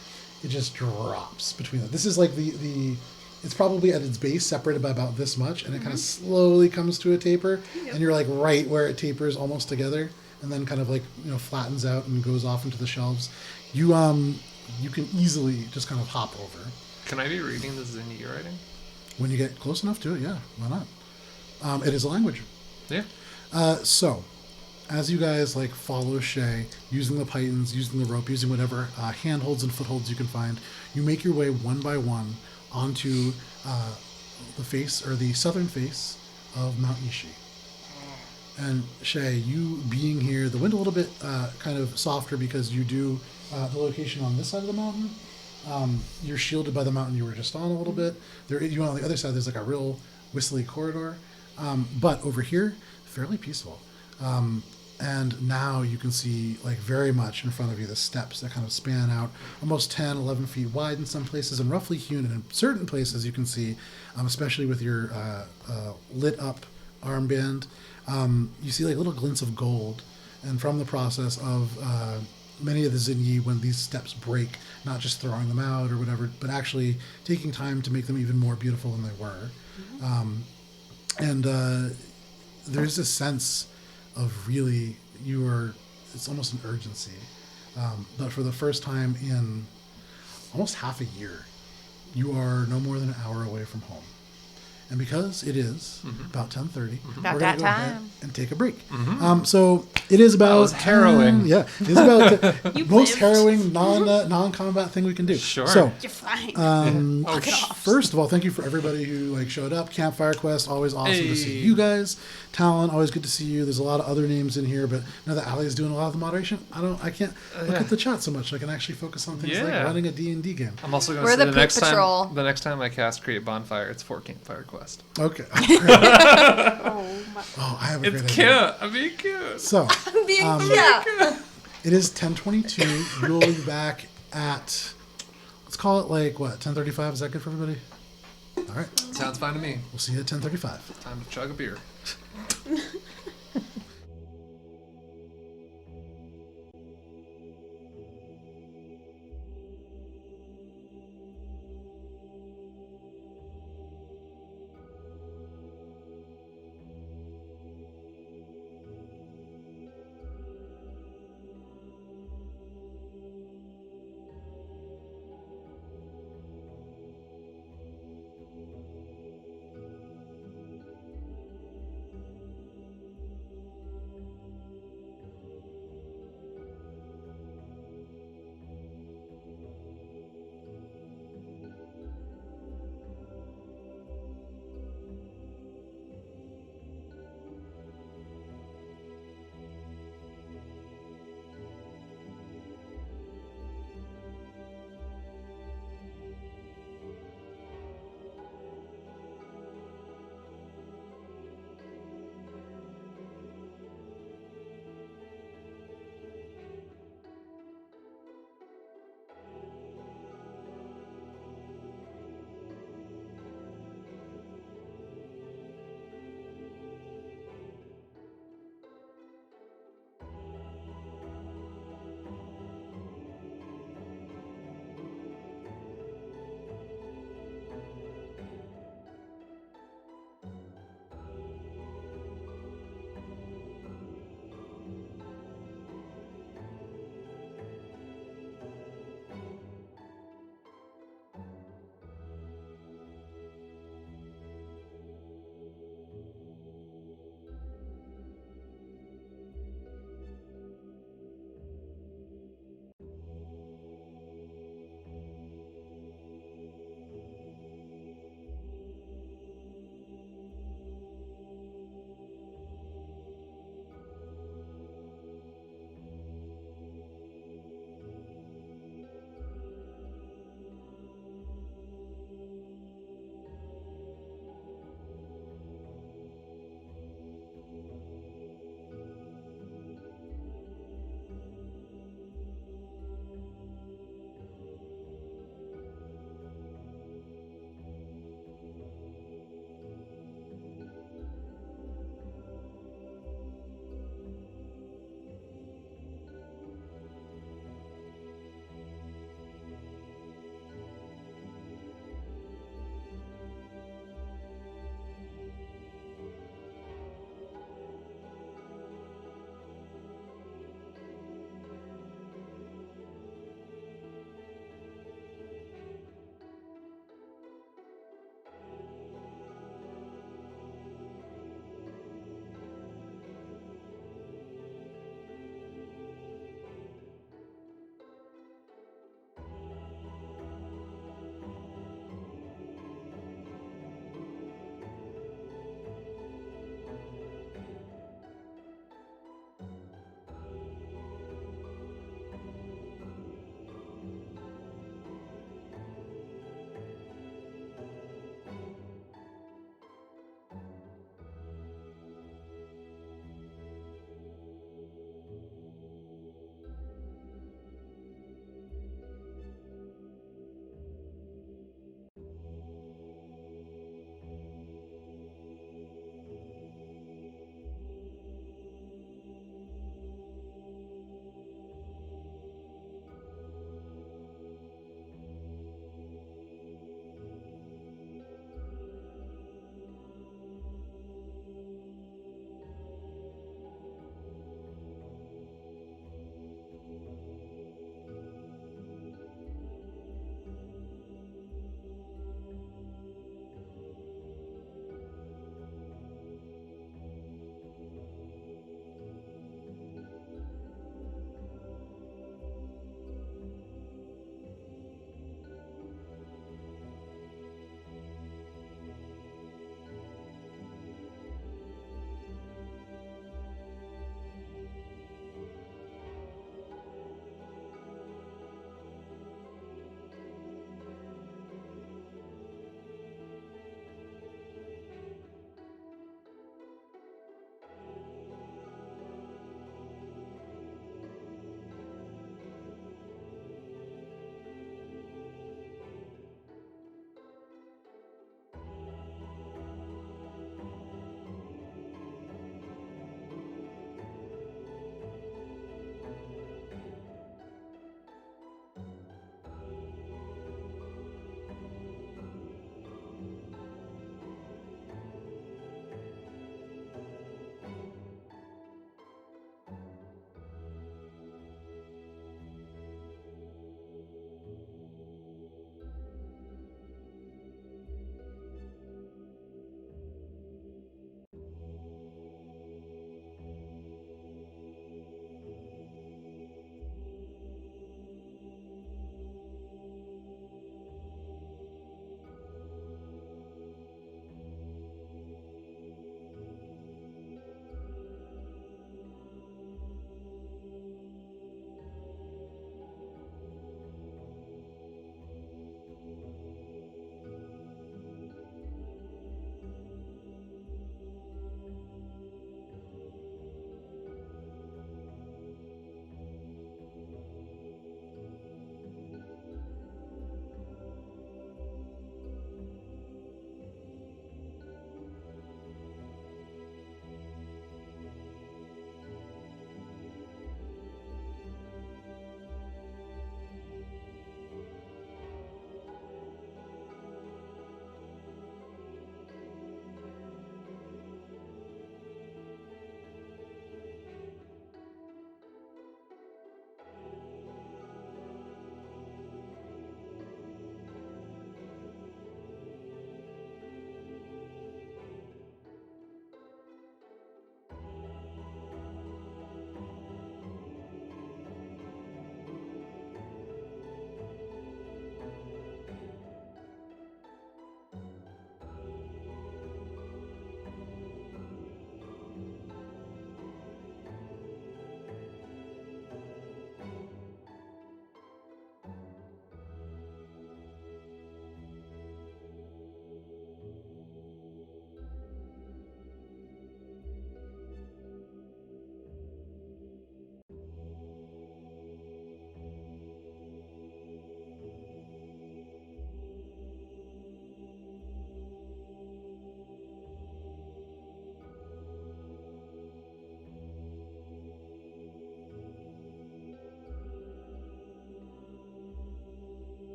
it just drops between them. This is like the it's probably at its base separated by about this much, and it kind of slowly comes to a taper, and you're like right where it tapers almost together, and then kind of like flattens out and goes off into the shelves. You can easily just kind of hop over. Can I be reading the Zinni writing? When you get close enough to it, yeah, why not? It is a language. Yeah. So, as you guys like follow Shay, using the pythons, using the rope, using whatever handholds and footholds you can find, you make your way one by one onto the face, or the southern face of Mount Ishi. And Shay, you being here, the wind a little bit kind of softer because you do the location on this side of the mountain. You're shielded by the mountain you were just on a little bit. You on the other side, there's like a real whistly corridor. But over here, fairly peaceful. And now you can see like very much in front of you the steps that kind of span out almost 10, 11 feet wide in some places and roughly hewn. And in certain places you can see, especially with your lit up armband, you see like little glints of gold. And from the process of many of the Zinyi, when these steps break, not just throwing them out or whatever, but actually taking time to make them even more beautiful than they were. And there's this sense of really, it's almost an urgency. But for the first time in almost half a year, you are no more than an hour away from home. And because it is about 10:30, About we're that going to go ahead time. and take a break. So it is about... was harrowing. yeah, it is about the You most lived. harrowing non-combat thing we can do. Sure. So You're fine. Oh, first of all, thank you for everybody who like showed up. Campfire Quest, always awesome to see Hey. you guys. Talon, always good to see you. There's a lot of other names in here, but now that Allie's doing a lot of the moderation, I can't look at the chat so much. I can actually focus on things like Yeah. running a D&D game. I'm also going We're to say the the next poop patrol. time. The next time I cast Create Bonfire, it's for Campfire Quest. Okay. Oh my. Oh, I have a It's great cute. idea. I'm being cute. So, Being yeah. it is 10:22. We'll be back at, let's call it like, what, 10:35? Is that good for everybody? All right. Sounds fine to me. We'll see you at 10:35. Time to chug a beer.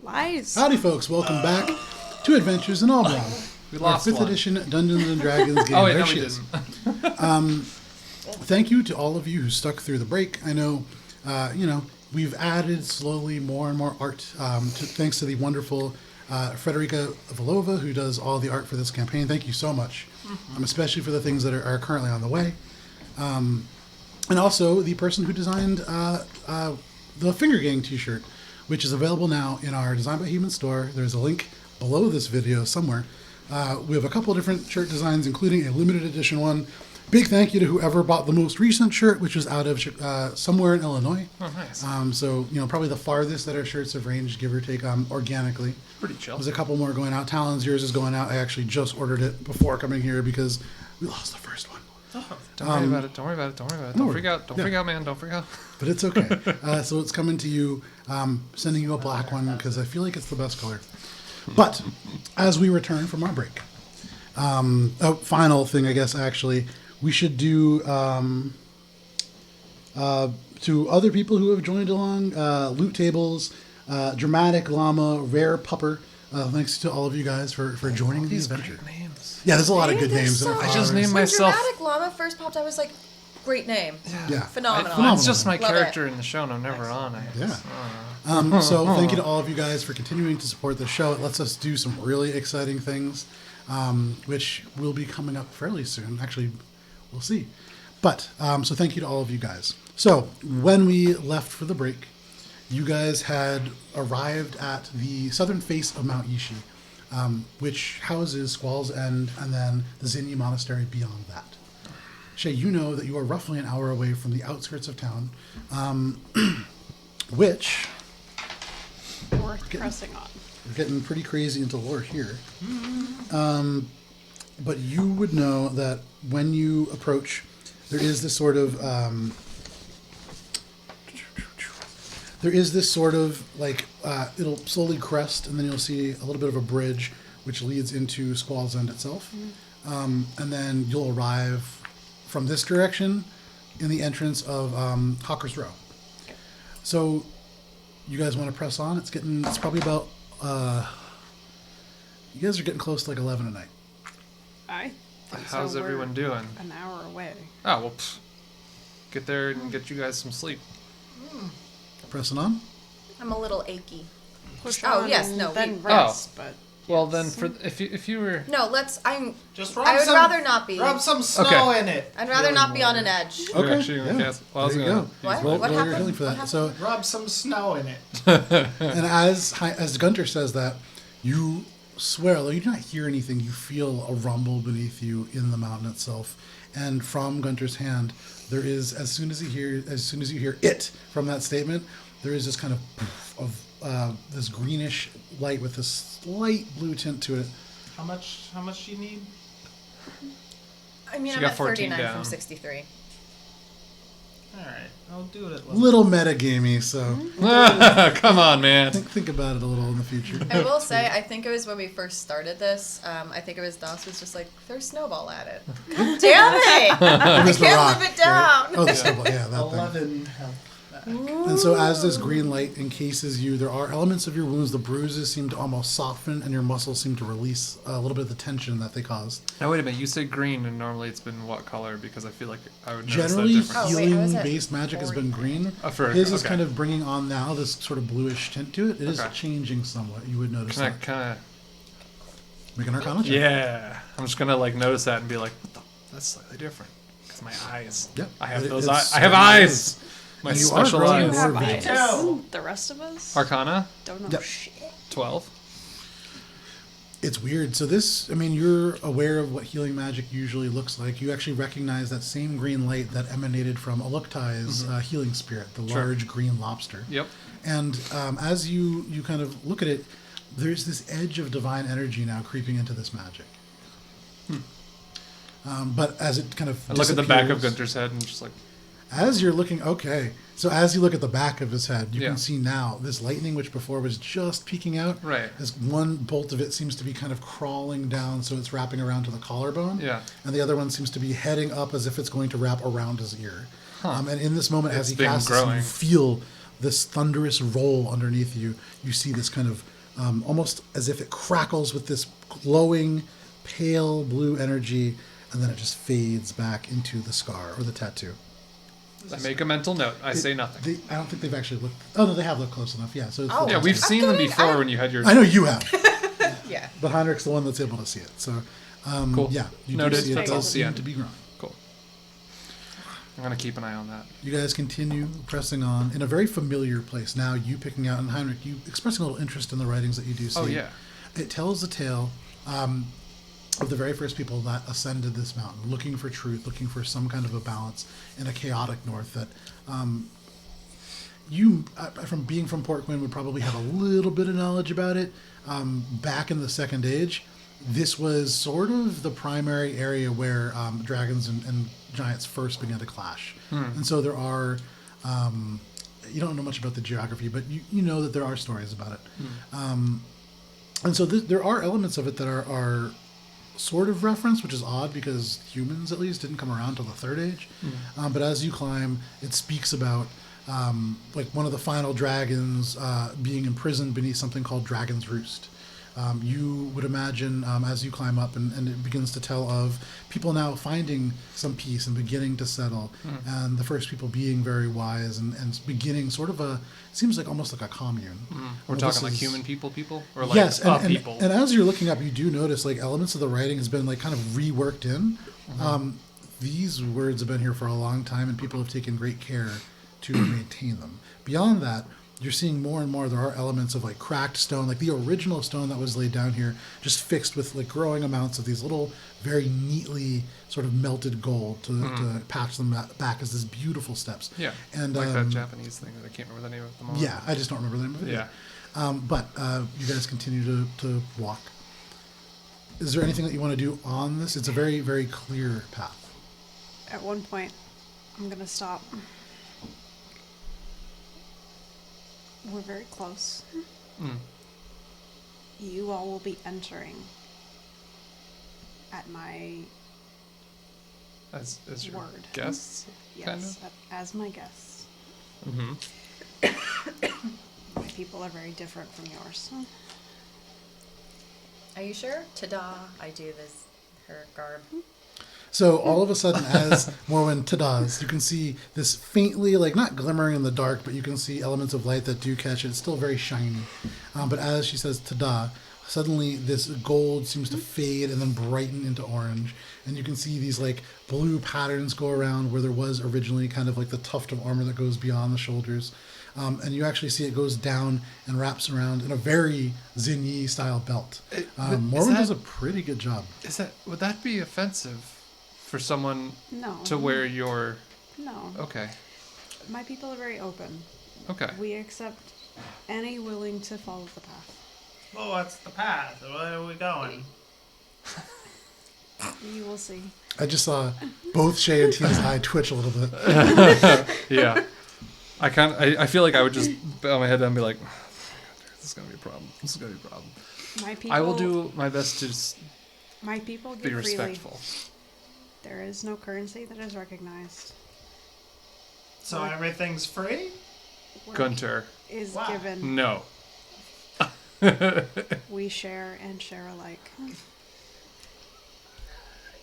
Lies. Howdy, folks. Welcome back to Adventures in Alberon. We Our lost 5th one. edition Dungeons and Dragons game. Oh, wait, There no, she we is. didn't. Thank you to all of you who stuck through the break. I know, we've added slowly more and more art, thanks to the wonderful Frederica Volova, who does all the art for this campaign. Thank you so much, especially for the things that are currently on the way. And also the person who designed the Finger Gang t-shirt, which is available now in our Design by Human store. There's a link below this video somewhere. We have a couple of different shirt designs, including a limited edition one. Big thank you to whoever bought the most recent shirt, which was out of somewhere in Illinois. Oh, nice. So, probably the farthest that our shirts have ranged, give or take, organically. Pretty chill. There's a couple more going out. Talon's, yours is going out. I actually just ordered it before coming here because we lost the first one. Don't worry about it. Don't worry about it. Don't worry about it. no Don't worry. freak out. Don't Yeah. freak out, man. Don't freak out. But it's okay. So it's coming to you, sending you a black one because I feel like it's the best color. But as we return from our break, final thing, I guess, actually, we should do to other people who have joined along, loot tables, dramatic llama, rare pupper. Thanks to all of you guys for joining the These adventure. great names. Yeah, there's a lot of Right? good They're names. so that I are just ours. named When myself. Dramatic Llama first popped, I was like, great name. Yeah. Phenomenal. Phenomenal. It's just my Love character in the show, and I'm never on it. Yeah. So thank you to all of you guys for continuing to support the show. It lets us do some really exciting things, which will be coming up fairly soon. Actually, we'll see. But so thank you to all of you guys. So when we left for the break, you guys had arrived at the southern face of Mount Yishi, which houses Squall's End and then the Zinyi Monastery beyond that. Shay, you know that you are roughly an hour away from the outskirts of town, which Worth pressing on. we're getting pretty crazy into lore here. But you would know that when you approach, there is this sort of it'll slowly crest, and then you'll see a little bit of a bridge which leads into Squall's End itself, and then you'll arrive from this direction in the entrance of Hawker's Row. So you guys want to press on? It's probably about you guys are getting close to like 11 at night. I think How's so. We're everyone doing? An hour away. Oh, well, get there and get you guys some sleep. Pressing on. I'm a little achy. Push Oh, on yes, and no, then we- rest, but Well, yes. then, if you were... No, Just I would rather not be. Rub some snow Okay. in it. I'd rather not be on an edge. You're Okay, actually gonna yeah. cast- well, I was There you gonna go. What? Roll, What roll your happened? healing for that. What So, Rub some snow in it. and as Gunter says that, you swear, although you do not hear anything, you feel a rumble beneath you in the mountain itself. And from Gunter's hand, there is, as soon as you hear it from that statement, there is this kind of poof of this greenish light with this slight blue tint to it. How much do you need? I mean, She I'm got at 14 39 down. from 63. Alright, I'll do it at level. Little metagamey, so Come on, man. think about it a little in the future. I will say, I think it was when we first started this. I think it was Dos was just like, throw snowball at it. God damn it! I was the can't rock, live it down. right? Oh, the snowball, yeah, that thing. 11 health. And so as this green light encases you, there are elements of your wounds. The bruises seem to almost soften, and your muscles seem to release a little bit of the tension that they caused. Now, wait a minute. You said green, and normally it's been what color? Because I feel like I would notice Generally, that difference. Oh, wait, I was at healing-based magic has been green. For- His is okay. kind of bringing on now this sort of bluish tint to it. It is Okay. changing somewhat. You would notice Can I that. kind Make an Arcana of... check. Yeah. I'm just going to, notice that and be like, what the... That's slightly different. Because my eyes. Yep. I have It- those it's eyes. I have certainly eyes! is. My And you are special growing You eyes. more have vision. eyes. Tell. The rest of us Arcana? don't know Yep. shit. 12. It's weird. So this, you're aware of what healing magic usually looks like. You actually recognize that same green light that emanated from Aluktai's healing spirit, the Sure. large green lobster. Yep. And as you kind of look at it, there's this edge of divine energy now creeping into this magic. But as it kind of I look at the back of disappears- Gunter's head and just like, As you're looking, okay. So as you look at the back of his head, you Yeah. can see now this lightning, which before was just peeking out. Right. This one bolt of it seems to be kind of crawling down, so it's wrapping around to the collarbone. Yeah. And the other one seems to be heading up as if it's going to wrap around his ear. And in this moment, as It's he been casts this, growing. you feel this thunderous roll underneath you. You see this kind of almost as if it crackles with this glowing, pale blue energy, and then it just fades back into the scar or the tattoo. I make a mental note. I say nothing. I don't think they've actually looked. Oh no, they have looked close enough. Yeah. So it's Oh. Yeah, we've seen them before when you had your. I know you have, Yeah. but Heinrich's the one that's able to see it. So, Cool. yeah, you Noted. do see it That's all does the seem end. to be growing. Cool. I'm gonna keep an eye on that. You guys continue pressing on in a very familiar place. Now you picking out, and Heinrich, you expressing a little interest in the writings that you do see. Oh yeah. It tells the tale of the very first people that ascended this mountain, looking for truth, looking for some kind of a balance in a chaotic north that you, from being from Port Quinn, would probably have a little bit of knowledge about it. Back in the Second Age, this was sort of the primary area where dragons and giants first began to clash. And so there are, you don't know much about the geography, but you know that there are stories about it. And so there are elements of it that are sort of referenced, which is odd because humans, at least, didn't come around till the Third Age. But as you climb, it speaks about like one of the final dragons being imprisoned beneath something called Dragon's Roost. You would imagine as you climb up, and it begins to tell of people now finding some peace and beginning to settle, and the first people being very wise and beginning sort of seems like almost like a commune. We're Well, talking this like is- human people, or like Yes, and people. and as you're looking up, you do notice like elements of the writing has been like kind of reworked in. These words have been here for a long time, and people have taken great care to maintain them. Beyond that, you're seeing more and more there are elements of like cracked stone, like the original stone that was laid down here, just fixed with like growing amounts of these little, very neatly sort of melted gold to patch them back as these beautiful steps. Yeah, and like that Japanese thing that I can't remember the name of at the moment. yeah, I just don't remember the name of it. Yeah. But you guys continue to walk. Is there anything that you want to do on this? It's a very, very clear path. At one point, I'm gonna stop. We're very close. You all will be entering at my As your word. guests, kind Yes, of. as my guests. Mm-hmm. My people are very different from yours. Are you sure? Ta-da! I do this. Her garb. So all of a sudden, as Morwen tadas, you can see this faintly, like not glimmering in the dark, but you can see elements of light that do catch it. It's still very shiny. But as she says tada, suddenly this gold seems to fade and then brighten into orange. And you can see these like blue patterns go around where there was originally kind of like the tuft of armor that goes beyond the shoulders. And you actually see it goes down and wraps around in a very Zinyi style belt. but is Morwen that- does a pretty good job. Would that be offensive for someone No. to wear your? No. Okay. My people are very open. Okay. We accept any willing to follow the path. Well, what's the path? Where are we going? You will see. I just saw both Shay and Tina's eye twitch a little bit. Yeah. I feel like I would just bow my head down and be like, this is gonna be a problem. This is gonna be a problem. My people. I will do my best to just My people give be freely. respectful. There is no currency that is recognized. So everything's free? Work Gunter, is Wow. given. no. We share and share alike. I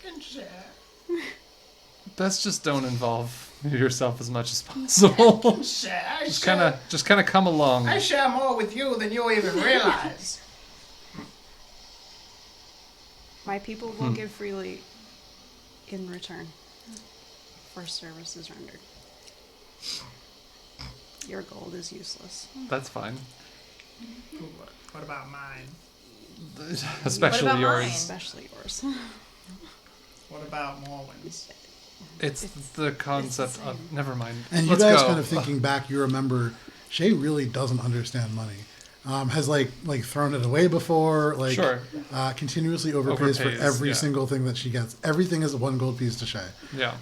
can share. Best just don't involve yourself as much as possible. Share. I just share. kind of come along. I share more with you than you even realize. My people will give freely in return for services rendered. Your gold is useless. That's fine. What about mine? Especially about yours. mine? Especially yours. What about Morwen's? It's the concept same. of. Never mind. And you Let's guys go. kind of thinking back, you remember Shay really doesn't understand money. Has like thrown it away before, like Sure. continuously overpays for Overpays, every yeah. single thing that she gets. Everything is one gold piece to Shay. Yeah.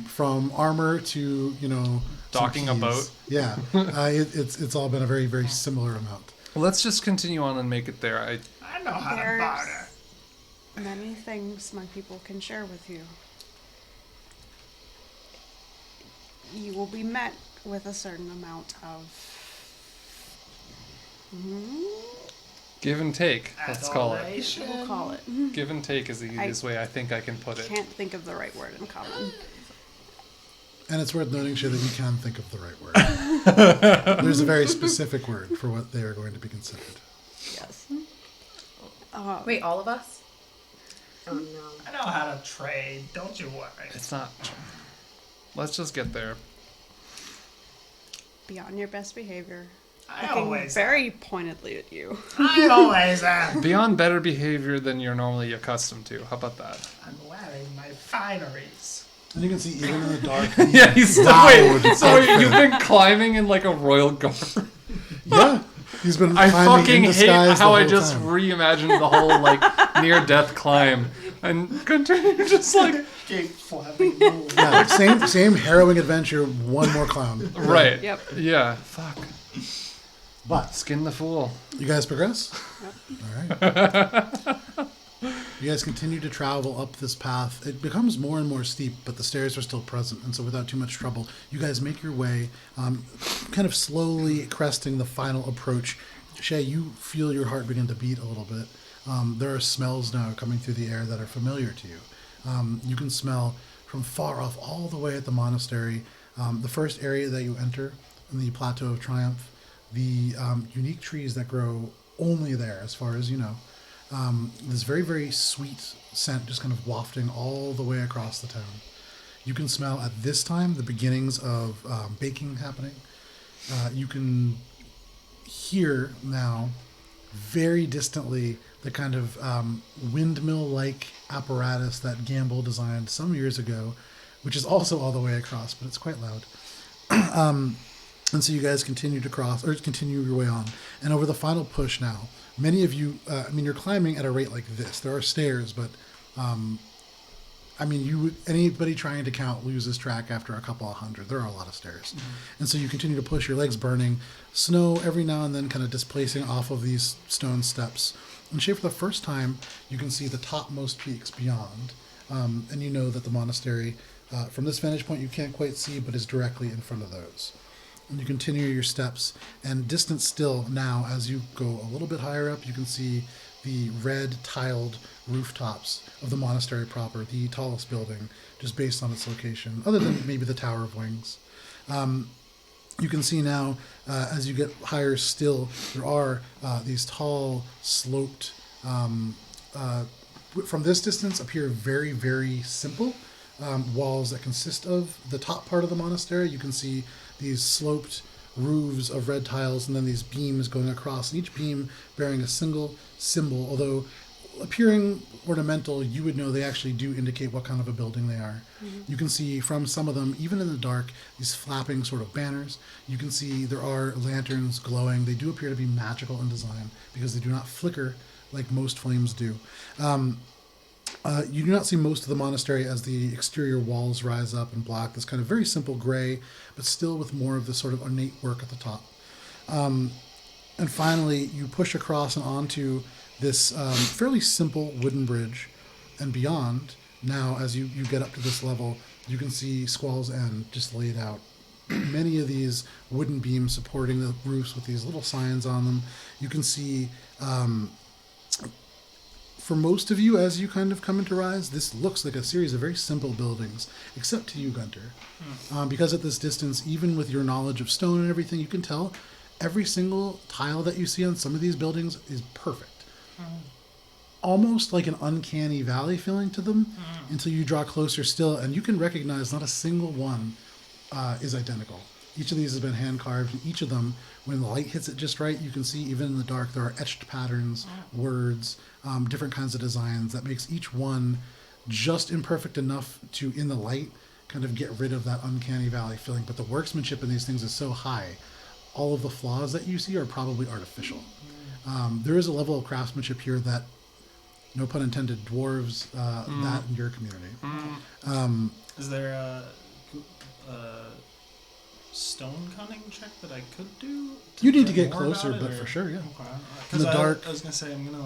From armor to some Docking a keys. boat. Yeah, it's all been a very, very similar amount. Let's just continue on and make it there. I know how to There's barter. many things my people can share with you. You will be met with a certain amount of Give and take. Let's call it. Adoration. We'll call it. Give and take is the easiest way I think I can put it. Can't think of the right word in common. And it's worth noting, Shay, that you can think of the right word. There's a very specific word for what they are going to be considered. Yes. Wait, all of us? Oh no. I know how to trade. Don't you worry. It's not. Let's just get there. Be on your best behavior. I Looking always very pointedly at you. I always am. Beyond better behavior than you're normally accustomed to. How about that? I'm wearing my fineries. And you can see even in the dark. Yeah, he's loud. wait. So you've been climbing in like a royal garb. Yeah, he's been. I climbing fucking in hate disguise how the I whole just time. reimagined the whole like near-death climb and continue just like Keep flapping rules. Yeah, same harrowing adventure. One more clown. right. Yep. Yeah. Fuck. But Skin the fool. you guys progress. All right. You guys continue to travel up this path. It becomes more and more steep, but the stairs are still present, and so without too much trouble, you guys make your way, kind of slowly cresting the final approach. Shay, you feel your heart begin to beat a little bit. There are smells now coming through the air that are familiar to you. You can smell from far off all the way at the monastery. The first area that you enter in the Plateau of Triumph, the unique trees that grow only there, as far as you know. This very, very sweet scent just kind of wafting all the way across the town. You can smell at this time the beginnings of baking happening. You can hear now, very distantly, the kind of windmill-like apparatus that Gamble designed some years ago, which is also all the way across, but it's quite loud. And so you guys continue to cross, or continue your way on. And over the final push now, many of you, you're climbing at a rate like this. There are stairs, but, anybody trying to count loses track after a couple of hundred. There are a lot of stairs. Mm-hmm. And so you continue to push, your legs burning, snow every now and then kind of displacing off of these stone steps. And Shay, for the first time, you can see the topmost peaks beyond. And you know that the monastery, from this vantage point, you can't quite see, but is directly in front of those. And you continue your steps, and distant still now, as you go a little bit higher up, you can see the red tiled rooftops of the monastery proper, the tallest building, just based on its location, other than maybe the Tower of Wings. You can see now, as you get higher still, there are these tall, sloped, from this distance appear very, very simple walls that consist of the top part of the monastery. You can see these sloped roofs of red tiles and then these beams going across, and each beam bearing a single symbol. Although appearing ornamental, you would know they actually do indicate what kind of a building they are. Mm-hmm. You can see from some of them, even in the dark, these flapping sort of banners. You can see there are lanterns glowing. They do appear to be magical in design because they do not flicker like most flames do. You do not see most of the monastery as the exterior walls rise up and block this kind of very simple gray, but still with more of the sort of ornate work at the top. And finally, you push across and onto this fairly simple wooden bridge. And beyond, now as you get up to this level, you can see Squall's End just laid out. Many of these wooden beams supporting the roofs with these little signs on them. You can see... for most of you, as you kind of come into Rise, this looks like a series of very simple buildings, except to you, Gunter. Because at this distance, even with your knowledge of stone and everything, you can tell every single tile that you see on some of these buildings is perfect. Almost like an uncanny valley feeling to them until you draw closer still, and you can recognize not a single one is identical. Each of these has been hand-carved, and each of them, when the light hits it just right, you can see even in the dark there are etched patterns, words, different kinds of designs that makes each one just imperfect enough to, in the light, kind of get rid of that uncanny valley feeling. But the workmanship in these things is so high, all of the flaws that you see are probably artificial. There is a level of craftsmanship here that, no pun intended, dwarves that in your community. Is there a stone cunning check that I could do? You need to learn get more closer, about it, but or- for sure, yeah. Okay. In the dark. I was gonna say I'm gonna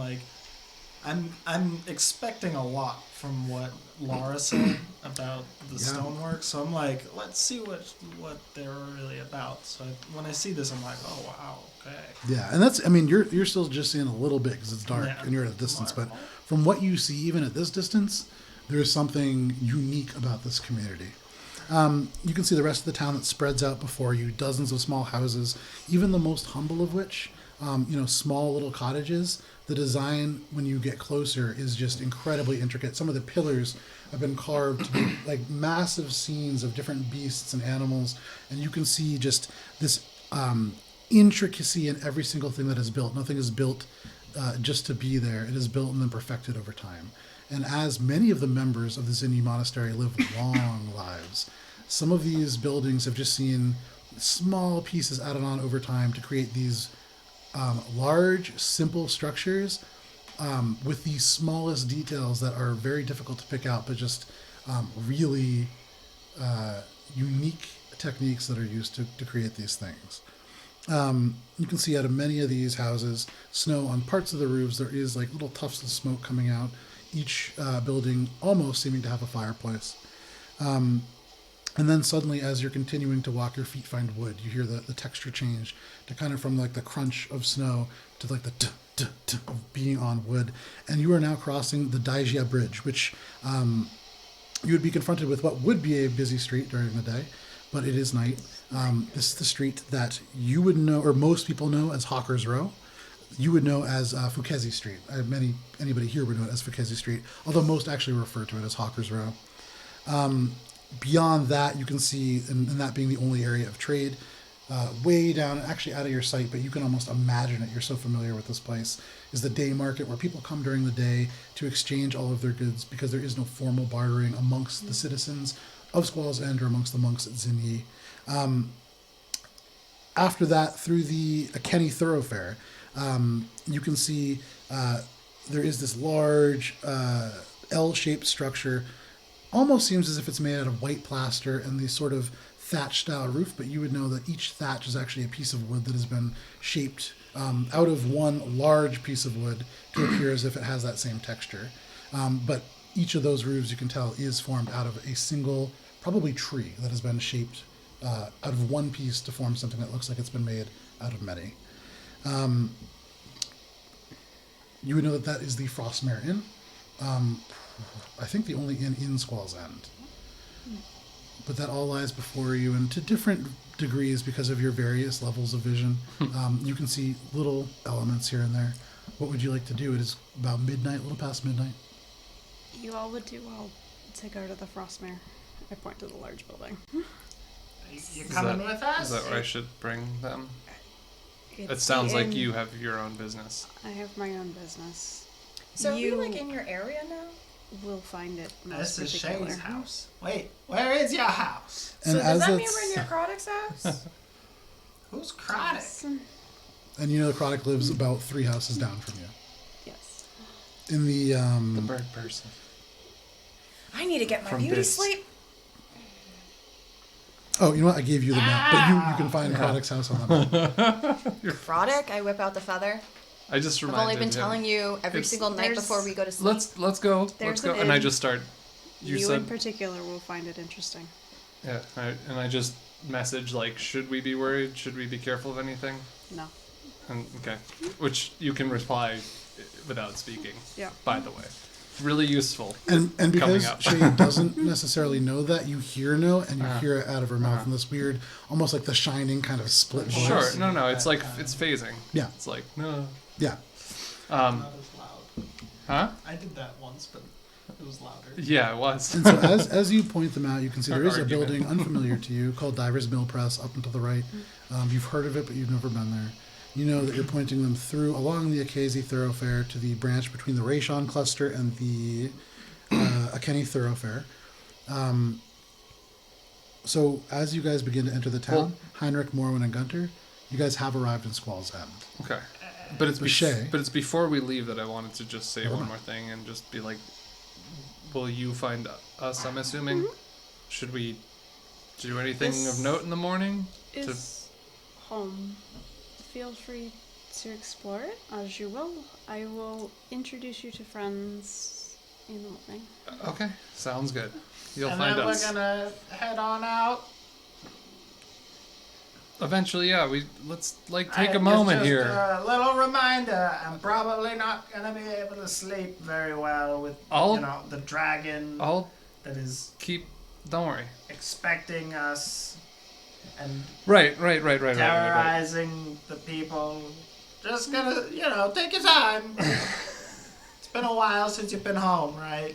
I'm expecting a lot from what Laura said about the Yeah. stonework, so I'm like, let's see what they're really about. So when I see this, I'm like, oh wow, okay. Yeah, and that's, I mean, you're still just seeing a little bit because it's dark Yeah. and you're at a distance, but from what you see, even at this distance, there's something unique about this community. You can see the rest of the town that spreads out before you, dozens of small houses, even the most humble of which, small little cottages. The design, when you get closer, is just incredibly intricate. Some of the pillars have been carved to be like massive scenes of different beasts and animals, and you can see just this intricacy in every single thing that is built. Nothing is built just to be there. It is built and then perfected over time. And as many of the members of the Zinni Monastery live long lives, some of these buildings have just seen small pieces added on over time to create these large, simple structures with the smallest details that are very difficult to pick out, but just really unique techniques that are used to create these things. You can see out of many of these houses, snow on parts of the roofs. There is like little tufts of smoke coming out. Each building almost seeming to have a fireplace. And then suddenly, as you're continuing to walk, your feet find wood. You hear the texture change to kind of from like the crunch of snow to like the t of being on wood. And you are now crossing the Daijia Bridge, which you would be confronted with what would be a busy street during the day, but it is night. This is the street that you would know, or most people know, as Hawker's Row. You would know as Fukezi Street. Anybody here would know it as Fukezi Street, although most actually refer to it as Hawker's Row. Beyond that, you can see, and that being the only area of trade, way down, actually out of your sight, but you can almost imagine it. You're so familiar with this place, is the day market where people come during the day to exchange all of their goods because there is no formal bartering amongst the citizens of Squall's End or amongst the monks at Zinyi. After that, through the Akeni thoroughfare, you can see there is this large L-shaped structure. Almost seems as if it's made out of white plaster and the sort of thatch style roof, but you would know that each thatch is actually a piece of wood that has been shaped out of one large piece of wood to appear as if it has that same texture. But each of those roofs, you can tell, is formed out of a single, probably tree that has been shaped out of one piece to form something that looks like it's been made out of many. You would know that is the Frostmare Inn. I think the only inn in Squall's End. But that all lies before you, and to different degrees because of your various levels of vision. You can see little elements here and there. What would you like to do? It is about midnight, a little past midnight. You all would do well to go to the Frostmare. I point to the large building. You coming with us? Is that where I should bring them? It It's sounds the like inn. you have your own business. I have my own business. So are you we like in your area now? will find it most This is particular. Shay's house. Wait, where is your house? And So as does that mean it's- we're near Crodic's house? Who's Chronic? Yes. And you know Chronic lives about 3 houses down from you. Yes. In the The bird person. I need to get my From beauty Biz. sleep. oh, you know what? I gave you the map, but you can find Chronic's house on the map. Chronic, I whip out the feather. I just I've reminded only been him. telling you every It's- single night There's- before we go to sleep. Let's go. Let's There's go. an And I inn. just start. You You in said. particular will find it interesting. Yeah. I just message like, should we be worried? Should we be careful of anything? No. And okay, which you can reply without speaking. Yeah. By the way, really useful. And because Coming up. Shay doesn't necessarily know that, you hear no, and you Uh-huh. hear it out of her mouth in this weird, almost like the Shining kind of split voice. Sure. No. It's like it's phasing. Yeah. It's like no. Yeah. Not as loud. Huh? I did that once, but it was louder. Yeah, it was. And so as you point them out, you can see there is a Argument. building unfamiliar to you called Divers Mill Press up and to the right. You've heard of it, but you've never been there. You know that you're pointing them through along the Akazi thoroughfare to the branch between the Rayshon cluster and the Akeni thoroughfare. So as you guys begin to enter the town, Heinrich, Morwen, and Gunter, you guys have arrived in Squall's End. Okay. But it's Shay. but it's before we leave that I wanted to just say Hold one on. more thing and just be like, will you find us? I'm assuming. Should we do anything This of note in the morning? Is home. Feel free to explore it as you will. I will introduce you to friends in the morning. Okay, sounds good. You'll And find then us. we're gonna head on out. Eventually, yeah. Let's take a It's moment just here. A little reminder. I'm probably not gonna be able to sleep very well with the dragon I'll that is keep. Don't worry. expecting us and Right. terrorizing the people. Just gonna, take your time. It's been a while since you've been home, right?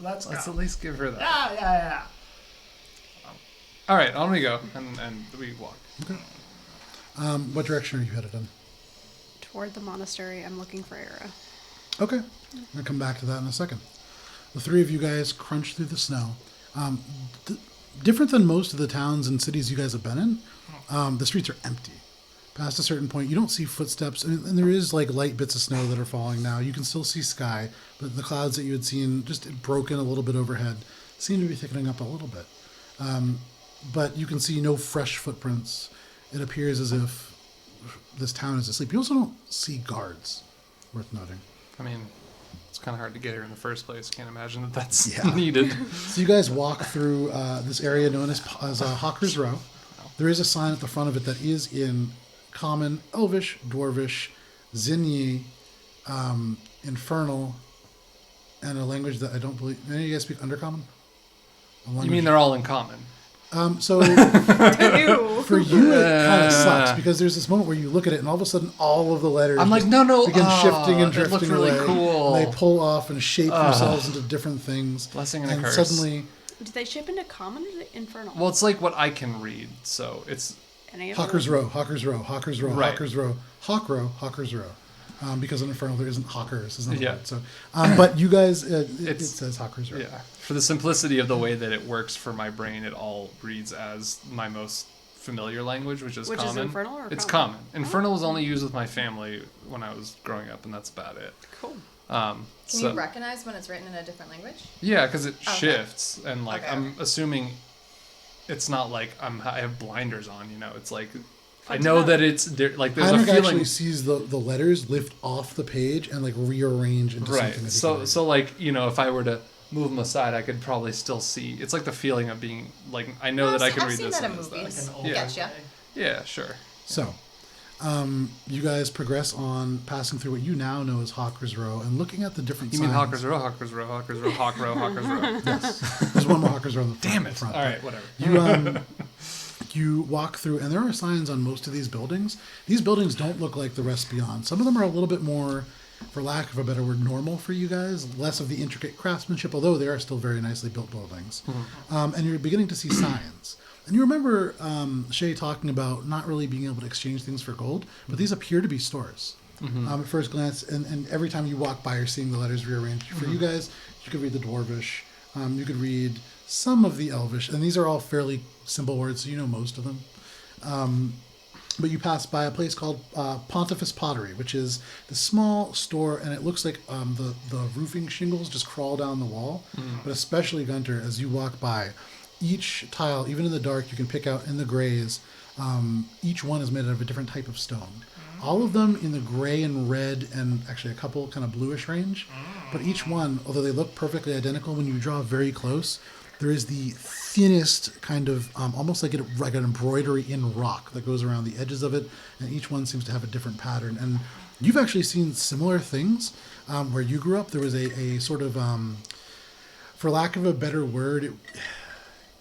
Let's Let's go. at least give her that. Yeah. All right, on we go, and we walk. What direction are you headed in? Toward the monastery, I'm looking for Era. Okay. I'm going to come back to that in a second. The three of you guys crunch through the snow. Different than most of the towns and cities you guys have been in, the streets are empty. Past a certain point, you don't see footsteps, and there is like light bits of snow that are falling now. You can still see sky, but the clouds that you had seen just broken a little bit overhead seem to be thickening up a little bit. But you can see no fresh footprints. It appears as if this town is asleep. You also don't see guards, worth noting. I mean, it's kind of hard to get here in the first place. Can't imagine that that's Yeah. needed. So you guys walk through this area known as Hawker's Row. There is a sign at the front of it that is in Common, Elvish, Dwarvish, Zinyi, Infernal, and a language that I don't believe... Any of you guys speak Undercommon? You mean they're all in common? So for you, it kind of sucks because there's this moment where you look at it and all of a sudden all of the letters I'm like, just no, begin shifting and it looked drifting really away. cool. And they pull off and shape themselves into different things. Blessing and a curse. Suddenly, Do they ship into common or infernal? Well, it's like what I can read, so it's Any of Hawker's them? Row, Hawker's Row, Hawker's Row, Right. Hawker's Row, Hawk Row, Hawker's Row. Because in Infernal there isn't Hawkers, isn't Yeah. it? So, but you guys, it It's- says Hawker's Row. yeah. For the simplicity of the way that it works for my brain, it all reads as my most familiar language, which is Which is common. Infernal or It's Common? common. Infernal was only used with my family when I was growing up, and that's about it. Cool. Can So you recognize when it's written in a different language? yeah, because it Okay. shifts, and like Okay. I'm assuming it's not like I have blinders on. It's like I Good to know know. that it's like there's a Heinrich feeling. actually sees the letters lift off the page and like rearrange into Right. something. That he So can read. so like if I were to move them aside, I could probably still see. It's like the feeling of being like I know that I can I've read seen this. that in and this, movies. that. Like an old Yeah. Getcha. Yeah, sure. So, you guys progress on, passing through what you now know as Hawker's Row, and looking at the different You signs. mean Hawker's Row, Hawker's Row, Hawker's Row, Hawk Row, Hawker's Row. Yes. There's one more Hawker's Row on the front. Damn it! front. All right, whatever. You walk through, and there are signs on most of these buildings. These buildings don't look like the rest beyond. Some of them are a little bit more, for lack of a better word, normal for you guys. Less of the intricate craftsmanship, although they are still very nicely built buildings. And you're beginning to see signs. And you remember Shay talking about not really being able to exchange things for gold, but these appear to be stores. At first glance, and every time you walk by, you're seeing the letters rearranged. For you guys, you could read the Dwarvish, you could read some of the Elvish, and these are all fairly simple words, so you know most of them. But you pass by a place called Pontifex Pottery, which is the small store, and it looks like the roofing shingles just crawl down the wall. But especially, Gunter, as you walk by, each tile, even in the dark, you can pick out in the grays, each one is made out of a different type of stone. All of them in the gray and red, and actually a couple kind of bluish range. But each one, although they look perfectly identical, when you draw very close, there is the thinnest kind of, almost like an embroidery in rock that goes around the edges of it, and each one seems to have a different pattern. And you've actually seen similar things where you grew up. There was a sort of, for lack of a better word,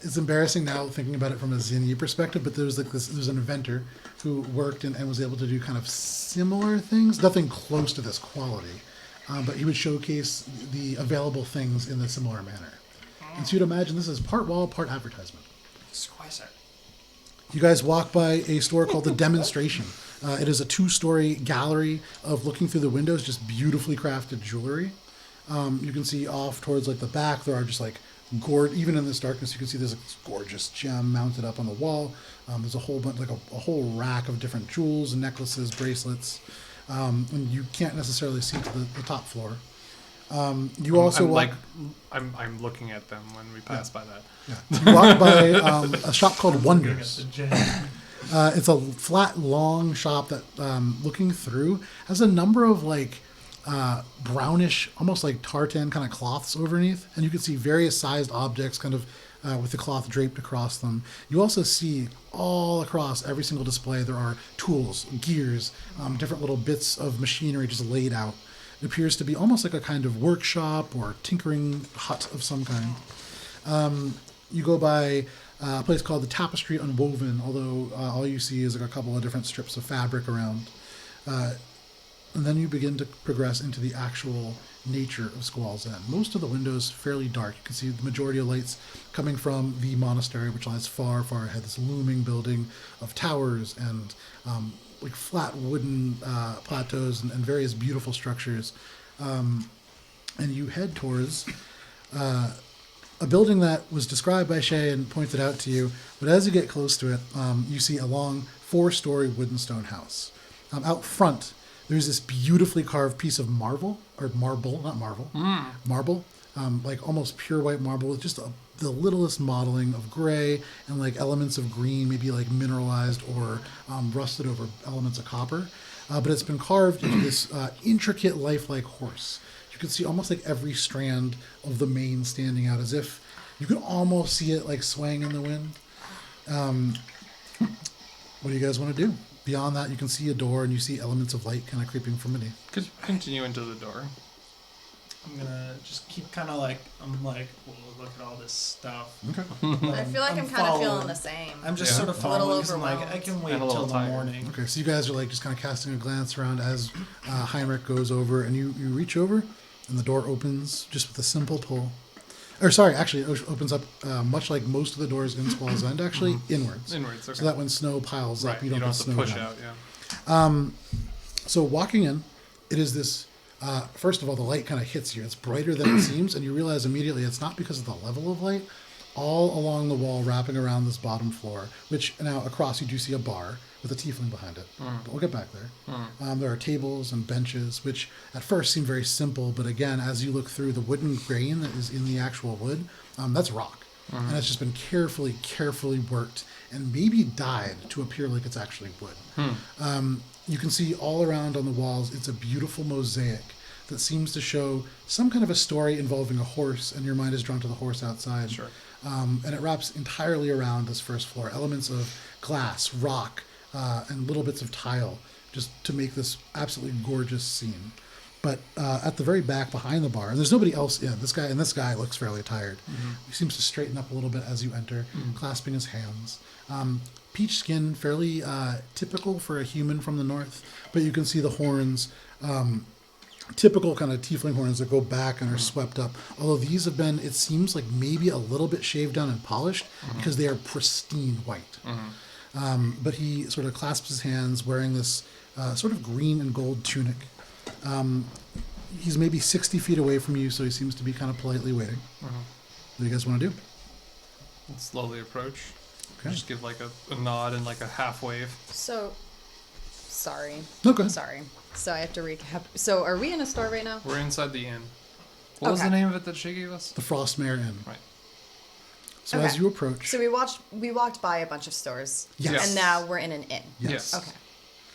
it's embarrassing now thinking about it from a Zinni perspective, but there's an inventor who worked and was able to do kind of similar things, nothing close to this quality, but he would showcase the available things in a similar manner. And so you'd imagine this is part wall, part advertisement. Squeezer. You guys walk by a store called The Demonstration. It is a 2-story gallery of looking through the windows, just beautifully crafted jewelry. You can see off towards like the back, there are just like even in this darkness, you can see there's a gorgeous gem mounted up on the wall. There's a whole bunch, like a whole rack of different jewels, necklaces, bracelets, and you can't necessarily see to the top floor. You also walk. I'm looking at them when we pass by that. Yeah. You walk by a shop called Wonders. Looking at the gem. It's a flat, long shop that, looking through, has a number of like brownish, almost like tartan kind of cloths underneath, and you can see various sized objects kind of with the cloth draped across them. You also see all across every single display there are tools, gears, different little bits of machinery just laid out. It appears to be almost like a kind of workshop or tinkering hut of some kind. You go by a place called the Tapestry Unwoven, although all you see is like a couple of different strips of fabric around. And then you begin to progress into the actual nature of Squall's End. Most of the windows fairly dark. You can see the majority of lights coming from the monastery, which lies far, far ahead. This looming building of towers and like flat wooden plateaus and various beautiful structures. And you head towards a building that was described by Shay and pointed out to you, but as you get close to it, you see a long 4-story wooden stone house. Out front, there's this beautifully carved piece of marble, like almost pure white marble with just the littlest modeling of gray and like elements of green, maybe like mineralized or rusted over elements of copper. But it's been carved into this intricate lifelike horse. You can see almost like every strand of the mane standing out, as if you can almost see it like swaying in the wind. What do you guys want to do? Beyond that, you can see a door and you see elements of light kind of creeping from beneath. Could continue into the door. I'm gonna just keep kind of like, well, look at all this stuff. Okay. I feel like I'm kind of feeling the same. I'm just Yeah. sort of A little following. 'Cause I'm like, overwhelmed. I can wait And a little till the tired. morning. Okay, so you guys are like just kind of casting a glance around as Heinrich goes over, and you reach over, and the door opens just with a simple pull. Or sorry, actually, it opens up much like most of the doors in Squall's End, actually inwards. Inwards, okay. So that when snow piles up, Right, you don't have get to snow push down. out, yeah. So walking in, it is this. First of all, the light kind of hits you. It's brighter than it seems, and you realize immediately it's not because of the level of light. All along the wall, wrapping around this bottom floor, which now across you do see a bar with a tiefling behind it. But we'll get back there. There are tables and benches, which at first seem very simple, but again, as you look through the wooden grain that is in the actual wood, that's rock. And it's just been carefully worked and maybe dyed to appear like it's actually wood. You can see all around on the walls, it's a beautiful mosaic that seems to show some kind of a story involving a horse, and your mind is drawn to the horse outside. Sure. And it wraps entirely around this first floor, elements of glass, rock, and little bits of tile, just to make this absolutely gorgeous scene. But at the very back behind the bar, and there's nobody else in, this guy looks fairly tired. He seems to straighten up a little bit as you enter, clasping his hands. Peach skin, fairly typical for a human from the north, but you can see the horns, typical kind of tiefling horns that go back and are swept up. Although these have been, it seems like maybe a little bit shaved down and polished because they are pristine white. But he sort of clasps his hands wearing this sort of green and gold tunic. He's maybe 60 feet away from you, so he seems to be kind of politely waiting. What do you guys want to do? Let's slowly approach. Okay. Just give like a nod and like a half wave. So, sorry. No, go ahead. Sorry. So I have to recap. So are we in a store right now? We're inside the inn. What was Okay. the name of it that she gave us? The Frostmare Inn. Right. So Okay. as you approach, So we walked by a bunch of stores. Yes. And now we're in an inn. yes. Okay.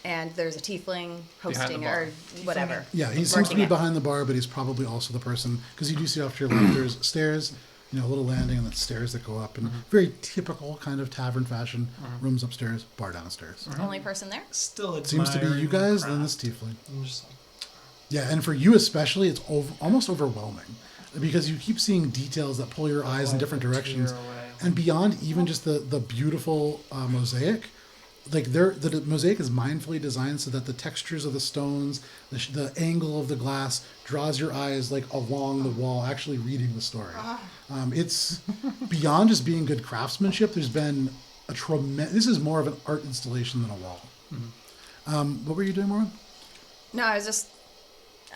And there's a tiefling Behind hosting the bar. or whatever. Yeah, he seems to working be it. behind the bar, but he's probably also the person, because you do see off to your left, there's stairs, a little landing and then stairs that go up, and very typical kind of tavern fashion, rooms upstairs, bar downstairs. Only person there? Still Seems to be you admiring guys, the then this craft. tiefling. I'm just like, Yeah, and for you especially, it's almost overwhelming, because you keep seeing details that pull your eyes in different directions, tear away. and beyond even just the beautiful mosaic. Like the mosaic is mindfully designed so that the textures of the stones, the angle of the glass draws your eyes like along the wall, actually reading the story. It's beyond just being good craftsmanship. There's been a tremendous. This is more of an art installation than a wall. What were you doing, Moran? No, I was just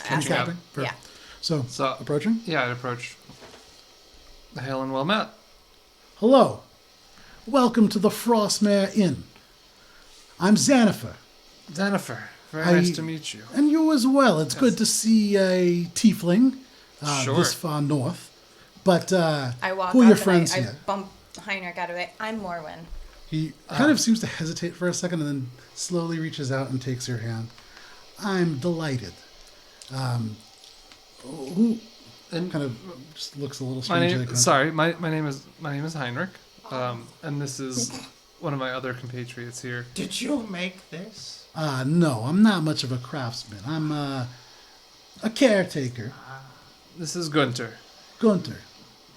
Catching up. Recapping? Fair. Yeah. So approaching. Yeah, I'd approach. Hail and well met. Hello, welcome to the Frostmare Inn. I'm Xanifer. Jennifer, very I- nice to meet you. And you as well. It's good to see a tiefling Sure. this far north. But I walk who are up your and friends I here? bump Heinrich out of it. I'm Morwen. He kind of seems to hesitate for a second and then slowly reaches out and takes your hand. I'm delighted. Who And kind of just looks a little my strange. name, sorry, my name is Heinrich, and this is one of my other compatriots here. Did you make this? No, I'm not much of a craftsman. I'm a caretaker. This is Gunter. Gunter.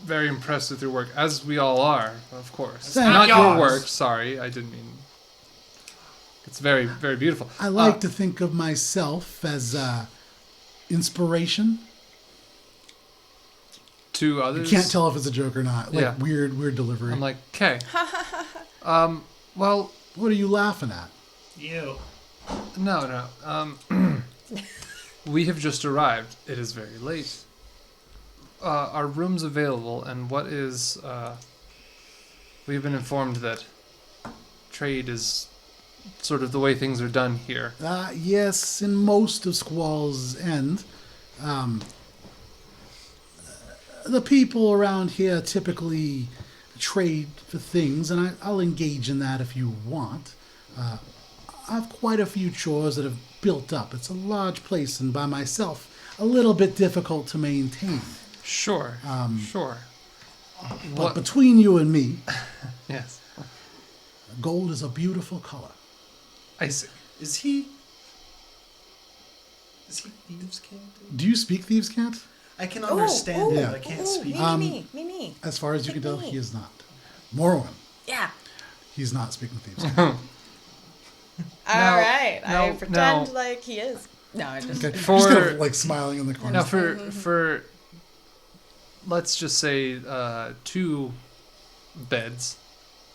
Very impressed with your work, as we all are, of course. Thank Not yours. your work. Sorry, I didn't mean. It's very, very beautiful. I like to think of myself as inspiration. To You others. can't tell if it's a joke or not. Like Yeah. weird delivery. I'm like, okay. Well, What are you laughing at? You. no. We have just arrived. It is very late. Are rooms available? And what is? We've been informed that trade is sort of the way things are done here. Yes, in most of Squall's End, the people around here typically trade for things, and I'll engage in that if you want. I have quite a few chores that have built up. It's a large place, and by myself, a little bit difficult to maintain. Sure. Sure. But What? between you and me, Yes. gold is a beautiful color. I see. Is he Thieves' King? Do you speak Thieves' Cant? I can understand it, Yeah. but I can't speak. Me. As far as you can tell, he is not. Morrowind, Yeah. he's not speaking Thieves' Cant. All right. I now- pretend now- like he is. No, I just. Okay. For- He's kind of like smiling in the corner. Now, for let's just say 2 beds,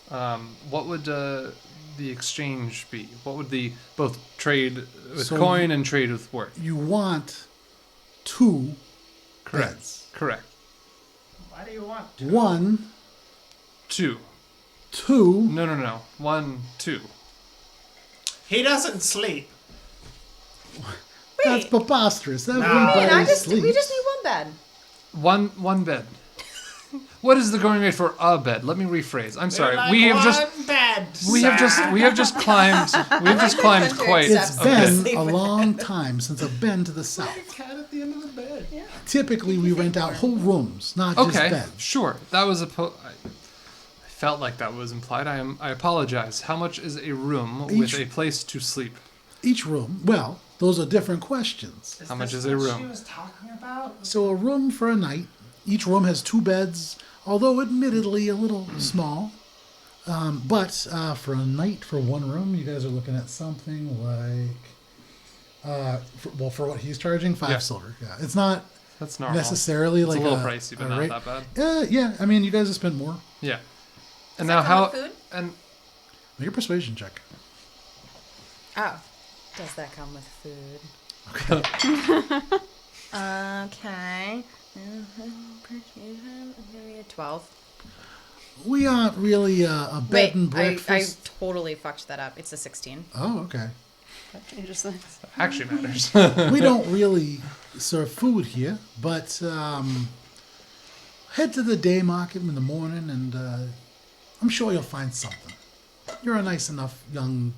what would the exchange be? What would the both trade with So coin and trade with work? You want 2 Correct. beds. Correct. Why do you want? 1, 2. 2. No. 1, 2. He doesn't sleep. That's preposterous. Man, Everybody we sleeps. just need one bed. One bed. What is the going rate for a bed? Let me rephrase. I'm sorry. Like we have just one bed, we have just climbed quite It's a been bit. a long time since I've been to the south. cat at the end of the bed. Yeah. Typically, we rent out whole rooms, not just Okay, beds. sure. That was I felt like that was implied. I apologize. How much is a room with Each- a place to sleep? Each room, well, those are different questions. How much this is a what room? She was talking about. So, a room for a night. Each room has 2 beds, although admittedly a little small. But for a night, for 1 room, you guys are looking at something like, for what he's charging, 5 Yeah. silver. Yeah, it's not That's normal. necessarily It's like a little pricey, but not rate. that bad. Yeah, I mean, you guys have spent more. Yeah. And Does now that come how? with food? And Make a persuasion check. Oh. Does that come with food? Okay. 12. We aren't really a bed and I breakfast. totally fucked that up. It's a 16. Oh, okay. That changes things. actually matters. We don't really serve food here, but head to the day market in the morning, and I'm sure you'll find something. You're a nice enough young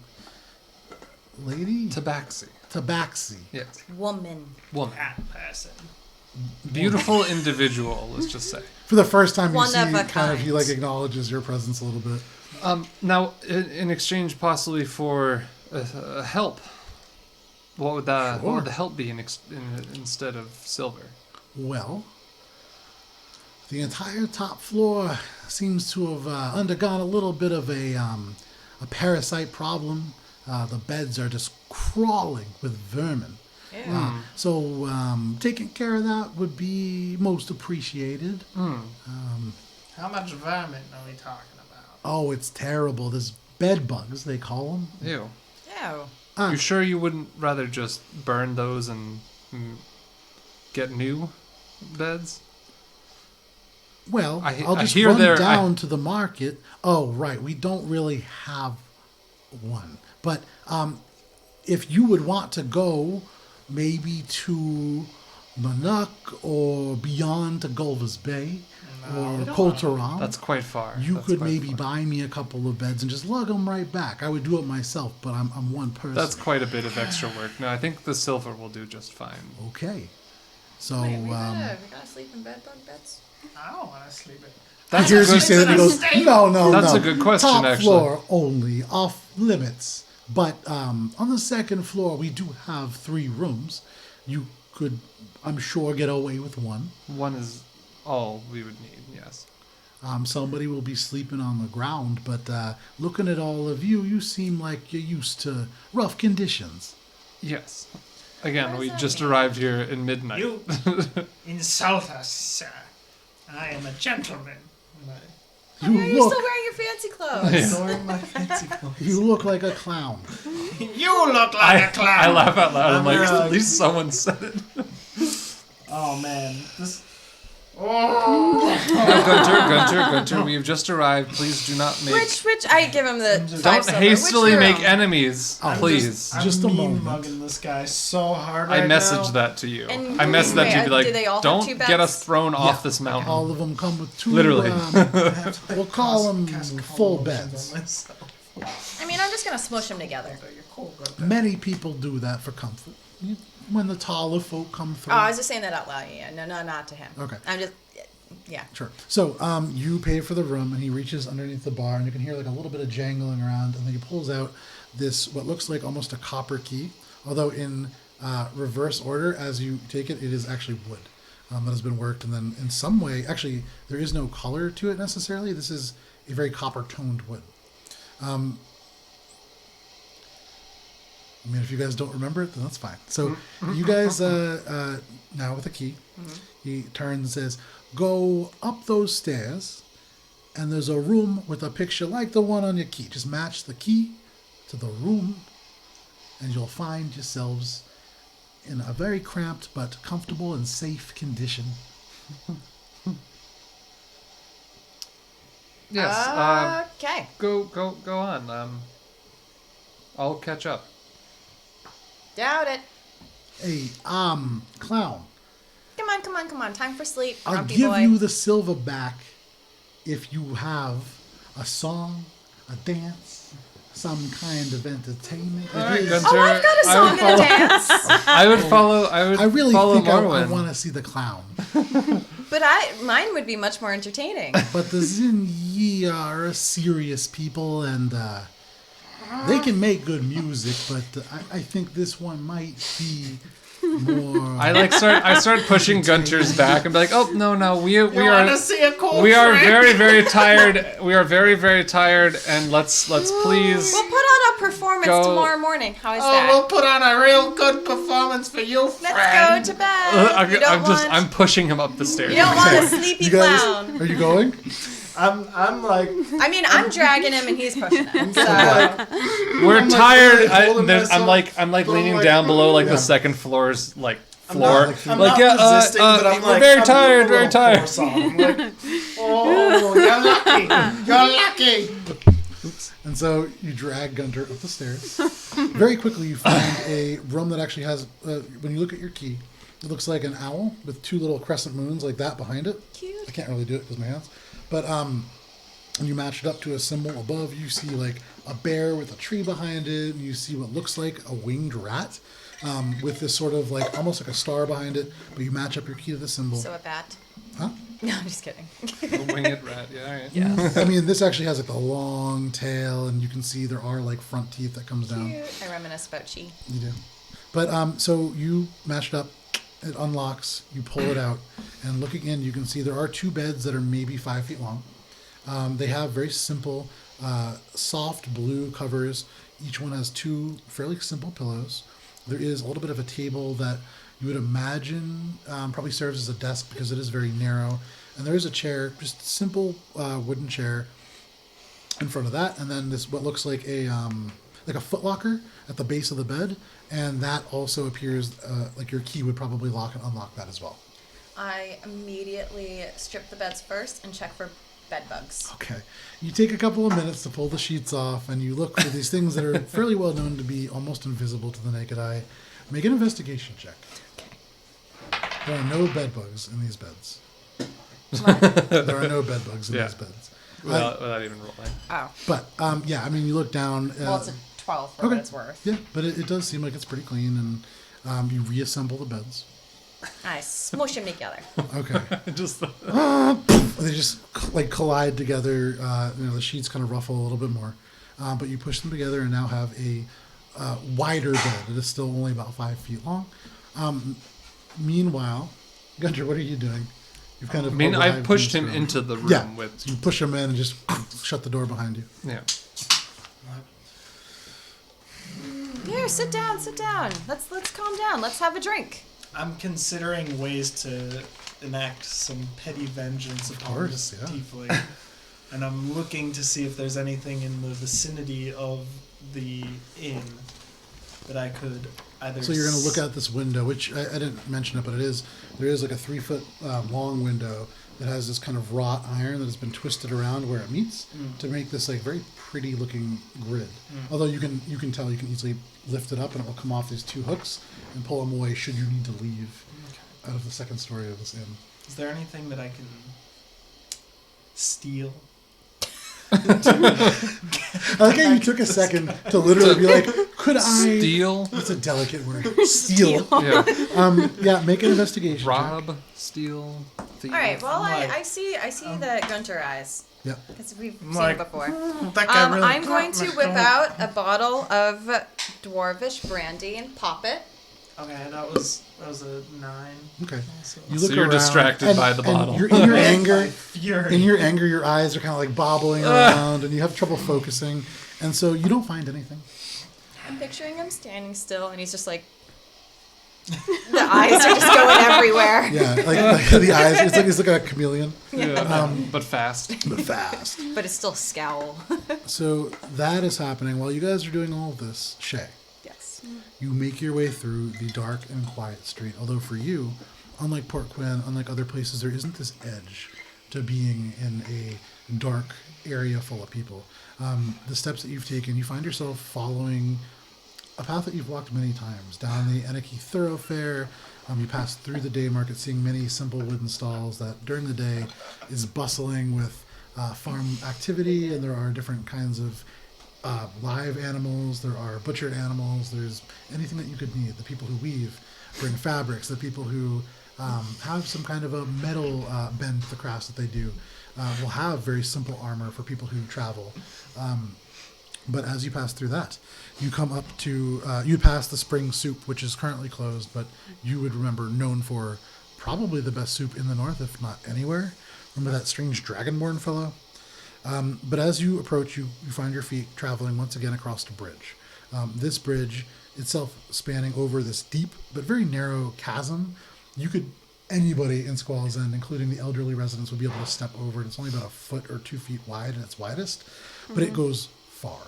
lady. Tabaxi. Tabaxi. Yes. Woman. Woman. Cat person. Beautiful individual. Let's just say. For the first time, you One see of a kind of he like kind. acknowledges your presence a little bit. Now, in exchange possibly for help, what would that? What Sure. would the help be instead of silver? Well, the entire top floor seems to have undergone a little bit of a parasite problem. The beds are just crawling with vermin. So taking care of that would be most appreciated. How much vermin are we talking about? Oh, it's terrible. There's bed bugs, they call them. Ew. Ew. You sure you wouldn't rather just burn those and get new beds? Well, I I'll just hear run there- down to the market. Oh, right. We don't really have one. But if you would want to go maybe to Manuk or beyond to Gulvers Bay or we don't Colteron, That's quite far. you That's could quite maybe far. buy me a couple of beds and just lug them right back. I would do it myself, but I'm one person. That's quite a bit of extra work. No, I think the silver will do just fine. okay. So Wait, we gotta sleep in bed bug beds? I don't want to sleep it. That's he hears a you good, say that, he goes, no. That's a good question, Top actually. floor only, off limits. But on the second floor, we do have 3 rooms. You could, I'm sure, get away with one. one is all we would need. Yes. Somebody will be sleeping on the ground, but looking at all of you, you seem like you're used to rough conditions. Yes. Again, What we does that just mean? arrived here in midnight. You insult us, sir. I am a gentleman. Oh, yeah, you're look, still wearing your fancy clothes. I'm ignoring my fancy clothes. you look like a clown. You look like a clown. I laugh out loud. I'm like, I'm, at least someone said it. Oh man, this. Gunter, we have just arrived. Please do not make. Which I give him the Just- 5 Don't silver. hastily Which make room? enemies, I'm please. I'm Just a mean moment. mugging this guy so hard I right messaged now. that to you. And I messaged that to you, wait, be like, do they all have don't 2 get beds? us thrown off this mountain. All of them come with 2. Literally. I have to, We'll call them cast full calm beds. on myself. I mean, I'm just gonna smush them together. You're cool, Gunter. Many people do that for comfort. When the taller folk come through. Oh, I was just saying that out loud. Yeah, no, not to him. Okay. I'm just, yeah. Sure. So you pay for the room, and he reaches underneath the bar, and you can hear like a little bit of jangling around, and then he pulls out this what looks like almost a copper key, although in reverse order as you take it, it is actually wood that has been worked, and then in some way, actually, there is no color to it necessarily. This is a very copper-toned wood. I mean, if you guys don't remember it, then that's fine. So you guys, now with a key, he turns and says, go up those stairs, and there's a room with a picture like the one on your key. Just match the key to the room, and you'll find yourselves in a very cramped but comfortable and safe condition. Yes. Okay. Go on. I'll catch up. Doubt it. Hey, clown, Come on. Time for sleep. I'll Grumpy give boy. you the silver back if you have a song, a dance, some kind of entertainment. All right, It is- Gunter. Oh, I've got a I would song and a dance. I would follow. I really follow think I Morwen. want to see the clown. But mine would be much more entertaining. But the Zin Yi are serious people, and they can make good music, but I think this one might be more... I start pushing Gunter's back and be like, oh no, we You are want to see a cool we are trick? very tired. We are very tired, and let's please. We'll put on a performance Go. tomorrow morning. How is Oh, that? we'll put on a real good performance for you, friend. Let's go to bed. You don't want, I'm pushing him up the stairs. you don't want a sleepy You guys, clown. are you going? I'm like, I mean, I'm dragging him and he's pushing him. So. We're I'm, like, tired. really holding I'm myself, like going leaning like- down below like Yeah. the second floor's like I'm floor. not, I'm like not yeah, resisting, but I'm we're like, very I'm tired, doing a very little tired. force on him. Like, oh, you're lucky. You're lucky. And so you drag Gunter up the stairs. Very quickly, you find a room that actually has, when you look at your key, it looks like an owl with 2 little crescent moons like that behind it. Cute. I can't really do it because my hands. But when you match it up to a symbol above, you see like a bear with a tree behind it, and you see what looks like a winged rat with this sort of like almost like a star behind it. But you match up your key to the symbol. So a bat. Huh? No, I'm just kidding. A winged rat. Yeah. All right. I mean, this actually has like a long tail, and you can see there are like front teeth that comes down. Cute. I reminisce about Chi. You do. But so you match it up, it unlocks, you pull it out, and looking in, you can see there are 2 beds that are maybe 5 feet long. They have very simple, soft blue covers. Each one has 2 fairly simple pillows. There is a little bit of a table that you would imagine probably serves as a desk because it is very narrow. And there is a chair, just simple wooden chair in front of that, and then this what looks like a footlocker at the base of the bed, and that also appears like your key would probably lock and unlock that as well. I immediately strip the beds first and check for bed bugs. Okay, you take a couple of minutes to pull the sheets off, and you look for these things that are fairly well known to be almost invisible to the naked eye. Make an investigation check. There are no bed bugs in these beds. There are no bed bugs in Yeah. these beds. Without even rolling. Oh. But yeah, I mean, you look down. Well, it's a 12 for what it's worth. Yeah, but it does seem like it's pretty clean, and you reassemble the beds. I smush them together. Okay. Just the, They just like collide together. The sheets kind of ruffle a little bit more, but you push them together and now have a wider bed. It is still only about 5 feet long. Meanwhile, Gunter, what are you doing? You've kind of. I mean, I arrived pushed in him this room. into the room Yeah. with. So you push him in and just shut the door behind you. Yeah. Here, sit down, sit down. Let's calm down. Let's have a drink. I'm considering ways to enact some petty vengeance upon this yeah. tiefling. And I'm looking to see if there's anything in the vicinity of the inn that I could either... So you're going to look out this window, which I didn't mention it, but there is like a 3 foot long window that has this kind of wrought iron that has been twisted around where it meets to make this like very pretty looking grid. Although you can tell you can easily lift it up and it will come off these 2 hooks and pull them away should you need to leave out of the second story of this inn. Is there anything that I can steal? I like how you took a second to literally be like, could I... Steal? It's a delicate word. Steal. Yeah. Yeah, make an investigation check. Rob, steal, thief. All right. Well, Like- I see the Gunter eyes Yeah. because we've seen Like- it before. That guy really I'm going to whip out a bottle of dwarvish brandy and pop it. Okay, that was a 9. Okay. So You So you're around, distracted by the bottle. You're in your anger. fury. In your anger, your eyes are kind of like bobbling around, and you have trouble focusing, and so you don't find anything. I'm picturing him standing still, and he's just like, the eyes are just going everywhere. Yeah, like the eyes. It's like a chameleon, Yeah, but fast. but fast. But it's still scowl. So that is happening while you guys are doing all of this. Shay, Yes. you make your way through the dark and quiet street. Although for you, unlike Port Quinn, unlike other places, there isn't this edge to being in a dark area full of people. The steps that you've taken, you find yourself following a path that you've walked many times down the Eniki thoroughfare. You pass through the day market, seeing many simple wooden stalls that during the day is bustling with farm activity, and there are different kinds of live animals, there are butchered animals, there's anything that you could need. The people who weave bring fabrics, the people who have some kind of a metal bend to the crafts that they do will have very simple armor for people who travel. But as you pass through that, you come up to, you pass the Spring Soup, which is currently closed, but you would remember known for probably the best soup in the north, if not anywhere. Remember that strange dragonborn fellow? But as you approach, you find your feet traveling once again across a bridge. This bridge itself spanning over this deep but very narrow chasm. Anybody in Squall's End, including the elderly residents, would be able to step over it. It's only about 1 foot or 2 feet wide at its widest, but it goes far.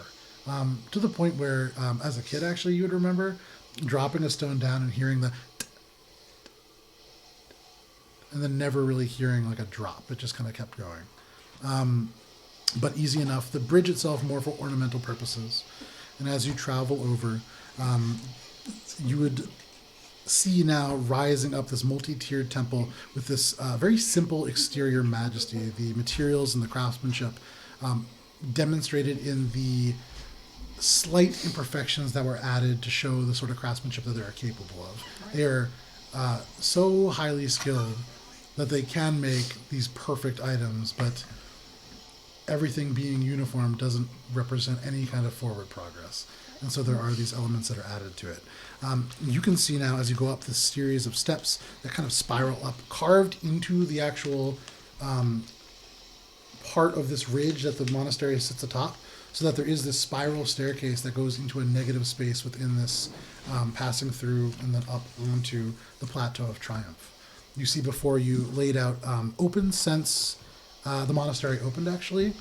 To the point where, as a kid, actually, you would remember dropping a stone down and hearing the and then never really hearing like a drop. It just kind of kept going. But easy enough. The bridge itself more for ornamental purposes. And as you travel over, you would see now rising up this multi-tiered temple with this very simple exterior majesty. The materials and the craftsmanship demonstrated in the slight imperfections that were added to show the sort of craftsmanship that they're capable of. They are so highly skilled that they can make these perfect items, but everything being uniform doesn't represent any kind of forward progress. And so there are these elements that are added to it. You can see now as you go up this series of steps that kind of spiral up, carved into the actual part of this ridge that the monastery sits atop, so that there is this spiral staircase that goes into a negative space within this, passing through and then up onto the Plateau of Triumph. You see before you laid out open since the monastery opened, actually,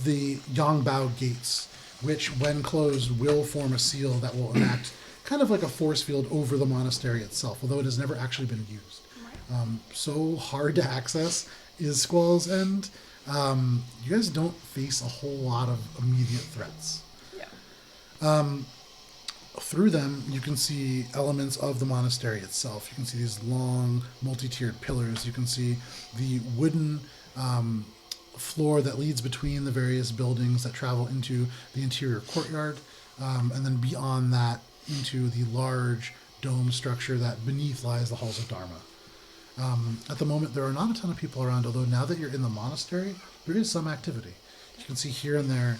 the Yongbao gates, which when closed will form a seal that will enact kind of like a force field over the monastery itself, although it has never actually been used. So hard to access is Squall's End. You guys don't face a whole lot of immediate threats. Yeah. Through them, you can see elements of the monastery itself. You can see these long, multi-tiered pillars. You can see the wooden floor that leads between the various buildings that travel into the interior courtyard, and then beyond that into the large dome structure that beneath lies the halls of Dharma. At the moment, there are not a ton of people around, although now that you're in the monastery, there is some activity. You can see here and there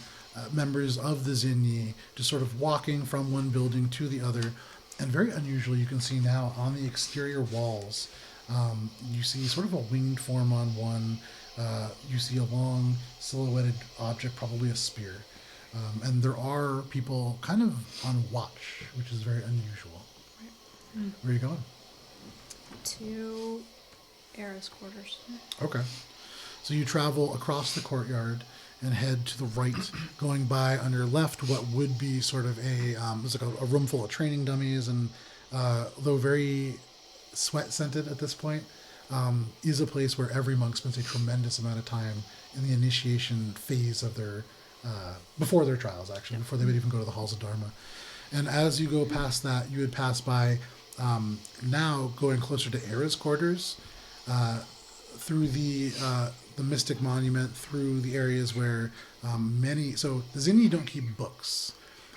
members of the Zinyi just sort of walking from one building to the other. And very unusually, you can see now on the exterior walls, you see sort of a winged form on one. You see a long silhouetted object, probably a spear. And there are people kind of on watch, which is very unusual. Where are you going? To Era's quarters. Okay. So you travel across the courtyard and head to the right, going by on your left what would be sort of there's like a room full of training dummies, and though very sweat-scented at this point, is a place where every monk spends a tremendous amount of time in the initiation phase of their, before their trials, actually, before they would even go to the halls of Dharma. And as you go past that, you would pass by, now going closer to Era's quarters, through the Mystic Monument, through the areas where so the Zinni don't keep books.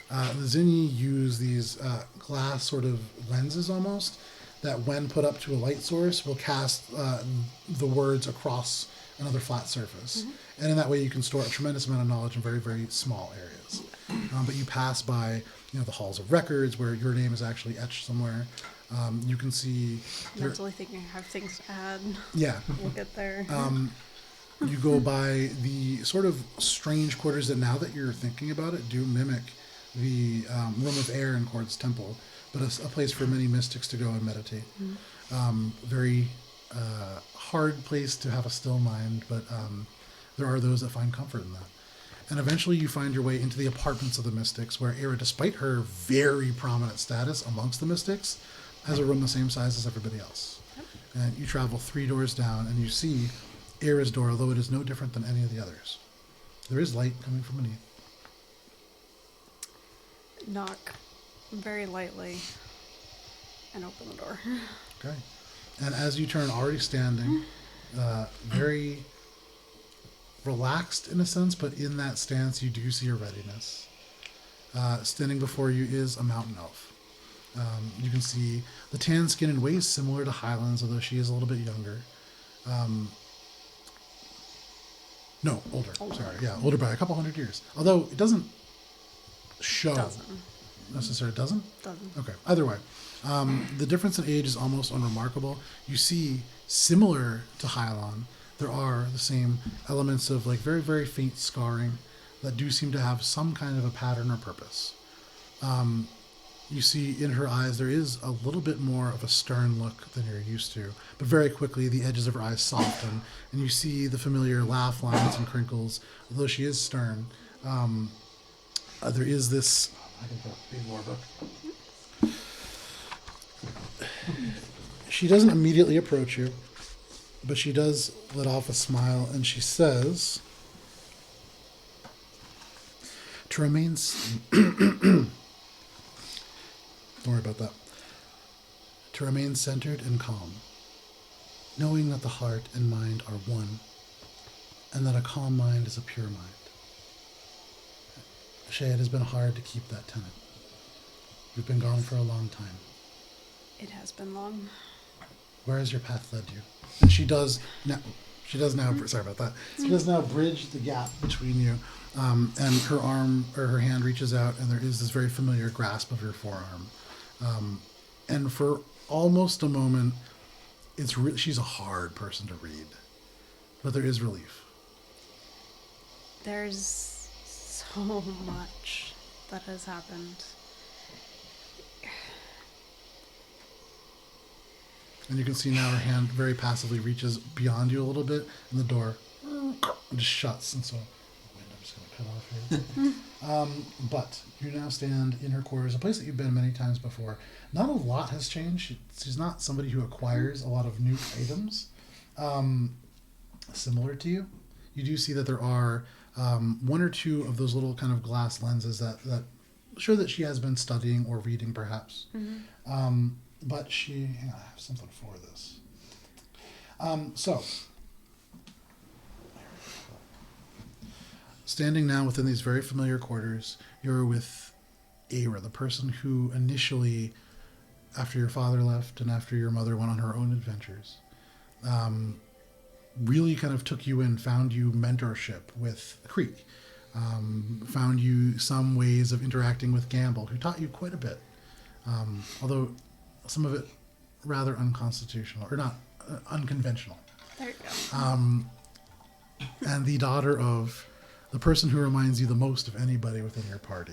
The Zinni use these glass sort of lenses almost, that when put up to a light source will cast the words across another flat surface. And in that way you can store a tremendous amount of knowledge in very, very small areas. But you pass by, the halls of records where your name is actually etched somewhere. You can see... Mentally thinking I have things to add. Yeah. We'll get there. You go by the sort of strange quarters that, now that you're thinking about it, do mimic the Room of Air in Kord's Temple, but a place for many mystics to go and meditate. Very hard place to have a still mind, but there are those that find comfort in that. And eventually you find your way into the apartments of the mystics, where Era, despite her very prominent status amongst the mystics, has a room the same size as everybody else. And you travel 3 doors down, and you see Era's door, although it is no different than any of the others. There is light coming from beneath. Knock very lightly and open the door. Okay. And as you turn, already standing, very relaxed in a sense, but in that stance you do see a readiness. Standing before you is a mountain elf. You can see the tan skin and waist similar to Highlands, although she is a little bit younger. No, older. Sorry, yeah, older by a couple hundred years. Although it doesn't show necessarily. Doesn't? Doesn't. Okay. Either way, the difference in age is almost unremarkable. You see, similar to Hyalon, there are the same elements of like very, very faint scarring that do seem to have some kind of a pattern or purpose. You see in her eyes there is a little bit more of a stern look than you're used to, but very quickly the edges of her eyes soften, and you see the familiar laugh lines and crinkles. Although she is stern, there is this... I can read more book. She doesn't immediately approach you, but she does let off a smile, and she says, to remain... Don't worry about that. To remain centered and calm, knowing that the heart and mind are one, and that a calm mind is a pure mind. Shay, it has been hard to keep that tenet. You've been gone for a long time. It has been long. Where has your path led you? And she does now. Sorry about that. She does now bridge the gap between you, and her arm or her hand reaches out, and there is this very familiar grasp of your forearm. And for almost a moment, she's a hard person to read, but there is relief. There's so much that has happened. And you can see now her hand very passively reaches beyond you a little bit, and the door just shuts. And so, I'm just going to cut off here. But you now stand in her quarters, a place that you've been many times before. Not a lot has changed. She's not somebody who acquires a lot of new items similar to you. You do see that there are 1 or 2 of those little kind of glass lenses that sure that she has been studying or reading, perhaps. But she, hang on, I have something for this. So, standing now within these very familiar quarters, you're with Aira, the person who initially, after your father left and after your mother went on her own adventures, really kind of took you in, found you mentorship with Creek, found you some ways of interacting with Gamble, who taught you quite a bit, although some of it rather unconstitutional, or not unconventional. There you go. And the daughter of the person who reminds you the most of anybody within your party,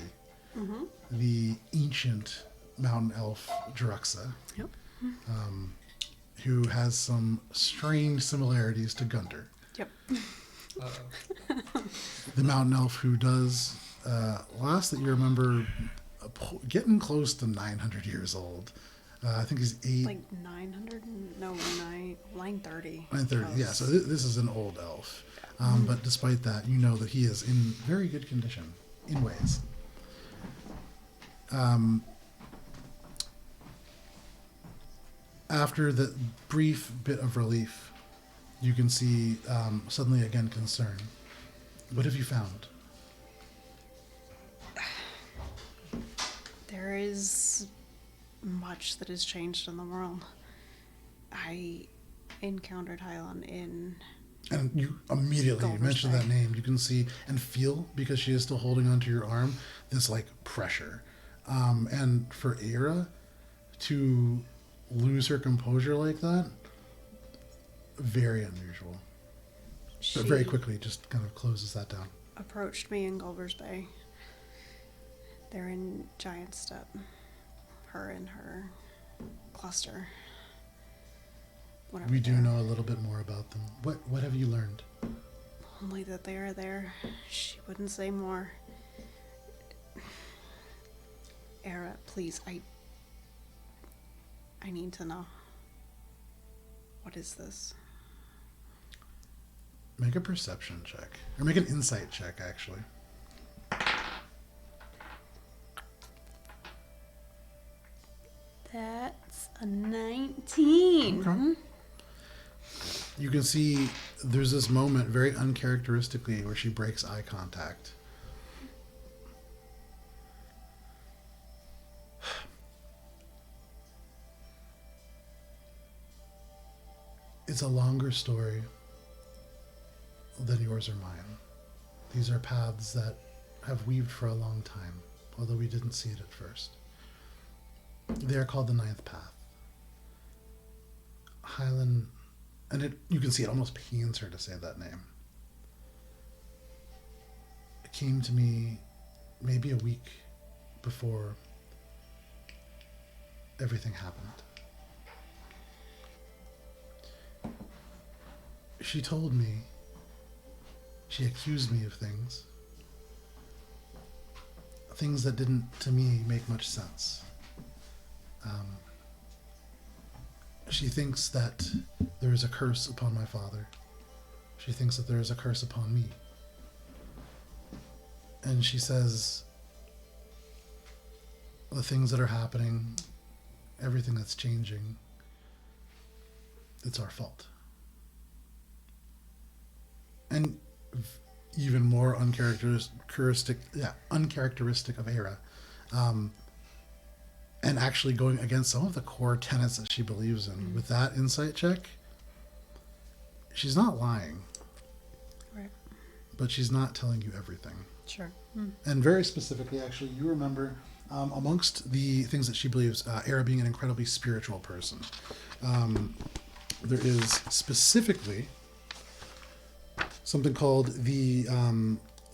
the ancient mountain elf Druxa, Yep. who has some strange similarities to Gunter. Yep. The mountain elf who does, last that you remember, getting close to 900 years old. I think he's Like 900? No, 930. 930. Yeah, so this is an old elf. But despite that, you know that he is in very good condition, in ways. After the brief bit of relief, you can see suddenly again concern. What have you found? There is much that has changed in the world. I encountered Hylan in... And you immediately Goldberg's mentioned that Bay. name. You can see and feel, because she is still holding onto your arm, this like pressure. And for Aira to lose her composure like that, very unusual. But very quickly just kind of closes that down. approached me in Goldberg's Bay. They're in Giant Step. Her and her cluster. Whatever We do they are. know a little bit more about them. What have you learned? Only that they are there. She wouldn't say more. Era, please, I need to know. What is this? Make a perception check. Or make an insight check, actually. That's a 19. Okay. You can see there's this moment very uncharacteristically where she breaks eye contact. It's a longer story than yours or mine. These are paths that have weaved for a long time, although we didn't see it at first. They are called the Ninth Path. Hylan, and you can see it almost pains her to say that name. It came to me maybe a week before everything happened. She told me, she accused me of things that didn't, to me, make much sense. She thinks that there is a curse upon my father. She thinks that there is a curse upon me. And she says the things that are happening, everything that's changing, it's our fault. And even more uncharacteristic of Aira, and actually going against some of the core tenets that she believes in. With that insight check, she's not lying, Right. but she's not telling you everything. Sure. And very specifically, actually, you remember amongst the things that she believes, Aira being an incredibly spiritual person, there is specifically something called the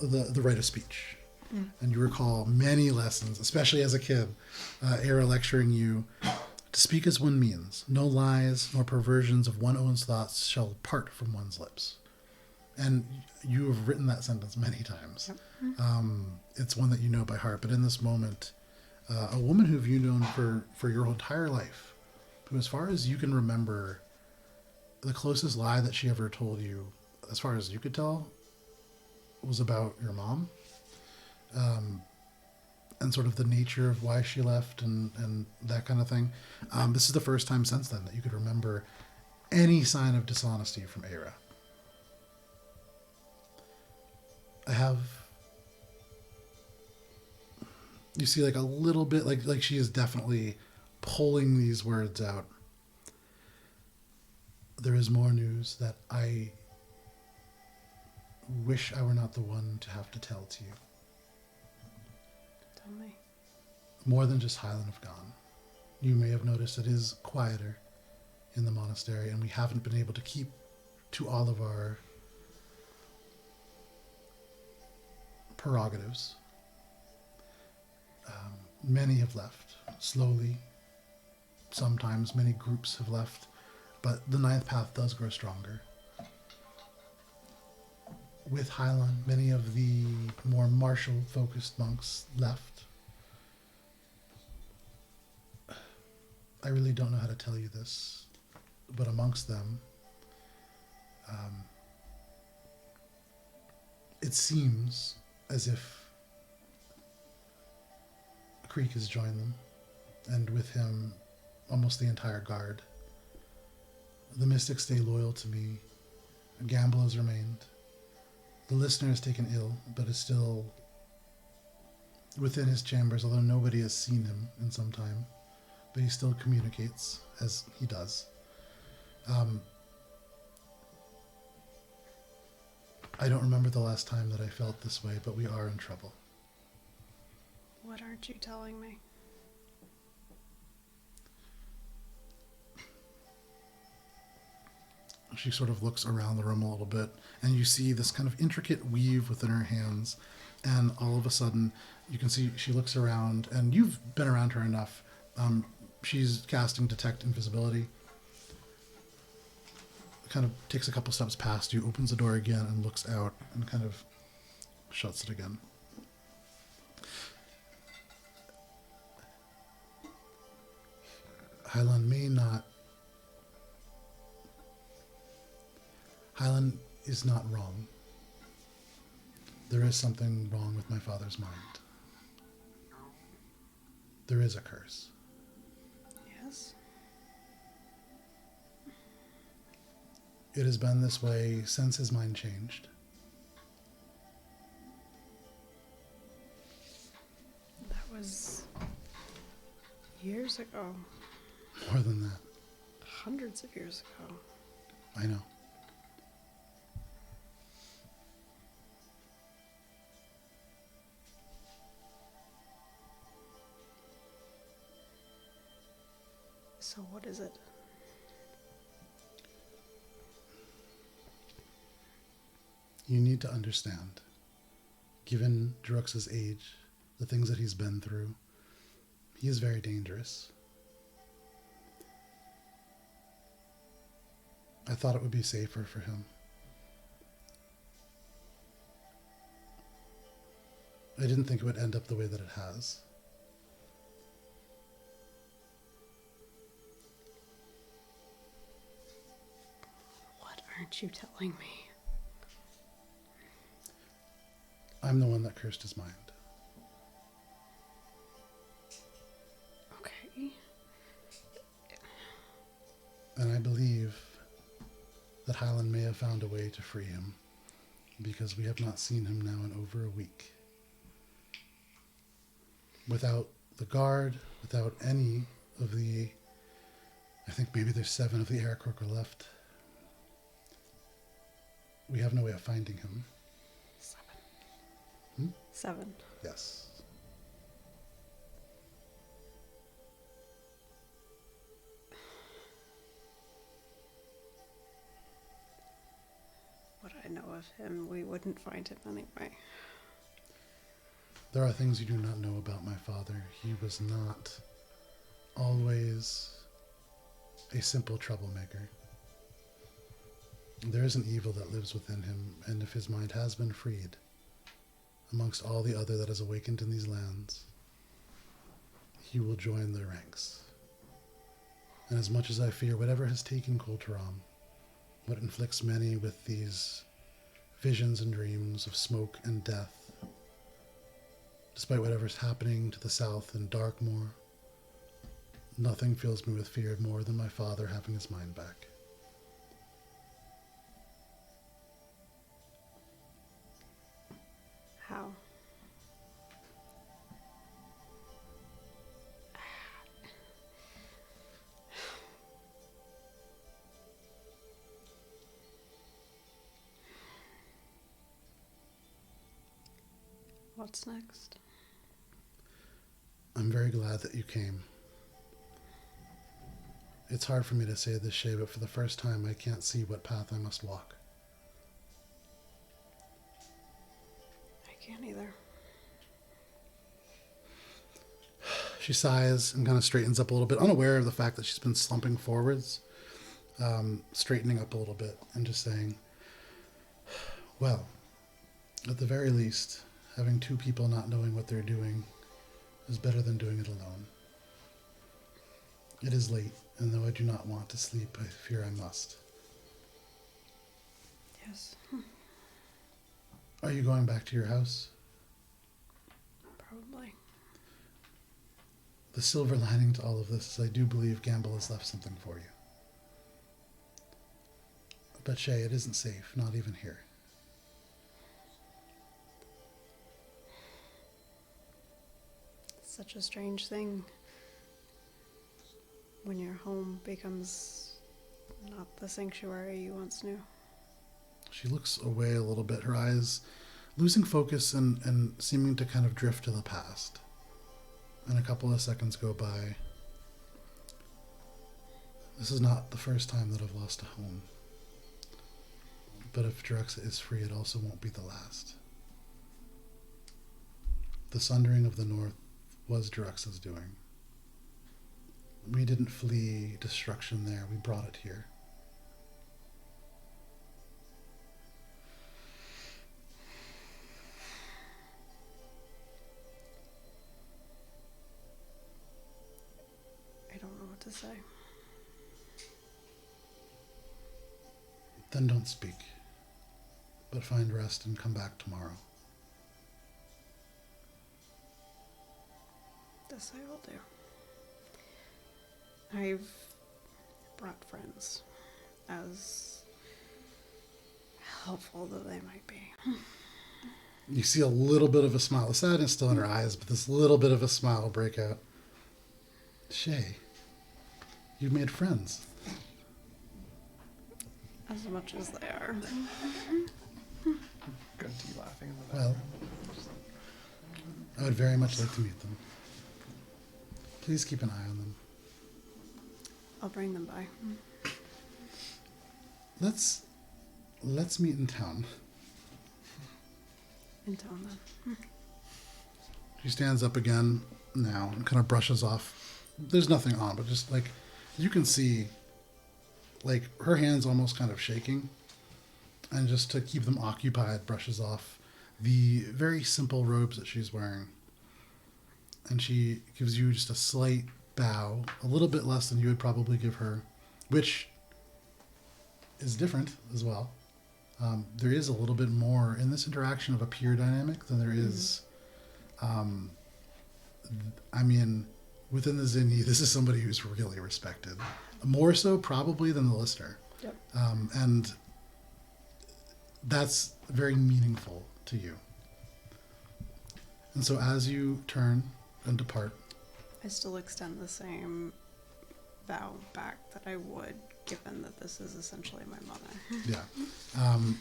rite of speech. And you recall many lessons, especially as a kid, Aira lecturing you to speak as one means. No lies nor perversions of one's own thoughts shall depart from one's lips. And you have written that sentence many times. It's one that you know by heart. But in this moment, a woman who you've known for your entire life, who, as far as you can remember, the closest lie that she ever told you, as far as you could tell, was about your mom. and sort of the nature of why she left and that kind of thing. This is the first time since then that you could remember any sign of dishonesty from Era. You see like a little bit like she is definitely pulling these words out. There is more news that I wish I were not the one to have to tell to you. Tell me. More than just Highland have gone. You may have noticed it is quieter in the monastery, and we haven't been able to keep to all of our prerogatives. Many have left, slowly. Sometimes many groups have left, but the Ninth Path does grow stronger. With Highland, many of the more martial-focused monks left. I really don't know how to tell you this, but amongst them, it seems as if Creek has joined them, and with him, almost the entire guard. The mystics stay loyal to me. Gamble has remained. The listener is taken ill, but is still within his chambers, although nobody has seen him in some time. But he still communicates, as he does. I don't remember the last time that I felt this way, but we are in trouble. What aren't you telling me? She sort of looks around the room a little bit, and you see this kind of intricate weave within her hands, and all of a sudden you can see she looks around, and you've been around her enough. She's casting Detect Invisibility. Kind of takes a couple steps past you, opens the door again, and looks out, and kind of shuts it again. Highland is not wrong. There is something wrong with my father's mind. There is a curse. Yes. It has been this way since his mind changed. That was years ago. More than that. Hundreds of years ago. I know. So what is it? You need to understand, given Drux's age, the things that he's been through, he is very dangerous. I thought it would be safer for him. I didn't think it would end up the way that it has. What aren't you telling me? I'm the one that cursed his mind. Okay. And I believe that Highland may have found a way to free him, because we have not seen him now in over a week. Without the guard, without any of the, I think maybe there's 7 of the Aarakocra left, we have no way of finding him. 7. 7. Yes. What I know of him, we wouldn't find him anyway. There are things you do not know about my father. He was not always a simple troublemaker. There is an evil that lives within him, and if his mind has been freed, amongst all the other that has awakened in these lands, he will join their ranks. And as much as I fear whatever has taken Koltaram, what inflicts many with these visions and dreams of smoke and death, Despite whatever's happening to the south in Darkmoor, nothing fills me with fear more than my father having his mind back. How? What's next? I'm very glad that you came. It's hard for me to say this, Shay, but for the first time I can't see what path I must walk. I can't either. She sighs and kind of straightens up a little bit, unaware of the fact that she's been slumping forwards, straightening up a little bit and just saying, well, at the very least, having two people not knowing what they're doing is better than doing it alone. It is late, and though I do not want to sleep, I fear I must. Yes. Are you going back to your house? Probably. The silver lining to all of this is I do believe Gamble has left something for you. But Shay, it isn't safe, not even here. Such a strange thing when your home becomes not the sanctuary you once knew. She looks away a little bit, her eyes losing focus and seeming to kind of drift to the past. And a couple of seconds go by. This is not the first time that I've lost a home. But if Druxa is free, it also won't be the last. The sundering of the North was Druxa's doing. We didn't flee destruction there, we brought it here. I don't know what to say. Then don't speak, but find rest and come back tomorrow. This I will do. I've brought friends, as helpful though they might be. You see a little bit of a smile. The sadness still in her eyes, but this little bit of a smile break out. Shay, you've made friends. As much as they are. Gunty laughing in the Well, background. I would very much like to meet them. Please keep an eye on them. I'll bring them by. Let's meet in town. In town then. She stands up again now and kind of brushes off. There's nothing on, but just like you can see, like her hands almost kind of shaking, and just to keep them occupied, brushes off the very simple robes that she's wearing. And she gives you just a slight bow, a little bit less than you would probably give her, which is different as well. There is a little bit more in this interaction of a peer dynamic than there is. I mean, within the Zinni, this is somebody who's really respected. More so probably than the listener. Yep. And that's very meaningful to you. And so as you turn and depart, I still extend the same bow back that I would, given that this is essentially my mother. yeah.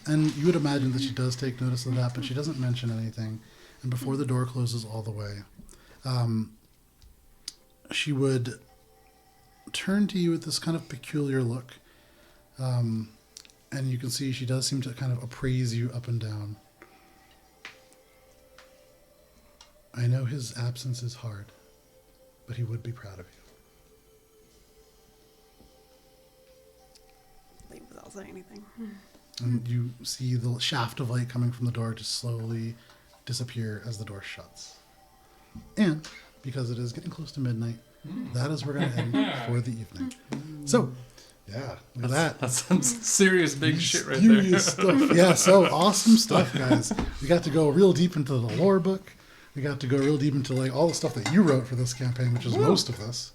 And you would imagine that she does take notice of that, but she doesn't mention anything. And before the door closes all the way, she would turn to you with this kind of peculiar look. And you can see she does seem to kind of appraise you up and down. I know his absence is hard, but he would be proud of you. Leave without saying anything. And you see the shaft of light coming from the door just slowly disappear as the door shuts. And because it is getting close to midnight, that is where we're going to end for the evening. So, yeah, look at that. That's some serious big shit right Serious there. stuff. Yeah, so awesome stuff, guys. We got to go real deep into the lore book. We got to go real deep into like all the stuff that you wrote for this campaign, which is most of this.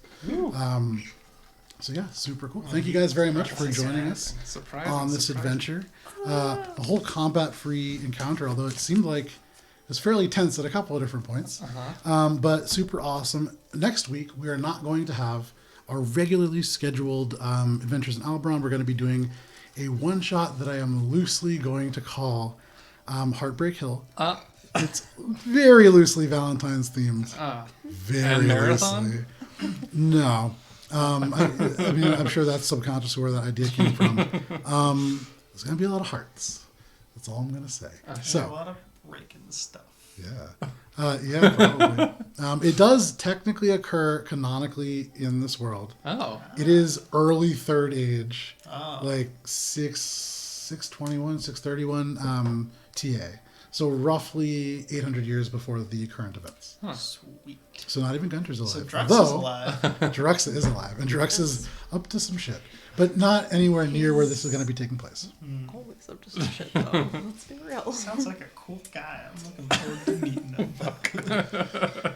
So yeah, super cool. Thank you guys very much for joining us on this adventure. A whole combat-free encounter, although it seemed like it was fairly tense at a couple of different points. But super awesome. Next week, we are not going to have our regularly scheduled adventures in Alberon. We're going to be doing a one-shot that I am loosely going to call Heartbreak Hill. It's very loosely Valentine's themed. Very and marathon? loosely. No. I mean, I'm sure that's subconscious where that idea came from. There's going to be a lot of hearts. That's all I'm going to say. A lot of raking stuff. Yeah. Yeah, probably. It does technically occur canonically in this world. Oh. It is early Third Age. Oh. Like 621, 631 TA. So roughly 800 years before the current events. Sweet. So not even Gunter's alive. So Drux Although, is alive. Drux is alive. And Drux is up to some shit. But not anywhere near where this is going to be taking place. Always up to some shit, though. Let's be real. Sounds like a cool guy. I'm looking forward to meeting him.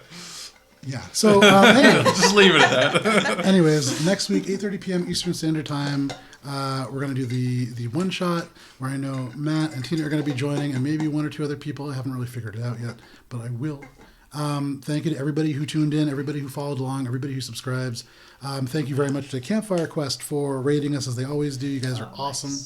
Yeah. So, anyway, Just leave it at that. anyways, next week, 8:30 p.m. Eastern Standard Time, we're going to do the one shot where I know Matt and Tina are going to be joining, and maybe one or two other people. I haven't really figured it out yet, but I will. Thank you to everybody who tuned in, everybody who followed along, everybody who subscribes. Thank you very much to Campfire Quest for rating us as they always do. You guys are awesome.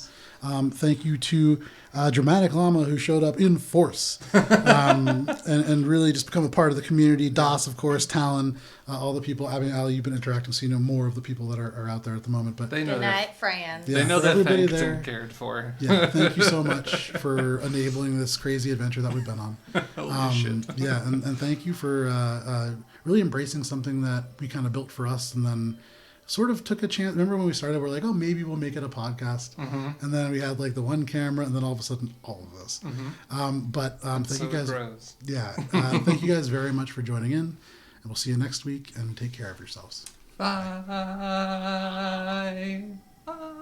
Thank you to Dramatic Llama who showed up in force and really just become a part of the community. Das, of course, Talon, all the people. I mean, Ali, you've been interacting, so you know more of the people that are out there at the moment. But They know Good that. night, friends. Yeah, They know for that everybody thanked there. and cared for. Yeah, thank you so much for enabling this crazy adventure that we've been on. Holy shit. Yeah, and thank you for really embracing something that we kind of built for us and then sort of took a chance. Remember when we started, we're like, oh, maybe we'll make it a podcast. And then we had like the one camera and then all of a sudden all of this. Thank So you guys. it grows. Yeah, thank you guys very much for joining in. And we'll see you next week and take care of yourselves. Bye. Bye.